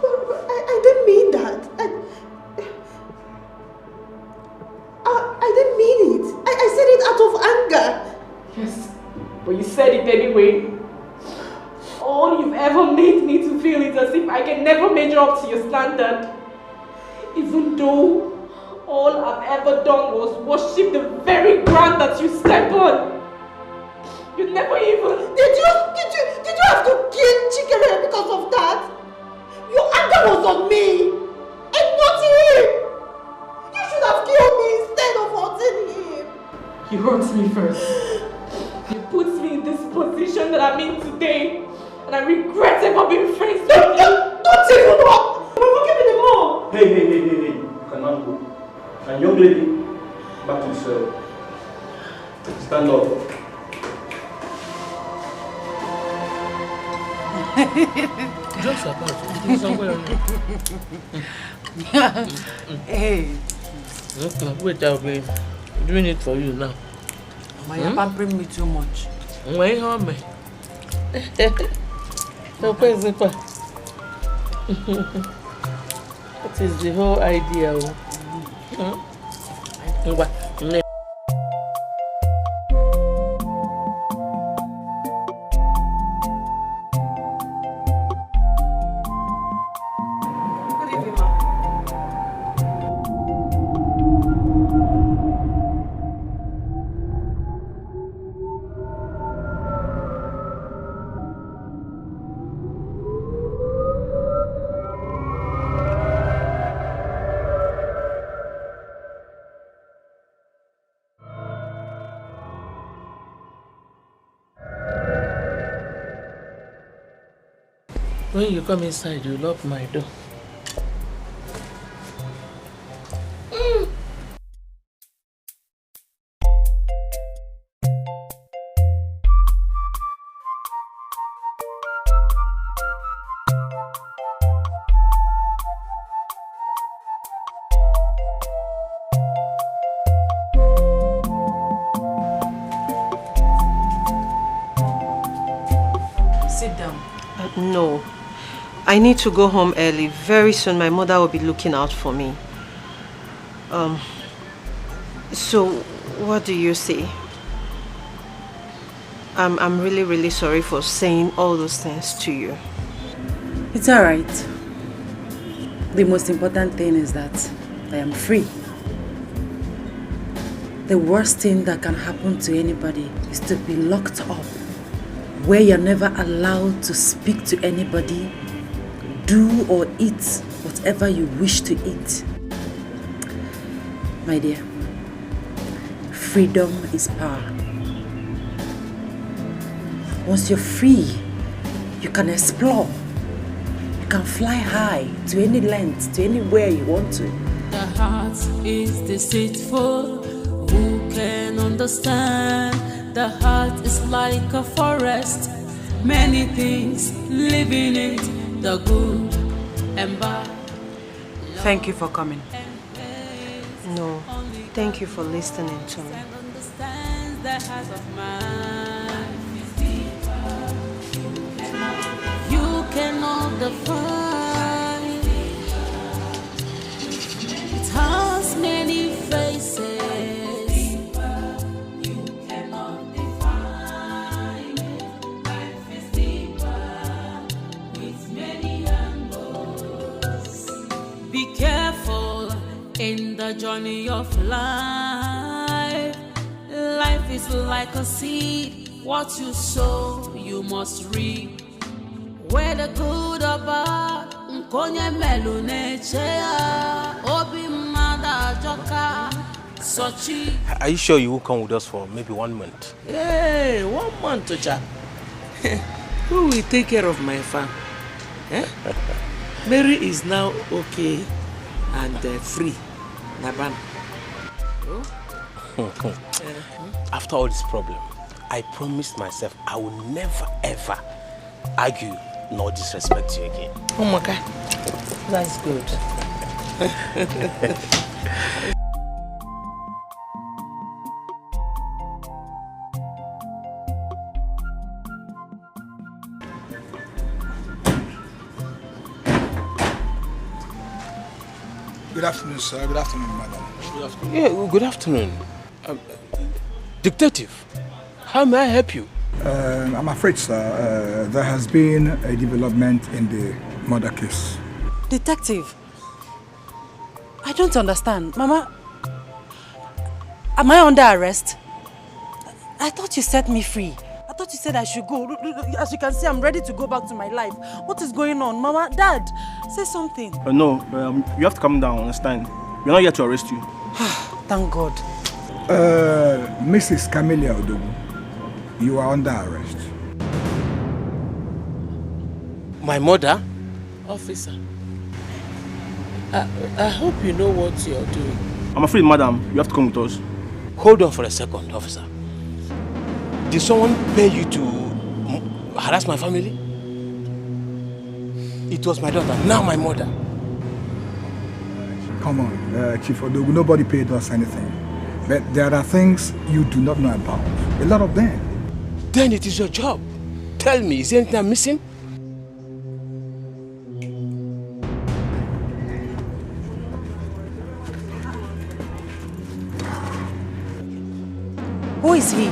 I didn't mean that. I didn't mean it. I said it out of anger. Yes, but you said it anyway. All you've ever made me to feel is as if I can never measure up to your standard. Even though all I've ever done was worship the very ground that you step on. You never even... Did you have to kill Chikere because of that? Your anger was on me and not him. You should have killed me instead of hurting him. You hurt me first. You put me in this position that I'm in today, and I regret ever being friends with you. Don't even walk. Forgive me the more. Hey. You cannot go. And young lady, back to the cell. Stand up. Jokes apart. Hey. Wait, I'll be doing it for you now. You're pampering me too much. Wait, homie. What is the whole idea? When you come inside, you lock my door. Sit down. No. I need to go home early. Very soon my mother will be looking out for me. So what do you say? I'm really, really sorry for saying all those things to you. It's alright. The most important thing is that I am free. The worst thing that can happen to anybody is to be locked up, where you're never allowed to speak to anybody, do or eat whatever you wish to eat. My dear, freedom is power. Once you're free, you can explore. You can fly high to any length, to anywhere you want to. The heart is deceitful. Who can understand? The heart is like a forest. Many things live in it. The good and bad. Thank you for coming. No, thank you for listening to me. The heart of man. You cannot define. It has many faces. You cannot define. Life is deeper with many angles. Be careful in the journey of life. Life is like a seed. What you sow, you must reap. Whether good or bad, nkonye melune chea. Obi mada joka. Sochi. Are you sure you will come with us for maybe 1 month? Hey, 1 month, Ocha. Who will take care of my farm? Eh? Mary is now okay and free. Naban. After all this problem, I promised myself I will never ever argue nor disrespect you again. Oh my God, that's good. Good afternoon, sir. Good afternoon, madam. Good afternoon. Yeah, good afternoon. Detective, how may I help you? I'm afraid, sir, there has been a development in the murder case. Detective, I don't understand. Mama, am I under arrest? I thought you set me free. I thought you said I should go. As you can see, I'm ready to go back to my life. What is going on? Mama, Dad, say something. No, you have to calm down, understand? We're not here to arrest you. Thank God. Mrs. Camelia Odogu, you are under arrest. My mother? Officer, I hope you know what you're doing. I'm afraid, madam, you have to come with us. Hold on for a second, officer. Did someone pay you to harass my family? It was my daughter, now my mother. Come on, Chief Odogu, nobody paid us anything. But there are things you do not know about. A lot of them. Then it is your job. Tell me, is anything I'm missing? Who is he?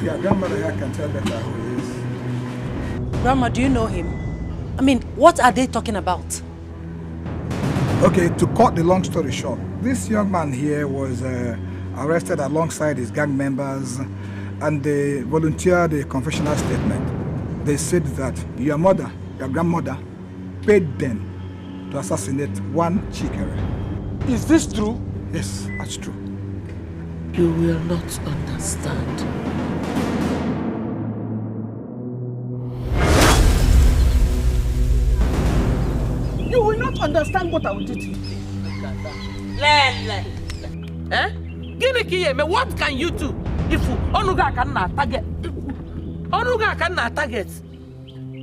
Your grandmother here can tell better who he is. Grandma, do you know him? I mean, what are they talking about? Okay, to cut the long story short, this young man here was arrested alongside his gang members and they volunteered a confessional statement. They said that your mother, your grandmother, paid them to assassinate one Chikere. Is this true? Yes, that's true. You will not understand. You will not understand what I will do to you. Lele. Eh? What can you do if Onuga cannot target? Onuga cannot target.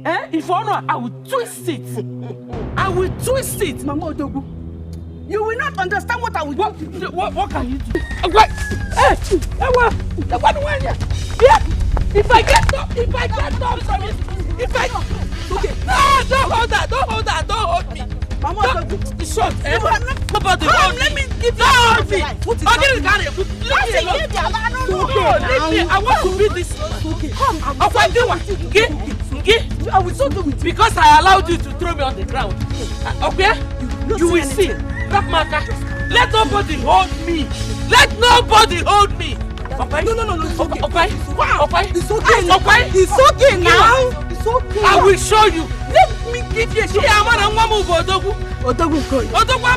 Eh? If Onuga, I will twist it. I will twist it. Mama Odogu. You will not understand what I will do. What can you do? What? Hey! What do you want? Yeah! If I get up from it, okay. No, don't hold that, don't hold me. Mama, it's short, eh? Nobody hold me. Let me give you me. Leave me alone. I want to beat this. Okay, come. I will so do it. Because I allowed you to throw me on the ground. Okay? You will see. That matter. Let nobody hold me. Let nobody hold me. Okay? No. It's okay. Okay? Wow. Okay? It's okay. Okay? It's okay now. It's okay. I will show you. Let me give you a shot. Odogwu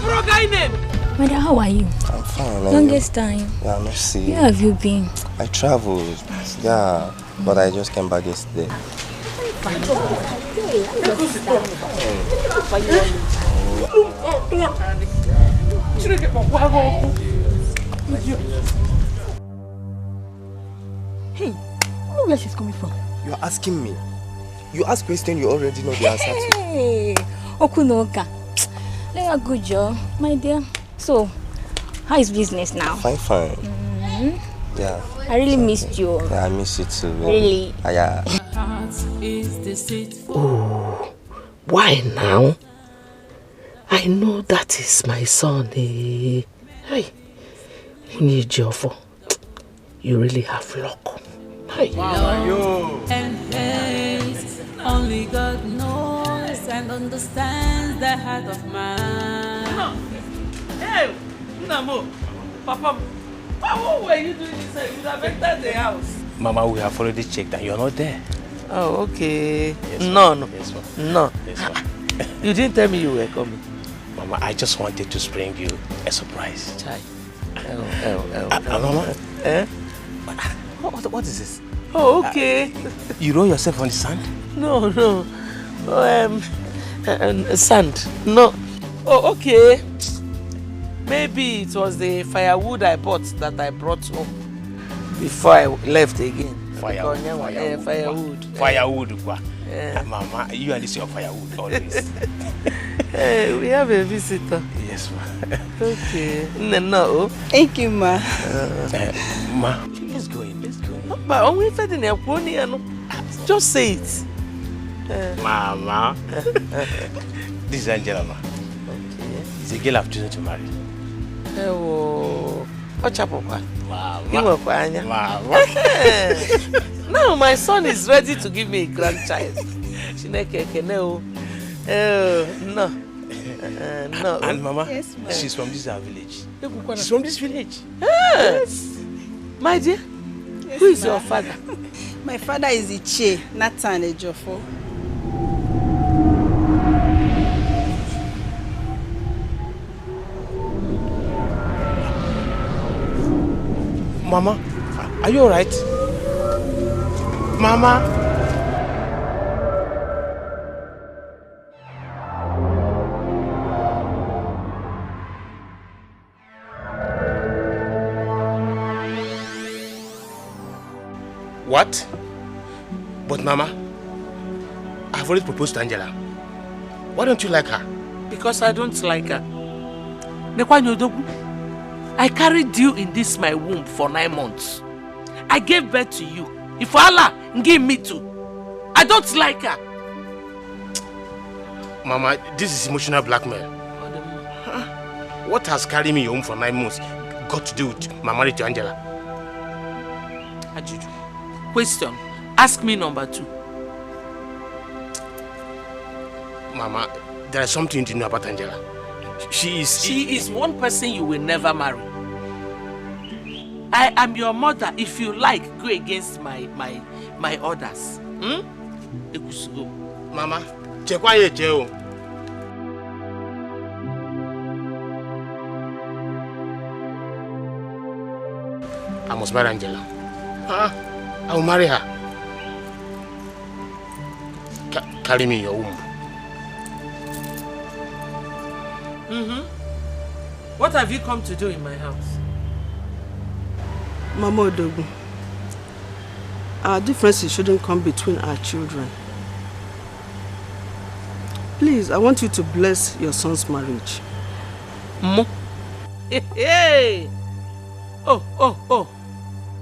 bro guy name. Madam, how are you? I'm fine. Longest time. Yeah, I'm not sick. Where have you been? I traveled. Yeah, but I just came back yesterday. Hey, I don't know where she's coming from. You're asking me. You ask questions you already know the answer to. Hey, Okunoka. Good job, my dear. So, how is business now? Fine. Yeah. I really missed you. Yeah, I miss you too. Really? Yeah. Oh, why now? I know that is my son. Hey, you really have luck. Hey. Love and hate, only God knows and understands the heart of man. Hey, Namo, Papa, what were you doing inside? You have entered the house. Mama, we have already checked and you're not there. Oh, okay. Yes, No. Yes, No. Yes, You didn't tell me you were coming. Mama, I just wanted to spring you a surprise. Chai. Mama? Eh? What is this? Oh, okay. You roll yourself on the sand? No. Sand. No. Oh, okay. Maybe it was the firewood I bought that I brought home before I left again. Firewood. Yeah. Mama, you and this your firewood always. Hey, we have a visitor. Yes, ma. Okay. No. Thank you, ma. Ma, let's go in. But only for the just say it. Mama. This is Angela, ma. Okay. It's a girl I've chosen to marry. Oh, Papa. Mama. Now my son is ready to give me a grandchild. No. And Mama, yes, she's from this our village. She's from this village. Yes. My dear, yes, who is your father? My father is Iche, Nathan Ejofo. Mama, are you alright? Mama? What? But Mama, I've already proposed to Angela. Why don't you like her? Because I don't like her. I carried you in this my womb for 9 months. I gave birth to you. If Allah give me too, I don't like her. Mama, this is emotional blackmail. What has carried me home for 9 months got to do with my marriage to Angela? Ajuju, question. Ask me number 2. Mama, there is something to know about Angela. She is one person you will never marry. I am your mother. If you like, go against my orders. Mama, chekwa ye cheo. I must marry Angela. I will marry her. Carry me in your womb. What have you come to do in my house? Mama Odogun, our differences shouldn't come between our children. Please, I want you to bless your son's marriage. Hey! Oh.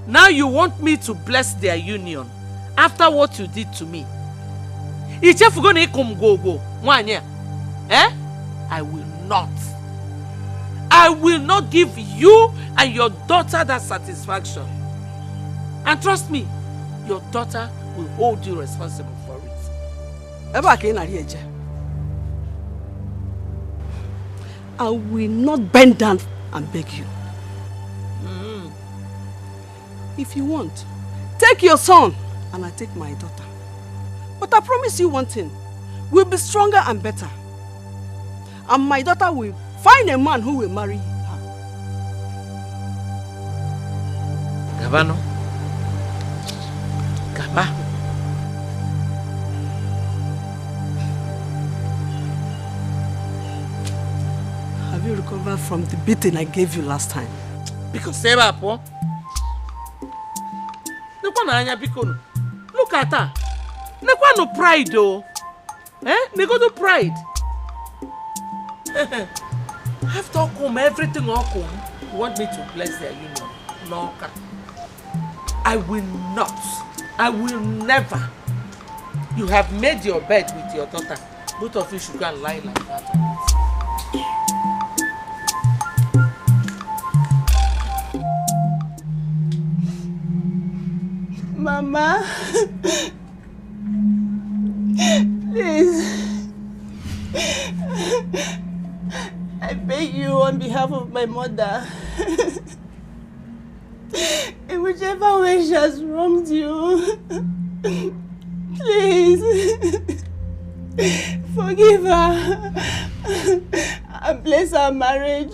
Now you want me to bless their union. after what you did to me. I will not. I will not give you and your daughter that satisfaction. And trust me, your daughter will hold you responsible for it. I will not bend down and beg you. If you want, take your son and I take my daughter. But I promise you one thing, we'll be stronger and better. And my daughter will find a man who will marry her. Gabano. Gaba. Have you recovered from the beating I gave you last time? Because look at her. No pride though. No pride. After come everything all come, you want me to bless their union? No. I will not. I will never. You have made your bed with your daughter. Both of you should go and lie like that. Mama, please. I beg you on behalf of my mother. In whichever way she has wronged you, please forgive her and bless our marriage.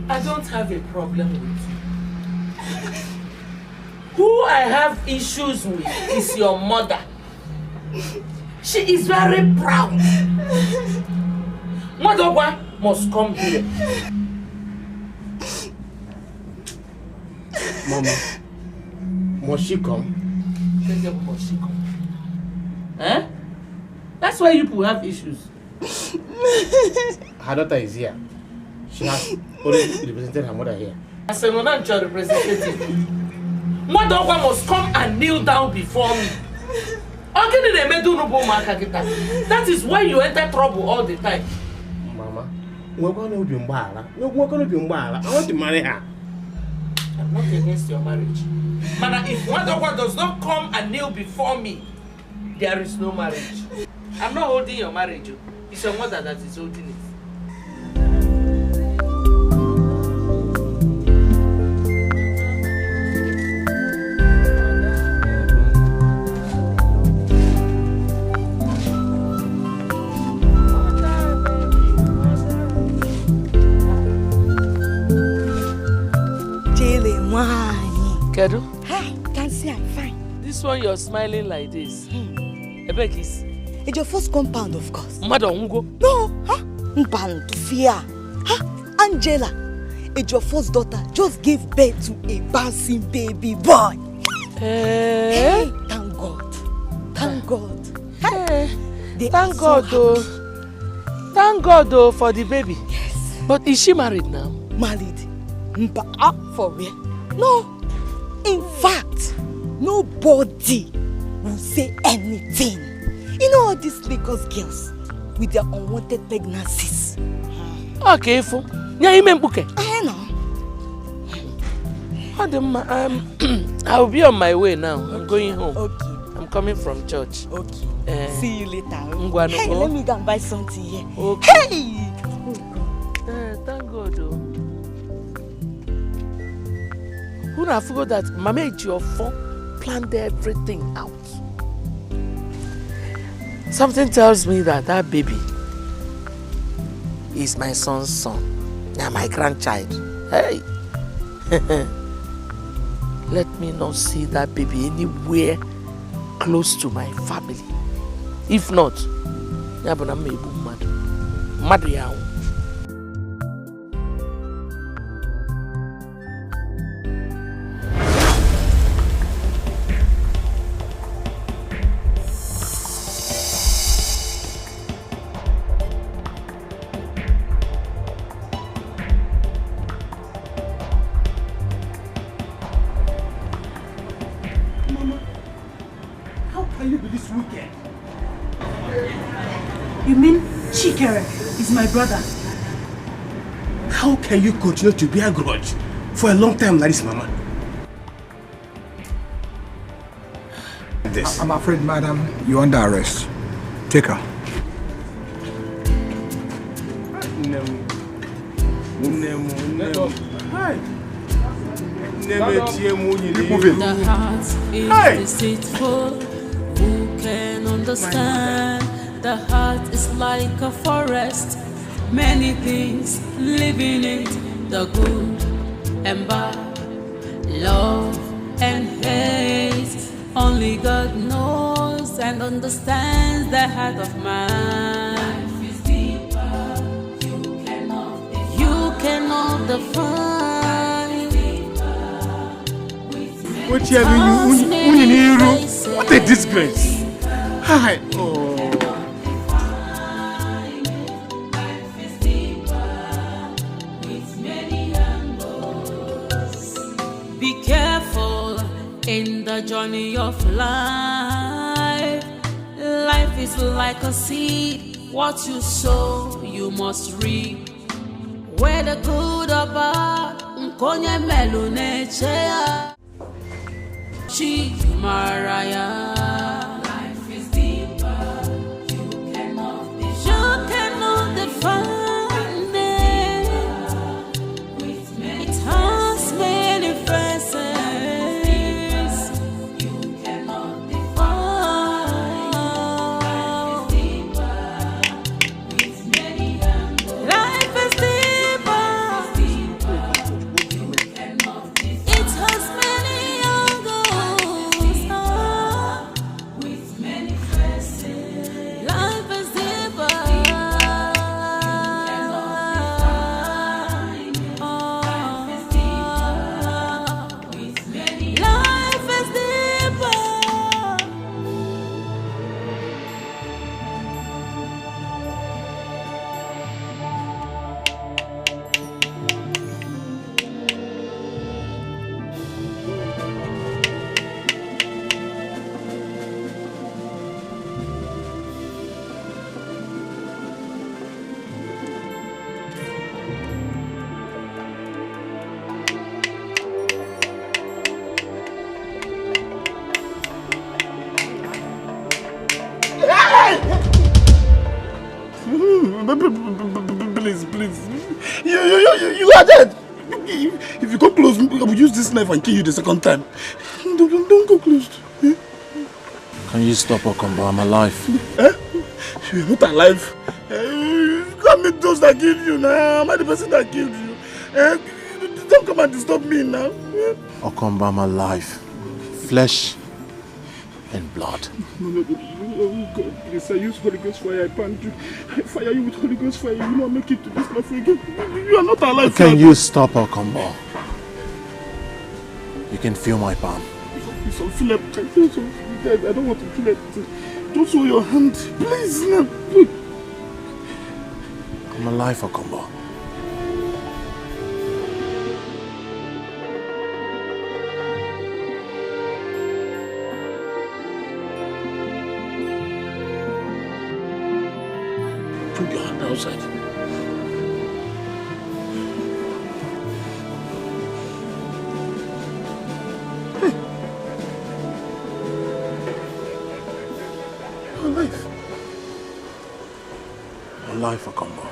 I don't have a problem with you. Who I have issues with is your mother. She is very proud. Mother must come here. Mama, must she come? Must she come? Eh? That's why you people have issues. Her daughter is here. She has already represented her mother here. As a non-child representative, Mother must come and kneel down before me. That is why you enter trouble all the time. Mama, I want to marry her. I'm not against your marriage. But if Mother does not come and kneel before me, there is no marriage. I'm not holding your marriage. It's your mother that is holding it. Kedu? Hi, can see I'm fine. This one you're smiling like this. Ebekis. It's your first compound, of course. Mother Ungo? No, huh? Fear. Huh? Angela, it's your first daughter just gave birth to a bouncing baby boy. Hey, thank God. Thank God. Hey, thank God though. Thank God though for the baby. Yes. But is she married now? Married? For real? No. In fact, nobody will say anything. You know all these Lagos girls with their unwanted pregnancies. Okay, Fo. I know. I'll be on my way now. I'm going home. Okay. I'm coming from church. Okay. See you later. Hey, let me go and buy something here. Okay. Hey! Thank God though. Who I forgot that Mama Ejiofor planned everything out. Something tells me that that baby is my son's son. Now my grandchild. Hey! Let me not see that baby anywhere close to my family. If not, Madu. Mama, how can you be this wicked? You mean Chikere is my brother? How can you continue to bear a grudge for a long time like this, Mama? I'm afraid, madam, you're under arrest. Take her. The heart is deceitful. Who can understand? The heart is like a forest. Many things live in it. The good and bad, love and hate. Only God knows and understands the heart of man. Life is deeper. You cannot define. What a disgrace! Hi. Oh. Be careful in the journey of life. Life is like a seed. What you sow, you must reap. Whether good or bad, Nkonye melune chea. She Mariah. Life is deeper. You cannot define it. It has many faces. You cannot define. Life is deeper. With many angles. Life is deeper. You cannot define. It has many angles. With many faces. Life is deeper. Life is deeper. Please. You are dead. If you come close, I will use this knife and kill you the second time. Don't go close. Can you stop, Okombo? I'm alive. You're not alive. You can't meet those that killed you now. Am I the person that killed you? Don't come and disturb me now. Okombo, I'm alive. Flesh and blood. No, God, please, I use Holy Ghost fire, I pant you. I fire you with Holy Ghost fire, you will not make it to this life again. You are not alive. Can you stop, Okombo? You can feel my palm. So feel it. I don't want to feel it. Don't show your hand. Please, no. I'm alive, Okombo. Put your hand outside. Hey. You're alive. I'm alive, Okombo.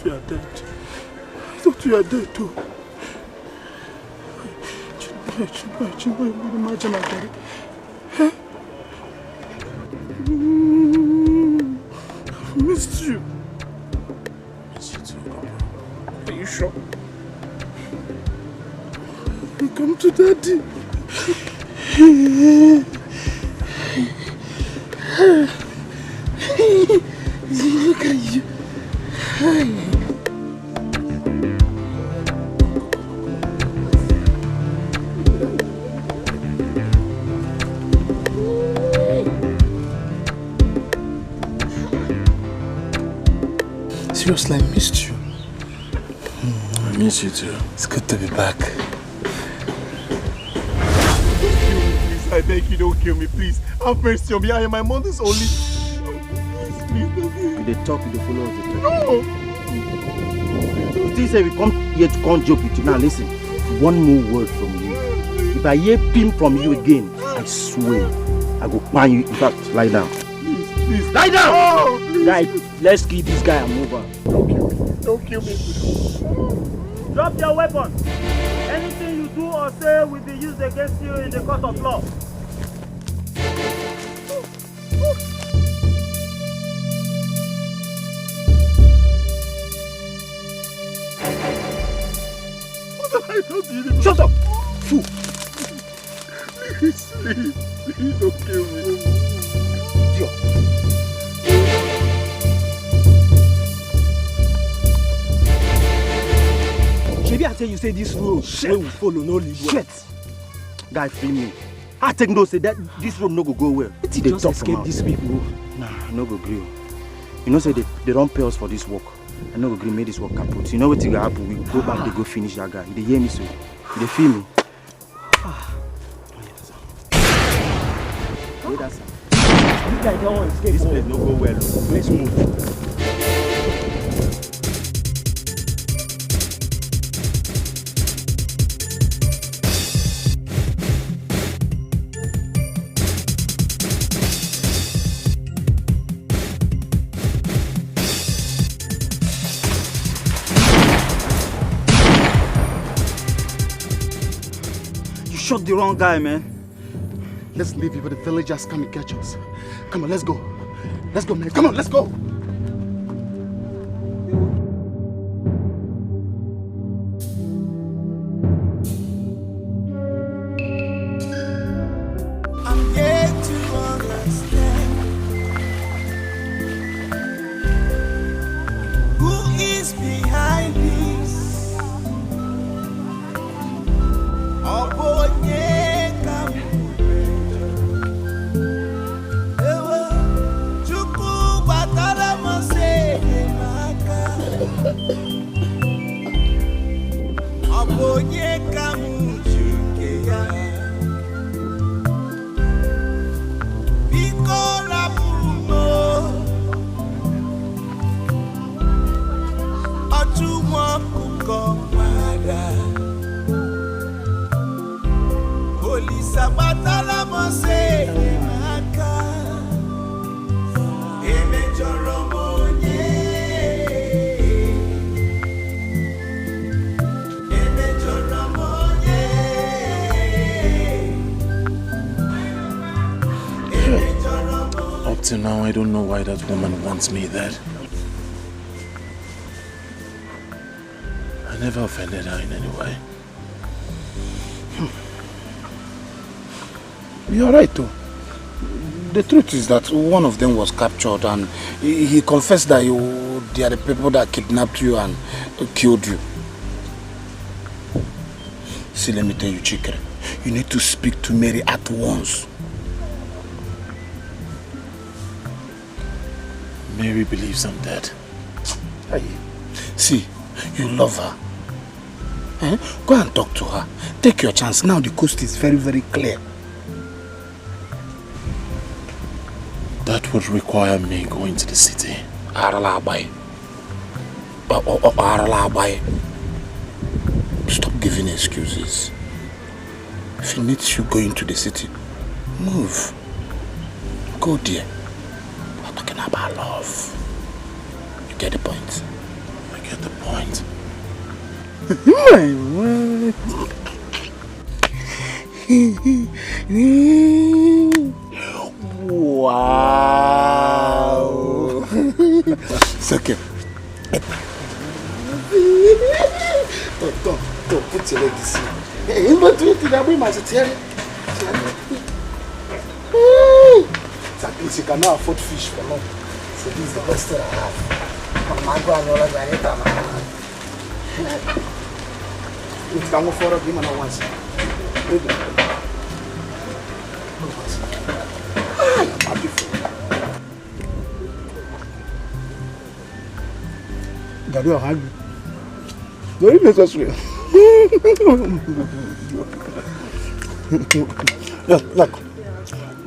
You are dead. I thought you are dead too. I missed you. Miss you too, Okombo. Are you sure? Come to Daddy. Look at you. Seriously, I missed you. miss you too. It's good to be back. Please, I beg you, don't kill me, please. Have mercy on me. I am my mother's only. Please, They talk, they follow us. No! This say we come here to come joke with you. Now listen, one more word from you. If I hear pim from you again, I swear, I go ban you. In fact, lie down. Please. Lie down! Oh, please. Guy, let's kill this guy and move on. Don't kill me. Drop your weapon. Anything you do or say will be used against you in the court of law. Shut up! Fool! Please don't kill me. Maybe I tell you say this road we will follow no lead well. Shit! Guy, free me. I take no say that this road no go well. They just escape these people. Nah, no go agree. You know say they don't pay us for this work. I no go agree make this work kaput. You know what will happen? We go back, they go finish that guy. They hear me so. They feel me. Wait, that's you guys don't want to escape. This place no go well. Let's move. Shot the wrong guy, man. Let's leave before the villagers come and catch us. Come on, let's go. Let's go, man. Come on, let's go. I'm yet to understand who is behind this. Till now, I don't know why that woman wants me there. I never offended her in any way. You're right, though. The truth is that one of them was captured and he confessed that they are the people that kidnapped you and killed you. See, let me tell you, Chikere, you need to speak to Mary at once. Mary believes I'm dead. See, you love her. Go and talk to her. Take your chance. Now the coast is very, very clear. That would require me going to the city. Stop giving excuses. If it needs you going to the city, move. Go there. We're talking about love. You get the point? I get the point. My word. Wow. It's okay. Don't put your leg this way. You don't do it in a way, my dear. At least you can now afford fish for long. So this is the best thing I have. My grandmother, I need that. You can go for a game and once. Daddy, how are you? Very necessary. Yeah, look.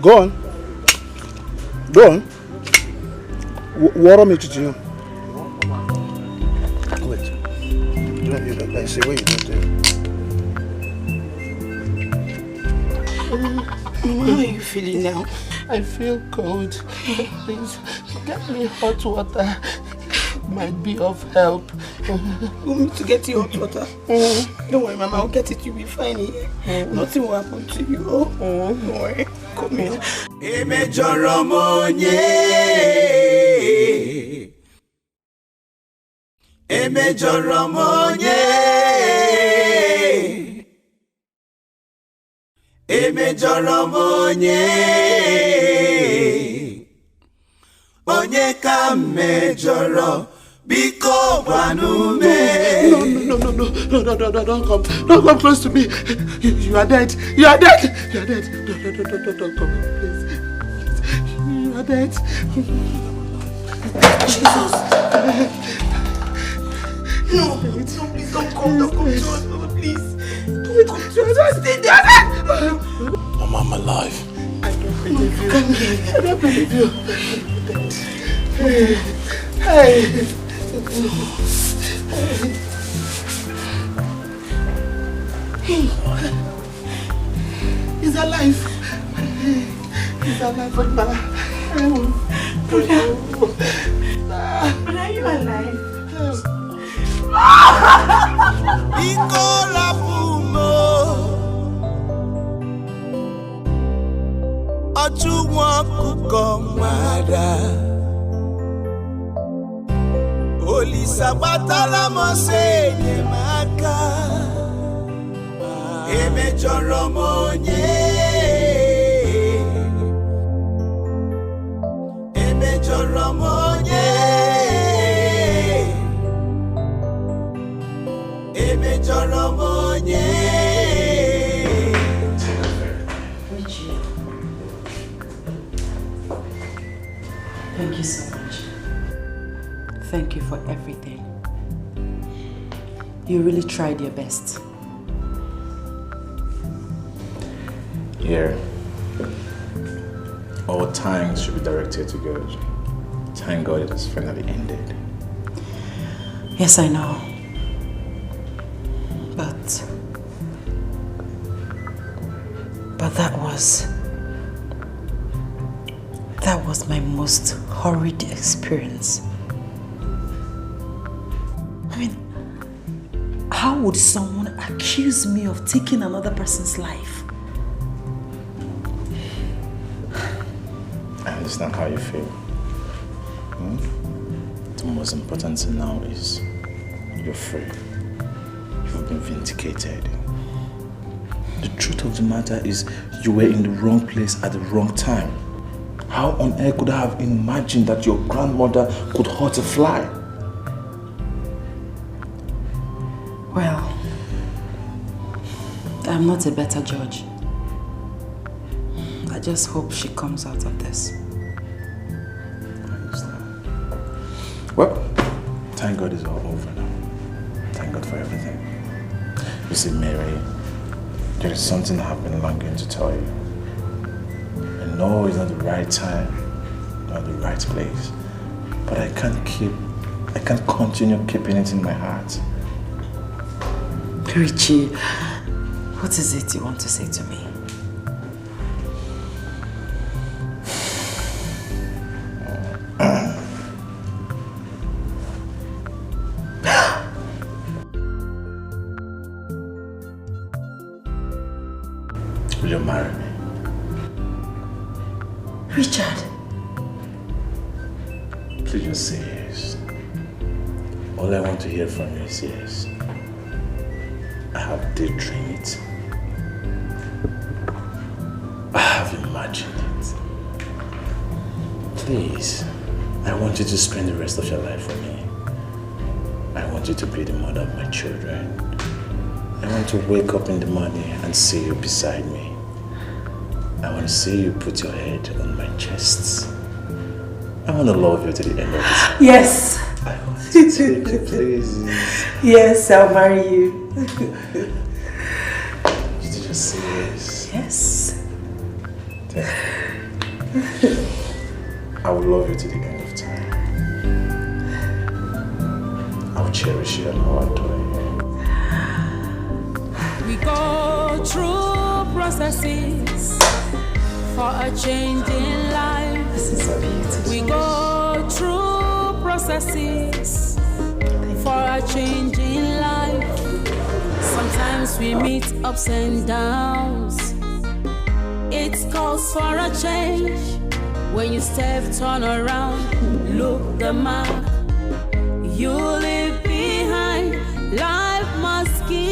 Go on. Go on. Water me to you. Wait. Let me see where you got there. How are you feeling now? I feel cold. Please, get me hot water. Might be of help. You want me to get you hot water? Don't worry, Mama. I'll get it. You'll be fine here. Nothing will happen to you. Don't worry. Come here. Emejoromonye. Emejoromonye. Emejoromonye. Onye ka mejoro. Biko Banume. No, don't come. Don't come close to me. You are dead. You are dead. You are dead. Don't come. Please. You are dead. Jesus. No, please don't come. Don't come to us, Mama, please. Don't come to us. Stay there. Mama, I'm alive. I don't believe you. Come here. I don't believe you. Hey. He's alive. He's alive, Brother, are you alive? Ikola Pumo. Ojuwa kukomada. Olisa batala mosenye maka. Emejoromonye. Emejoromonye. Emejoromonye. Thank you so much. Thank you for everything. You really tried your best. Here, all thanks should be directed to God. Thank God it has finally ended. Yes, I know. But that was my most horrid experience. I mean, how would someone accuse me of taking another person's life? I understand how you feel. The most important thing now is you're free. You've been vindicated. The truth of the matter is you were in the wrong place at the wrong time. How on earth could I have imagined that your grandmother could hurt a fly? Well, I'm not a better judge. I just hope she comes out of this. Well, thank God it's all over now. Thank God for everything. You see, Mary, there is something I've been longing to tell you. I know it's not the right time, not the right place, but I can't continue keeping it in my heart. Richie, what is it you want to say to me? Will you marry me? Richard. Please just say yes. All I want to hear from you is yes. I have daydreamed it. I have imagined it. Please, I want you to spend the rest of your life with me. I want you to be the mother of my children. I want to wake up in the morning and see you beside me. I want to see you put your head on my chest. I want to love you to the end of this. Yes! Please. Yes, I'll marry you. Did you just say yes? Yes. Thank you. I will love you to the end of time. I'll cherish you and I'll adore you. We go through processes for a change in life. This is so beautiful. We go through processes for a change in life. Sometimes we meet ups and downs. It calls for a change. When you step, turn around, look the mark you leave behind. Life must give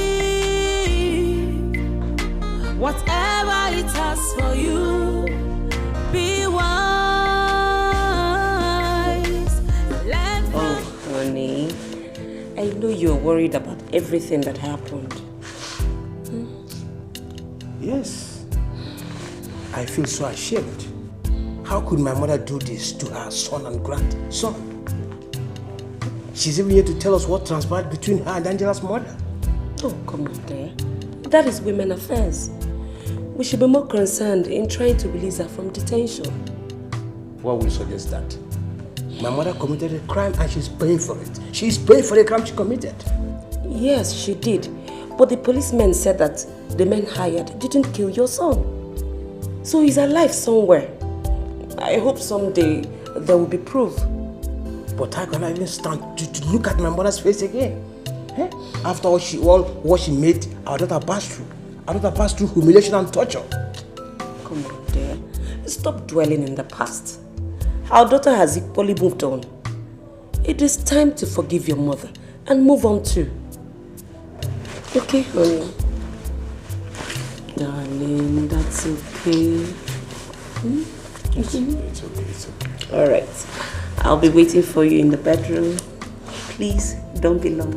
whatever it has for you. Be wise. Oh, honey, I know you're worried about everything that happened. Yes. I feel so ashamed. How could my mother do this to her son and grandson? She's even here to tell us what transpired between her and Angela's mother. Oh, come on, dear. That is women affairs. We should be more concerned in trying to release her from detention. What will suggest that? My mother committed a crime and she's paying for it. She's paying for the crime she committed. Yes, she did. But the policemen said that the men hired didn't kill your son. So he's alive somewhere. I hope someday there will be proof. But how can I even stand to look at my mother's face again? Eh? After all what she made our daughter pass through. Our daughter passed through humiliation and torture. Come on, dear. Stop dwelling in the past. Our daughter has equally moved on. It is time to forgive your mother and move on too. Okay, honey? Darling, that's okay. It's okay. All right. I'll be waiting for you in the bedroom. Please, don't be long.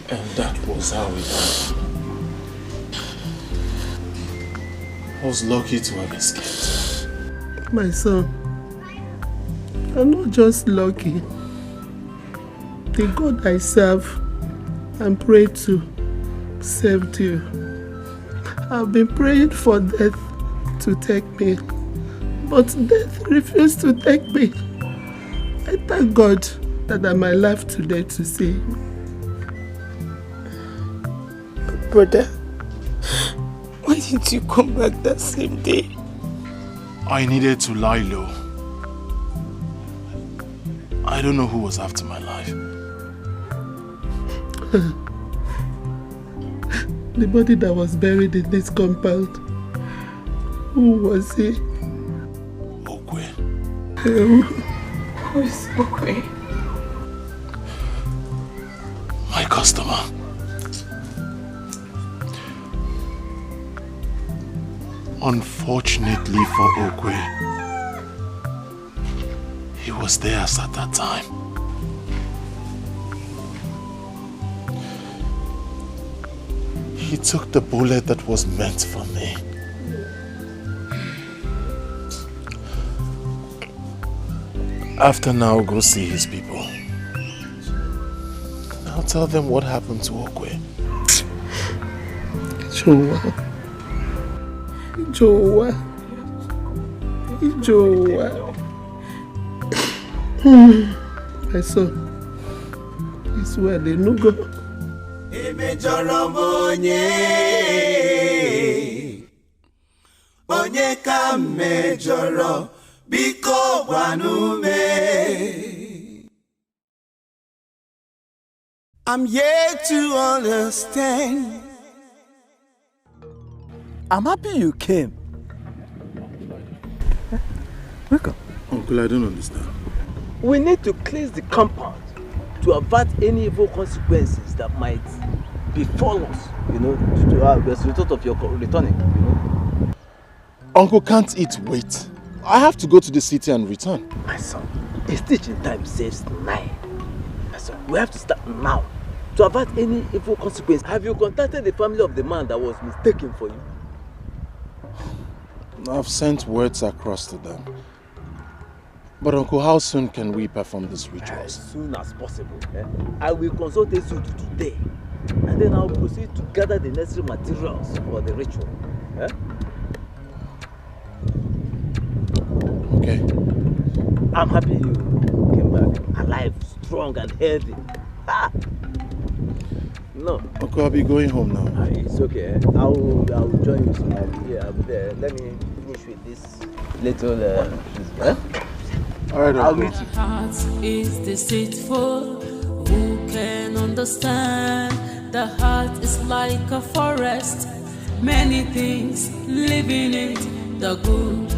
And that was how it happened. I was lucky to have escaped. My son, I'm not just lucky. The God I serve and pray to saved you. I've been praying for death to take me, but death refused to take me. I thank God that I'm alive today to see you. Brother, why didn't you come back that same day? I needed to lie low. I don't know who was after my life. The body that was buried in this compound, who was he? Okwe. Who is Okwe? My customer. Unfortunately for Okwe, he was there at that time. He took the bullet that was meant for me. After now, go see his people. I'll tell them what happened to Okwe. Joa. My son, it's well, Nugo. Onye ka mejọrọ biko gwanume. I'm yet to understand. I'm happy you came. Welcome. Uncle, I don't understand. We need to cleanse the compound to avert any evil consequences that might befall us, as a result of your returning, Uncle can't eat wait. I have to go to the city and return. My son, a stitch in time saves 9. My son, we have to start now. to avert any evil consequence. Have you contacted the family of the man that was mistaken for you? I've sent words across to them. But Uncle, how soon can we perform this ritual? As soon as possible. I will consult you today. And then I'll proceed to gather the necessary materials for the ritual. Okay. I'm happy you came back alive, strong and healthy. No. Okay, I'll be going home now. It's okay. I'll join you soon. I'll be here. I'll be there. Let me finish with this little. All right. I'll meet you. The heart is deceitful. Who can understand? The heart is like a forest. Many things live in it. The good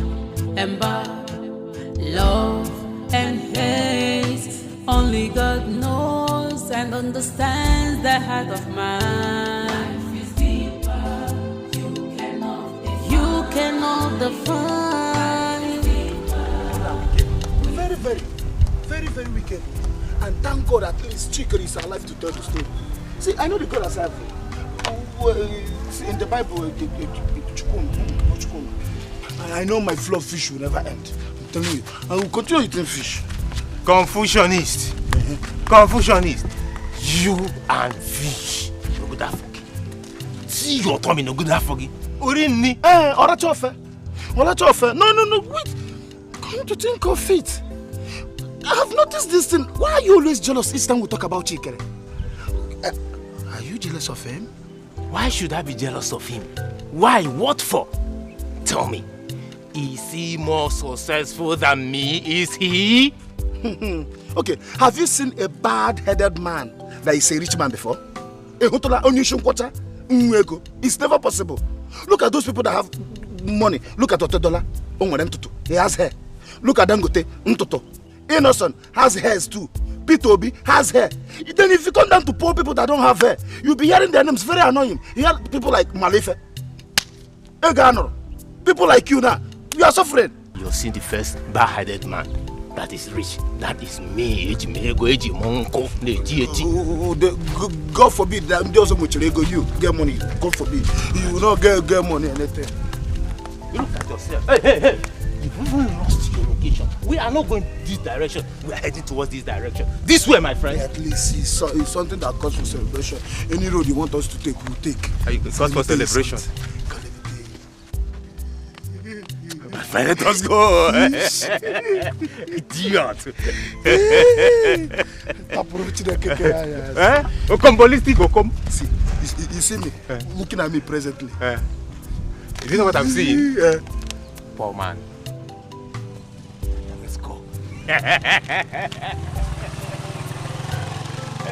and bad, love and hate. Only God knows and understands the heart of man. Life is deeper. You cannot define. Very wicked. And thank God at least Chikere is alive to tell the story. See, I know the God has helped me. In the Bible, and I know my flow of fish will never end. I'm telling you, I will continue eating fish. Confucianist. Confucianist. You and fish. No good at forget. See your tummy, no good at forget. Urini. Orachofe. No, wait. Come to think of it. I have noticed this thing. Why are you always jealous each time we talk about Chikere? Are you jealous of him? Why should I be jealous of him? Why? What for? Tell me. Is he more successful than me? Is he? Okay, have you seen a bad-headed man that is a rich man before? It's never possible. Look at those people that have money. Look at Otedola. He has hair. Look at Dangote. Innocent has hairs too. Peter Obi has hair. Then if you come down to poor people that don't have hair, you'll be hearing their names. Very annoying. You hear people like Malefe, Egano, people like you now. You are suffering. You've seen the first bad-headed man that is rich. That is me. God forbid that you get money. God forbid. You will not get money anything. You look at yourself. Hey. You've even lost your location. We are not going this direction. We are heading towards this direction. This way, my friend. Yeah, at least it's something that calls for celebration. Any road you want us to take, we'll take. How you cause for celebration? My friend, let us go. Idiot. See, you see me looking at me presently. You know what I'm seeing? Poor man. Let's go.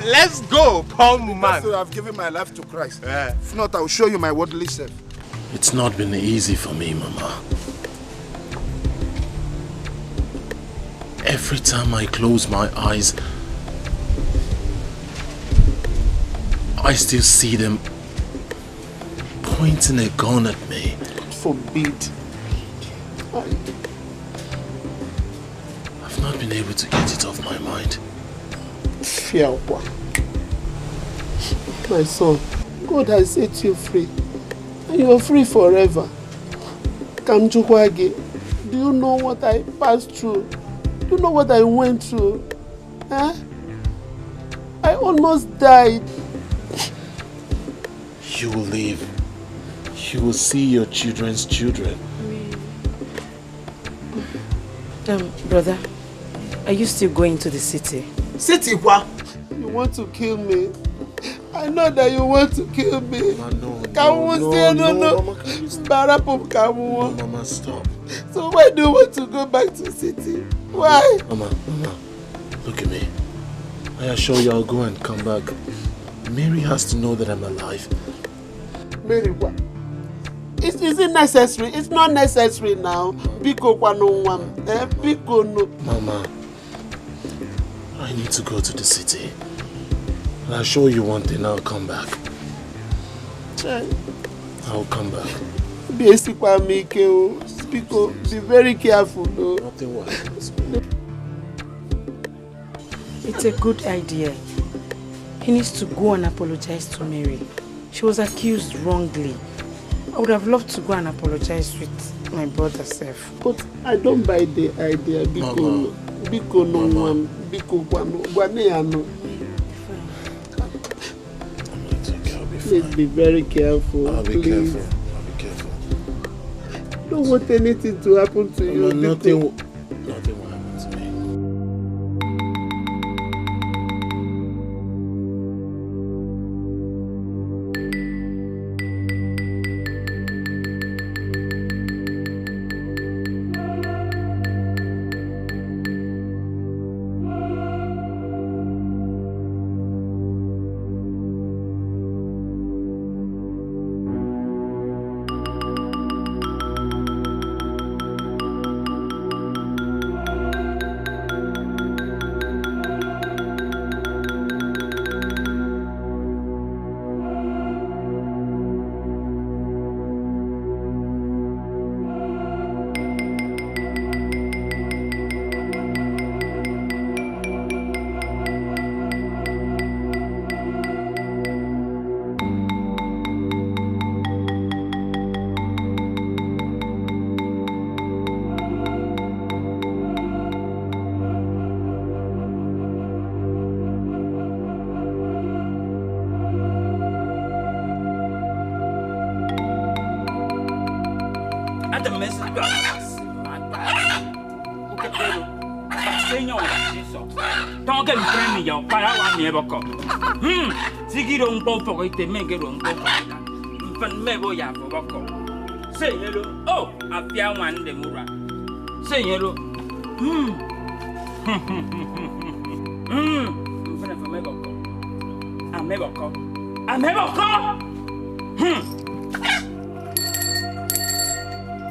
Let's go, poor man. I've given my life to Christ. If not, I'll show you my worldly self. It's not been easy for me, Mama. Every time I close my eyes, I still see them pointing a gun at me. God forbid. I've not been able to get it off my mind. My son, God has set you free. And you are free forever. Kamchukwage, do you know what I passed through? Do you know what I went through? I almost died. You will live. You will see your children's children. Brother, are you still going to the city? City what? You want to kill me? I know that you want to kill me. No, Mama, stop. So why do you want to go back to the city? Why? Mama, look at me. I assure you I'll go and come back. Mary has to know that I'm alive. Mary, what? Is it necessary? It's not necessary now. Biko no. Mama, I need to go to the city. And I'll show you one thing, I'll come back. I'll come back. Be very careful though. Nothing will happen. It's a good idea. He needs to go and apologize to Mary. She was accused wrongly. I would have loved to go and apologize with my brother self. But I don't buy the idea. Biko no one, Biko guano. Please be very careful. I'll be careful. Don't want anything to happen to you. Nothing will happen to me. Say hello. Oh, I feel one the mura. Say hello.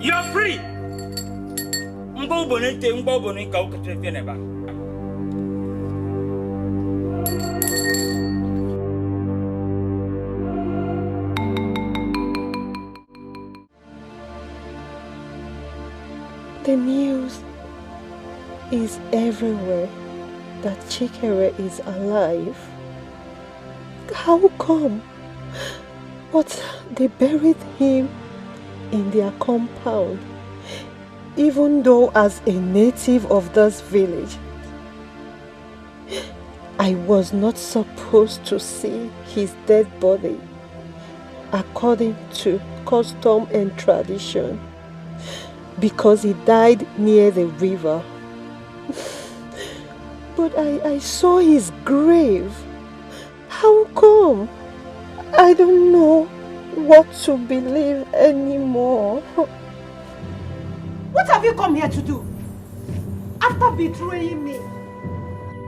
You're free. The news is everywhere that Chikere is alive. How come? But they buried him in their compound, even though as a native of this village, I was not supposed to see his dead body according to custom and tradition, because he died near the river. But I saw his grave. How come? I don't know what to believe anymore. What have you come here to do? After betraying me,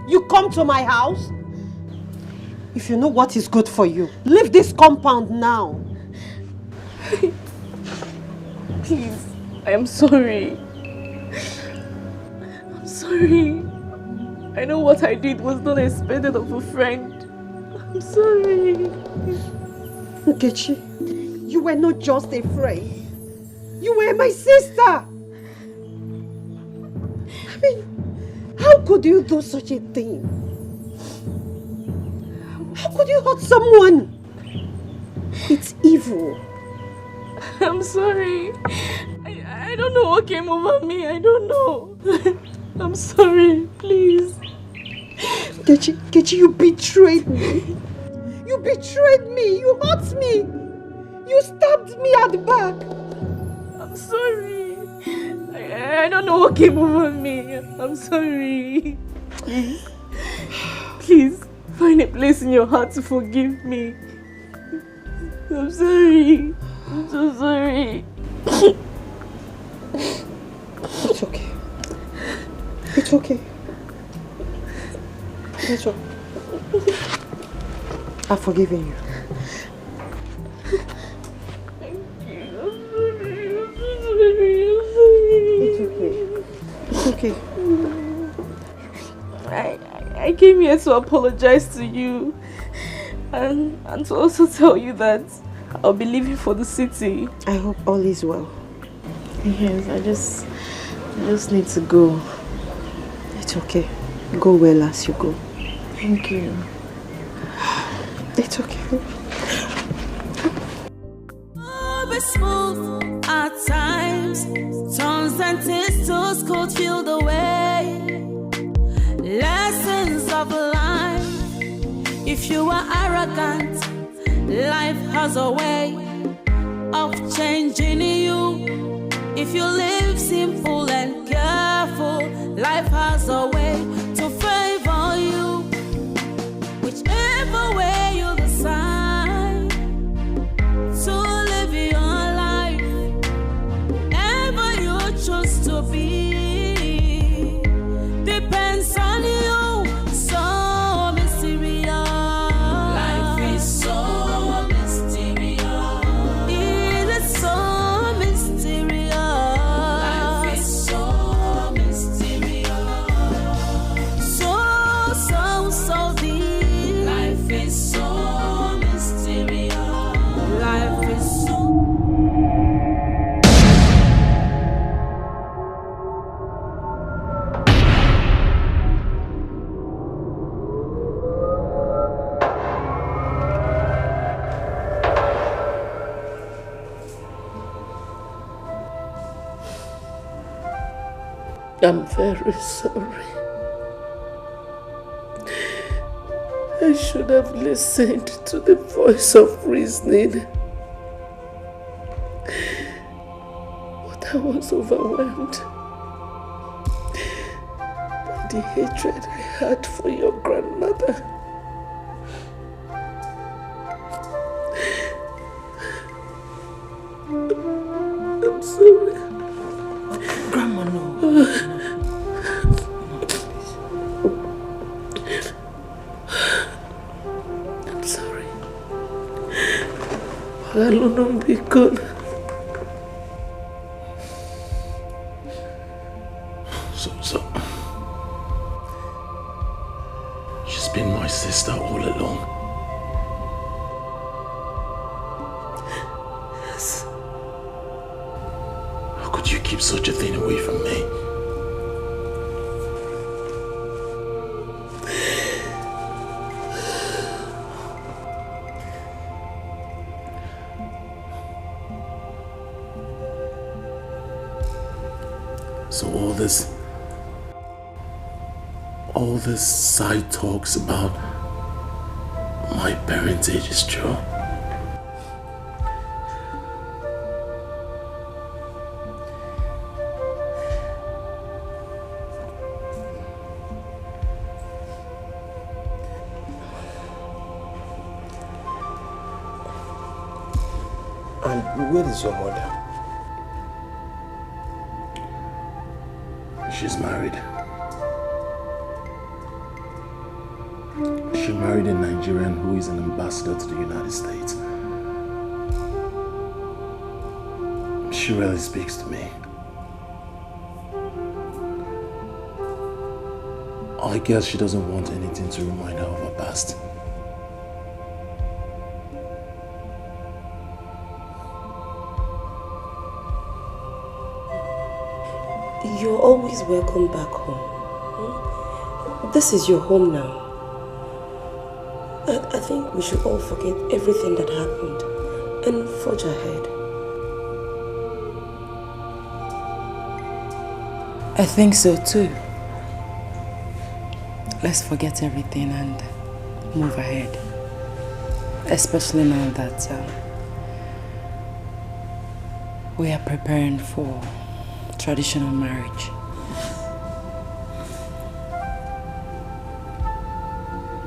you come to my house? If you know what is good for you, leave this compound now. Please, I am sorry. I'm sorry. I know what I did was not expected of a friend. I'm sorry. Nkechi, you were not just a friend. You were my sister. I mean, how could you do such a thing? How could you hurt someone? It's evil. I'm sorry. I don't know what came over me. I don't know. I'm sorry. Please. Nkechi, you betrayed me. You betrayed me. You hurt me. You stabbed me at the back. I'm sorry. I don't know what came over me. I'm sorry. Please. Please, find a place in your heart to forgive me. I'm sorry. I'm so sorry. It's okay. It's okay. It's okay. I've forgiven you. It's okay. It's okay. I came here to apologize to you and to also tell you that I'll be leaving for the city. I hope all is well. Yes, I just need to go. It's okay. Go well as you go. Thank you. truth at times. Tongues and thistles could feel the way. Lessons of life. If you are arrogant, life has a way of changing you. If you live simple and careful, life has a way to favor you. Whichever way you decide to live your life, wherever you choose to be, depends on you. So mysterious. Life is so mysterious. It is so mysterious. Life is so mysterious. So deep. Life is so mysterious. Life is so. I'm very sorry. I should have listened to the voice of reasoning. But I was overwhelmed by the hatred I had for your grandmother. I'm sorry. Grandma, no. I'm sorry. Alone be good. So, she's been my sister all along. Yes. How could you keep such a thing away from me? So all this side talks about my parentage is true. And where is your mother? She's married. She married a Nigerian who is an ambassador to the United States. She rarely speaks to me. I guess she doesn't want anything to remind her of her past. You're always welcome back home. This is your home now. I think we should all forget everything that happened and forge ahead. I think so too. Let's forget everything and move ahead. Especially now that we are preparing for traditional marriage.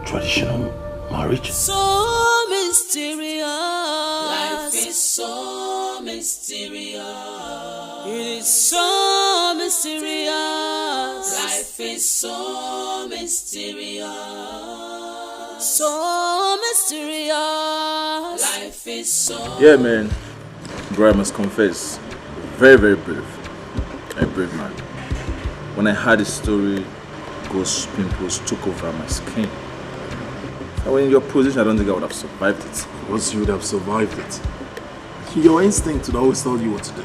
Traditional marriage? So mysterious. Life is so mysterious. It is so mysterious. Life is so mysterious. So mysterious. Life is so. Yeah, man. Bro, I must confess, very, very brave. A brave man. When I heard the story, ghost pimples took over my skin. I was in your position, I don't think I would have survived it. Of course you would have survived it. Your instinct would always tell you what to do.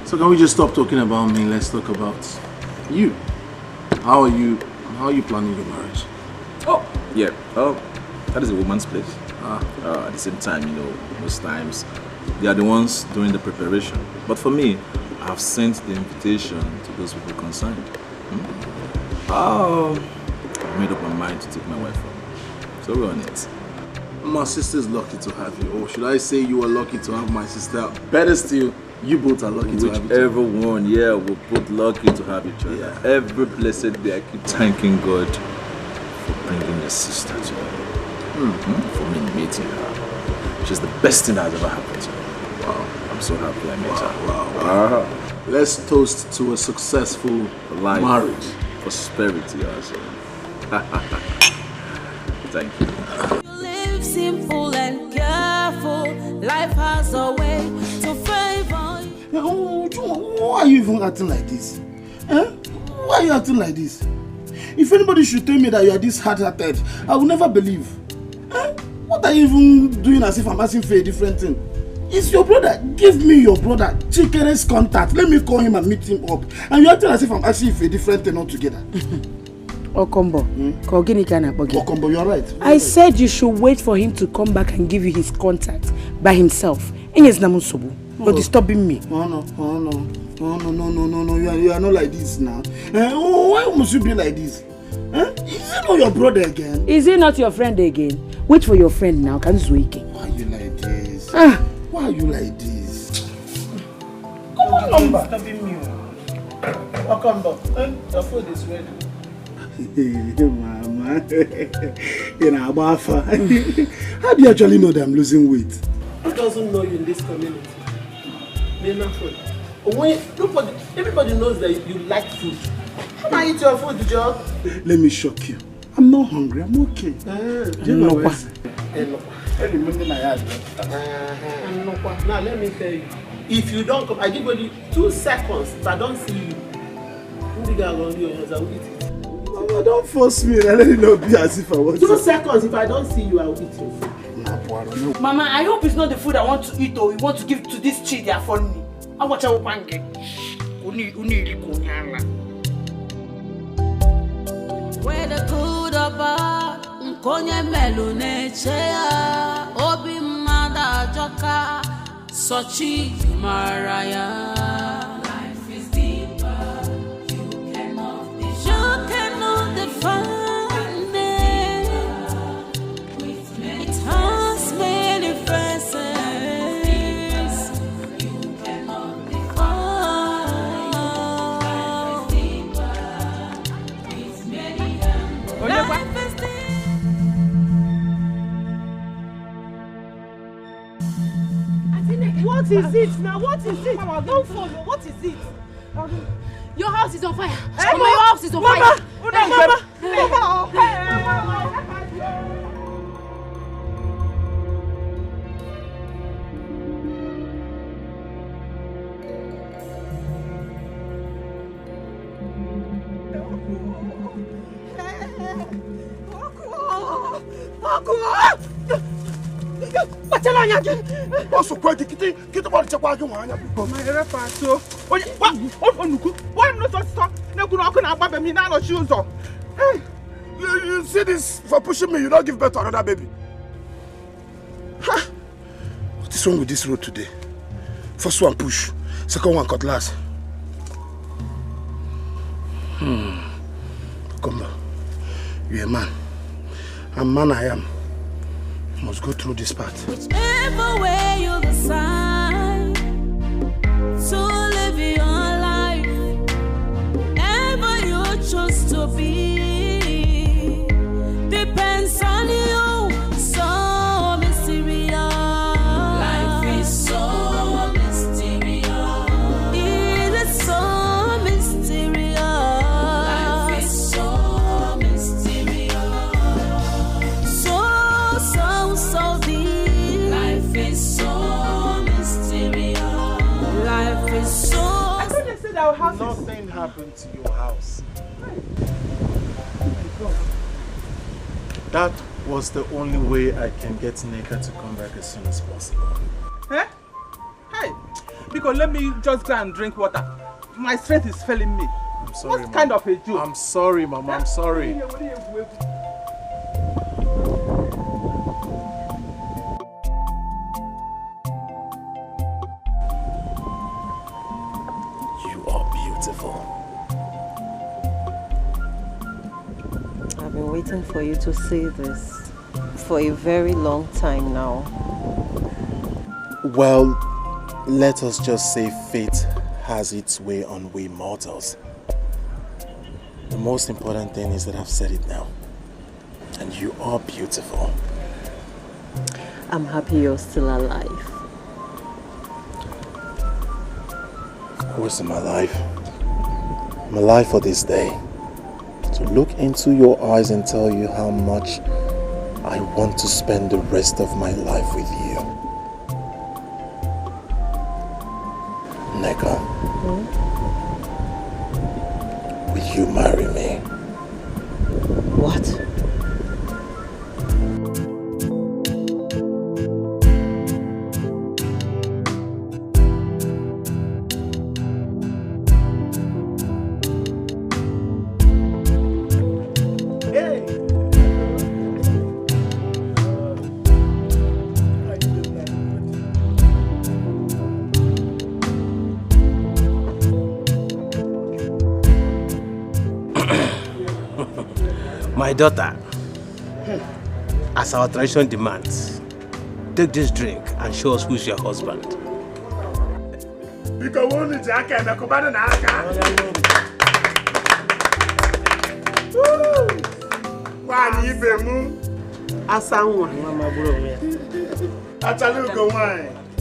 So can we just stop talking about me and let's talk about you? How are you planning your marriage? Oh, yeah. That is a woman's place. At the same time, most times They are the ones doing the preparation. But for me, I've sent the invitation to those people concerned. I've made up my mind to take my wife home. So we're on it. My sister's lucky to have you. Or should I say you are lucky to have my sister? Better still, you both are lucky to have each other. Whichever one, yeah, we're both lucky to have each other. Yeah. Every blessed day I keep thanking God for bringing your sister to me. For me meeting her. She's the best thing that has ever happened to me. Wow, I'm so happy I met her. Wow. Let's toast to a successful life, marriage. Prosperity also. Thank you. Live simple and careful. Life has a way to favor you. Why are you even acting like this? Why are you acting like this? If anybody should tell me that you are this hard-hearted, I will never believe. What are you even doing as if I'm asking for a different thing? It's your brother. Give me your brother. Chikere's contact. Let me call him and meet him up. And you're acting as if I'm asking for a different thing altogether. Okombo, Okombo, you're right. I said you should wait for him to come back and give you his contact by himself. You're disturbing me. No. You are not like this now. Why must you be like this? Is he not your brother again? Is he not your friend again? Wait for your friend now. Why are you like this? Why are you like this? Come on, number. Disturbing me. Okombo, your food is ready. Mama, how do you actually know that I'm losing weight? Who doesn't know you in this community? Everybody knows that you like food. Come and eat your food, Joe. Let me shock you. I'm not hungry. I'm okay. Do you know what? Now let me tell you. If you don't come, I give you 2 seconds. If I don't see you, I will eat it. Mama, don't force me. Let it not be as if I want 2 seconds. If I don't see you, I will eat your food. Mama, I hope it's not the food I want to eat or you want to give to this child they are for me. I watch our pancake. Where the good or bad, Nkonye melune chea, Obi mada joka, Sochi maraya. Life is deeper, you cannot define it. It has many faces, you cannot define. Life is deeper, it's many. Life is deeper. What is it now? What is it? Mama, don't follow. What is it? Your house is on fire. Hey, Mama, your house is on fire. Mama. Also, quite get about the wagon. My so, what not stop? No, shoes on. Hey, you see this for pushing me, you don't give birth to another baby. What is wrong with this road today? First one push, second one cutlass. Come on. You're a man. I'm man I am. Must go through this part. Whichever way you decide to live your life, ever you choose to be, depends on you. So mysterious. Life is so mysterious. It is so mysterious. Life is so mysterious. So deep. Life is so mysterious. Life is so. I thought they said our house. Nothing happened to your house. That was the only way I can get Neka to come back as soon as possible. Eh? Hey, because let me just go and drink water. My strength is failing me. I'm sorry, what kind of a joke? I'm sorry, Mama. I'm sorry. been waiting for you to say this for a very long time now. Well, let us just say fate has its way on we mortals. The most important thing is that I've said it now. And you are beautiful. I'm happy you're still alive. Of course I'm alive. I'm alive for this day. To look into your eyes and tell you how much I want to spend the rest of my life with you. Neka, will you marry me? What? My daughter, as our tradition demands, take this drink and show us who's your husband.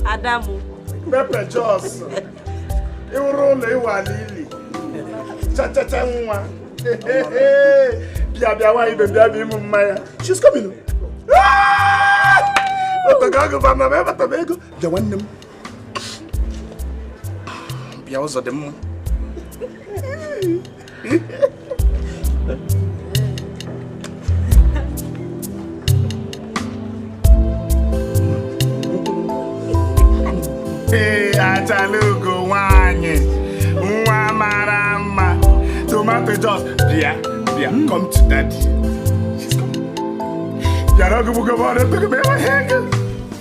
Adamu. Pepe Jos. Iwurole iwalili. Cha nwa. She's coming. Atalugo wanye. Nwa marama. Tomato Jos. Yeah, come to daddy. She's coming.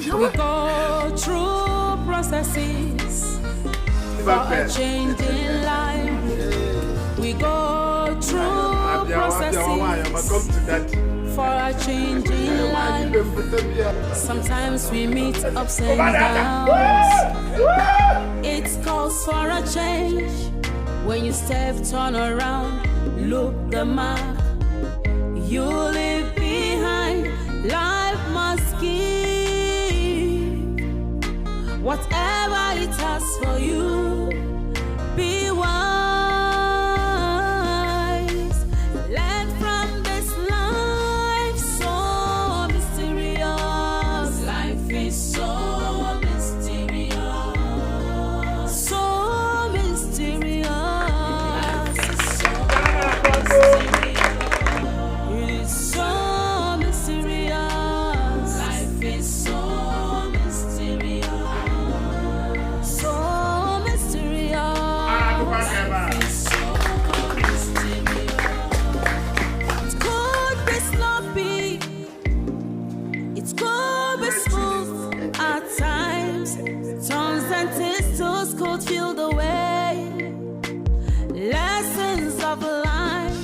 We go through processes for a change in life. We go through processes for a change in life. Sometimes we meet ups and downs. It calls for a change. When you step, turn around. Look the mark you leave behind. Life must give whatever it has for you. Be wise. Learn from this life so mysterious. Life is so mysterious. So mysterious. It is so mysterious. Life is so mysterious. So mysterious. Life is so mysterious. It could be sloppy. It could be smooth at times. Turns and twists could feel the way. Lessons of life.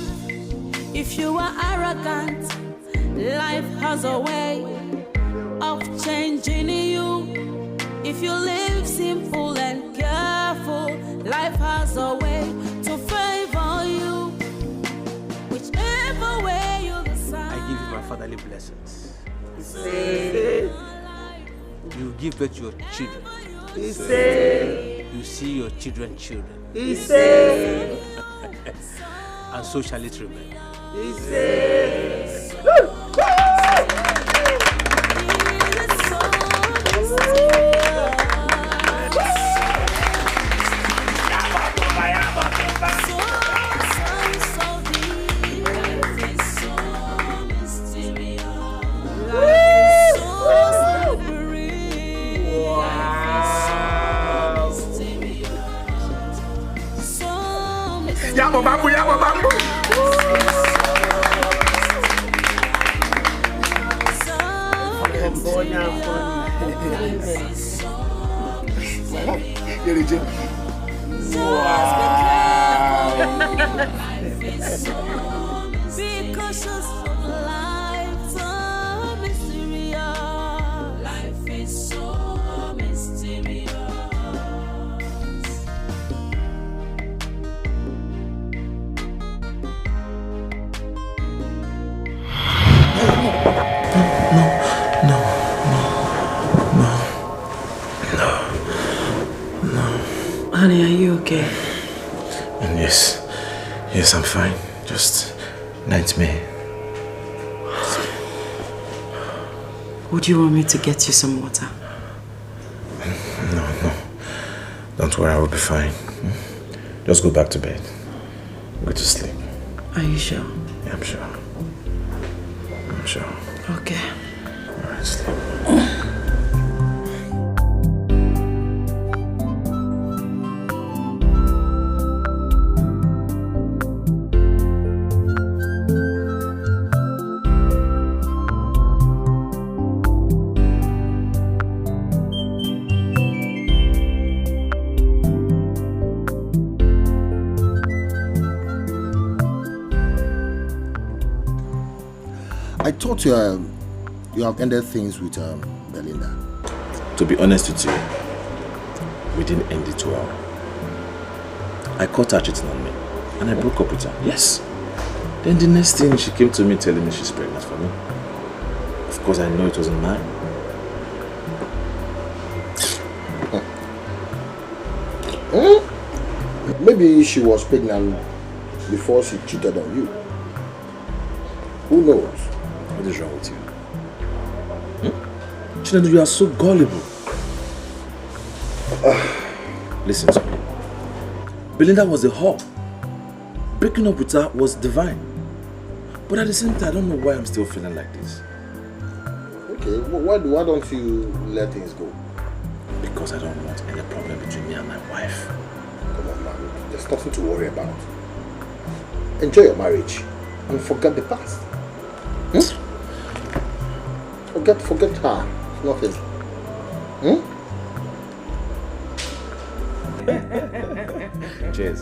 If you are arrogant, life has a way of changing you. If you live simple and careful, life has a way to favor you. Whichever way you decide. I give you my fatherly blessings. You give birth to your children. You see your children's children. And so shall it remain. Yabo bambu. Be cautious of life, so mysterious. Life is so mysterious. Honey, are you okay? Yes, I'm fine. Just nightmare. Would you want me to get you some water? No. Don't worry, I will be fine. Just go back to bed. Go to sleep. Are you sure? Yeah, I'm sure. Okay. Alright, sleep. I thought you have ended things with Belinda. To be honest with you, we didn't end it well. I caught her cheating on me and I broke up with her. Yes. Then the next thing, she came to me telling me she's pregnant for me. Of course, I know it wasn't mine. Maybe she was pregnant before she cheated on you. Who knows? What is wrong with you? Chinedu, you are so gullible. Listen to me. Belinda was a whore. Breaking up with her was divine. But at the same time, I don't know why I'm still feeling like this. Okay, why don't you let things go? Because I don't want any problem between me and my wife. Come on, man. There's nothing to worry about. Enjoy your marriage and forget the past. Forget her. It's nothing. Cheers.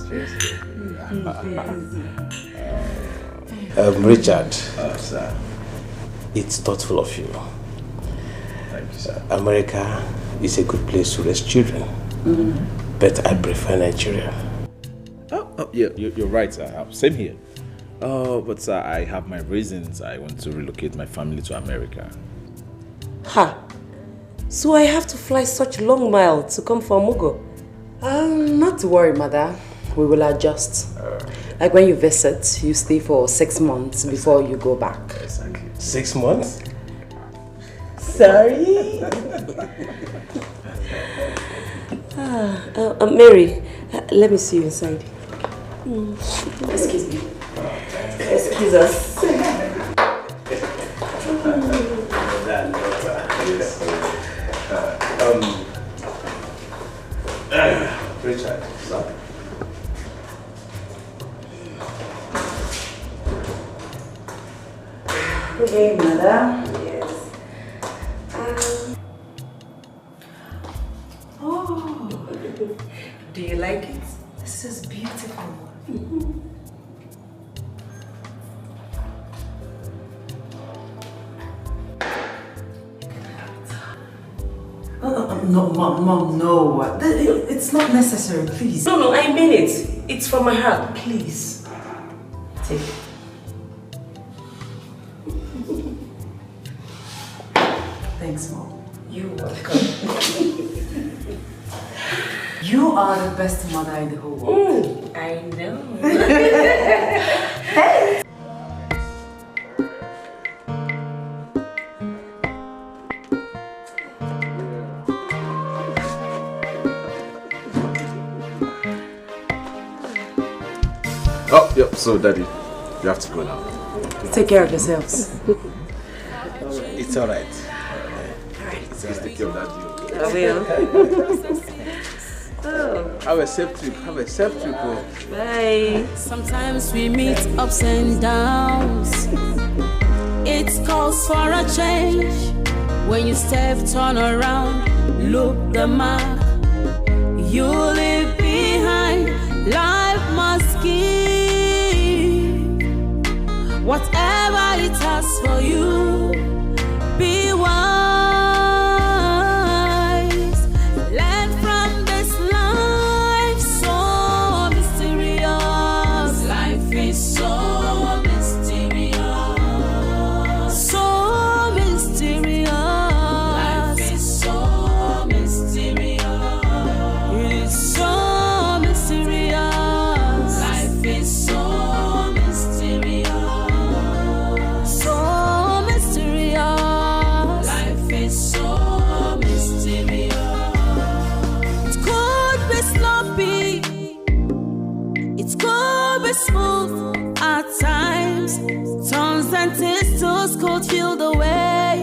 Richard. Sir. It's thoughtful of you. Thank you, sir. America is a good place to raise children. But I prefer Nigeria. Oh, yeah, you're right, sir. Same here. But sir, I have my reasons. I want to relocate my family to America. Ha! So I have to fly such long miles to come for Mugo? Not to worry, mother. We will adjust. Like when you visit, you stay for 6 months before you go back. Exactly. 6 months? Sorry? Mary, let me see you inside. Excuse me. Excuse us. Richard, sir. Okay, mother. Yes. Oh, do you like it? This is beautiful. No, Mom, no. It's not necessary, please. No, I mean it. It's from my heart. Please. Take it. Thanks, Mom. You're welcome. You are the best mother in the whole world. I know. Oh, yep. So, Daddy, you have to go now. Take care of yourselves. It's all right. Please take care of that deal. I will. Oh. Have a safe trip. Oh. Bye. Sometimes we meet ups and downs. It calls for a change. When you step, turn around, look the mark. You leave behind. Life must give. has for you. Be wise. Learn from this life so mysterious. Life is so mysterious. So mysterious. Life is so mysterious. It is so mysterious. Life is so mysterious. So mysterious. Life is so mysterious. It could be sloppy. It could be smooth at times. Turns and twists could feel the way.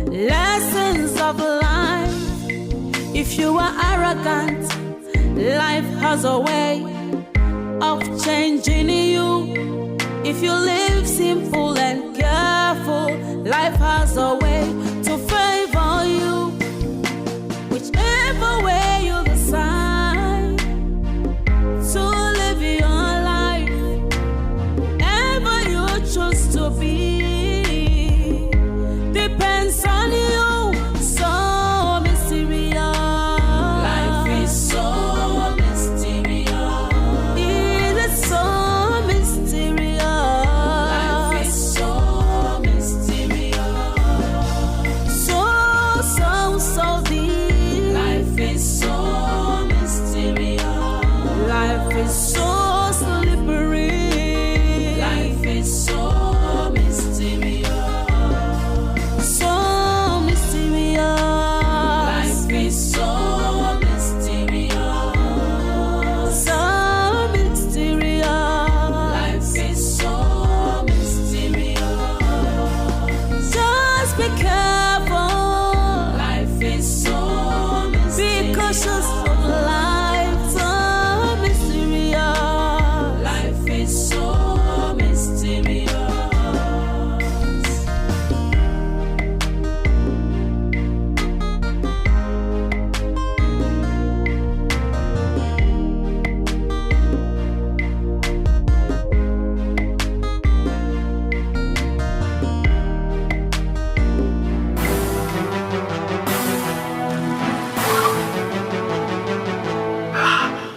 Lessons of life. If you are arrogant, life has a way of changing you. If you live simple and careful, life has a way to favor you. Whichever way you decide to live your life, ever you choose to be, depends on you. So mysterious. Life is so mysterious. It is so mysterious. Life is so mysterious. So deep. Life is so mysterious. Life is so slippery. Life is so mysterious. So mysterious. Life is so mysterious. So mysterious. Life is so mysterious. Just be careful. Life is so mysterious. Be cautious of life. So mysterious. Life is so mysterious.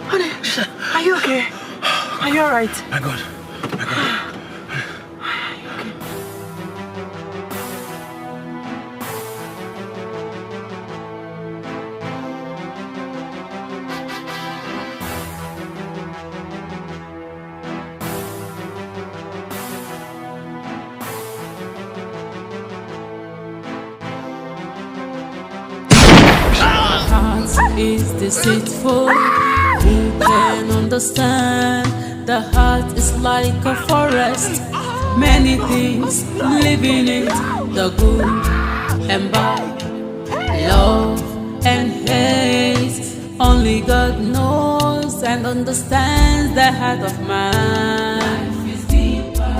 Honey, are you okay? Are you alright? My God. Heart is deceitful. Who can understand? The heart is like a forest. Many things live in it. The good and bad, love and hate. Only God knows and understands the heart of man. Life is deeper.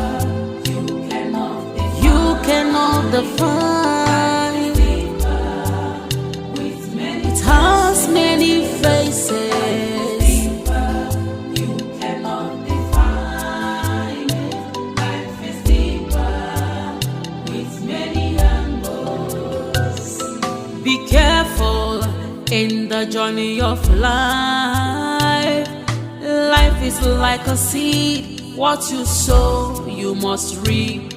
You cannot define. It has many faces. You cannot define it. Life is deeper with many angles. Be careful in the journey of life. Life is like a seed. What you sow, you must reap.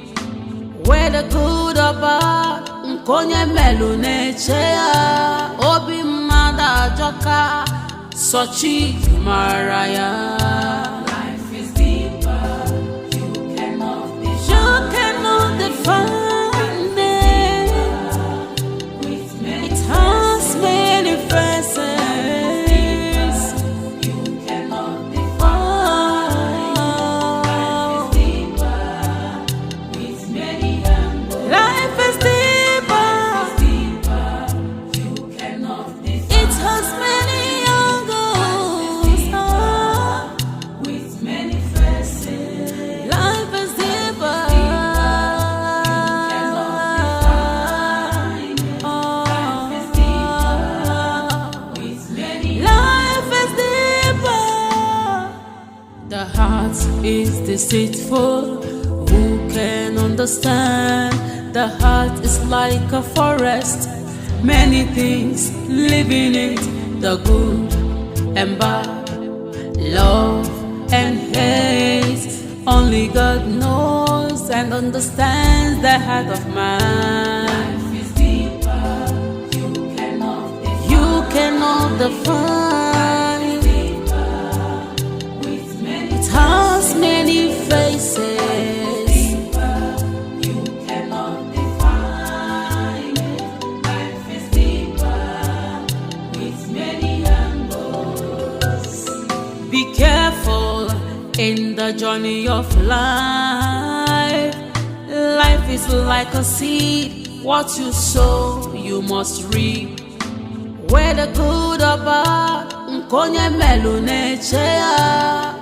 Whether good or bad, nkonye melu nechea. Obi mada joka, sochi maraya. Life is deeper. You cannot define it. It has many faces. You cannot define. Life is deeper with many angles. Life is deeper. You cannot define. It has many angles. With many faces. Life is deeper. Life is deeper with many. Life is deeper. The heart is deceitful. Who can understand. The heart is like a forest, many things live in it, the good and bad, love and hate. Only God knows and understands the heart of man. Life is deeper, you cannot define. It has many faces. Be careful in the journey of life. Life is like a seed. What you sow, you must reap. Whether good or bad, nkonye melu nechea.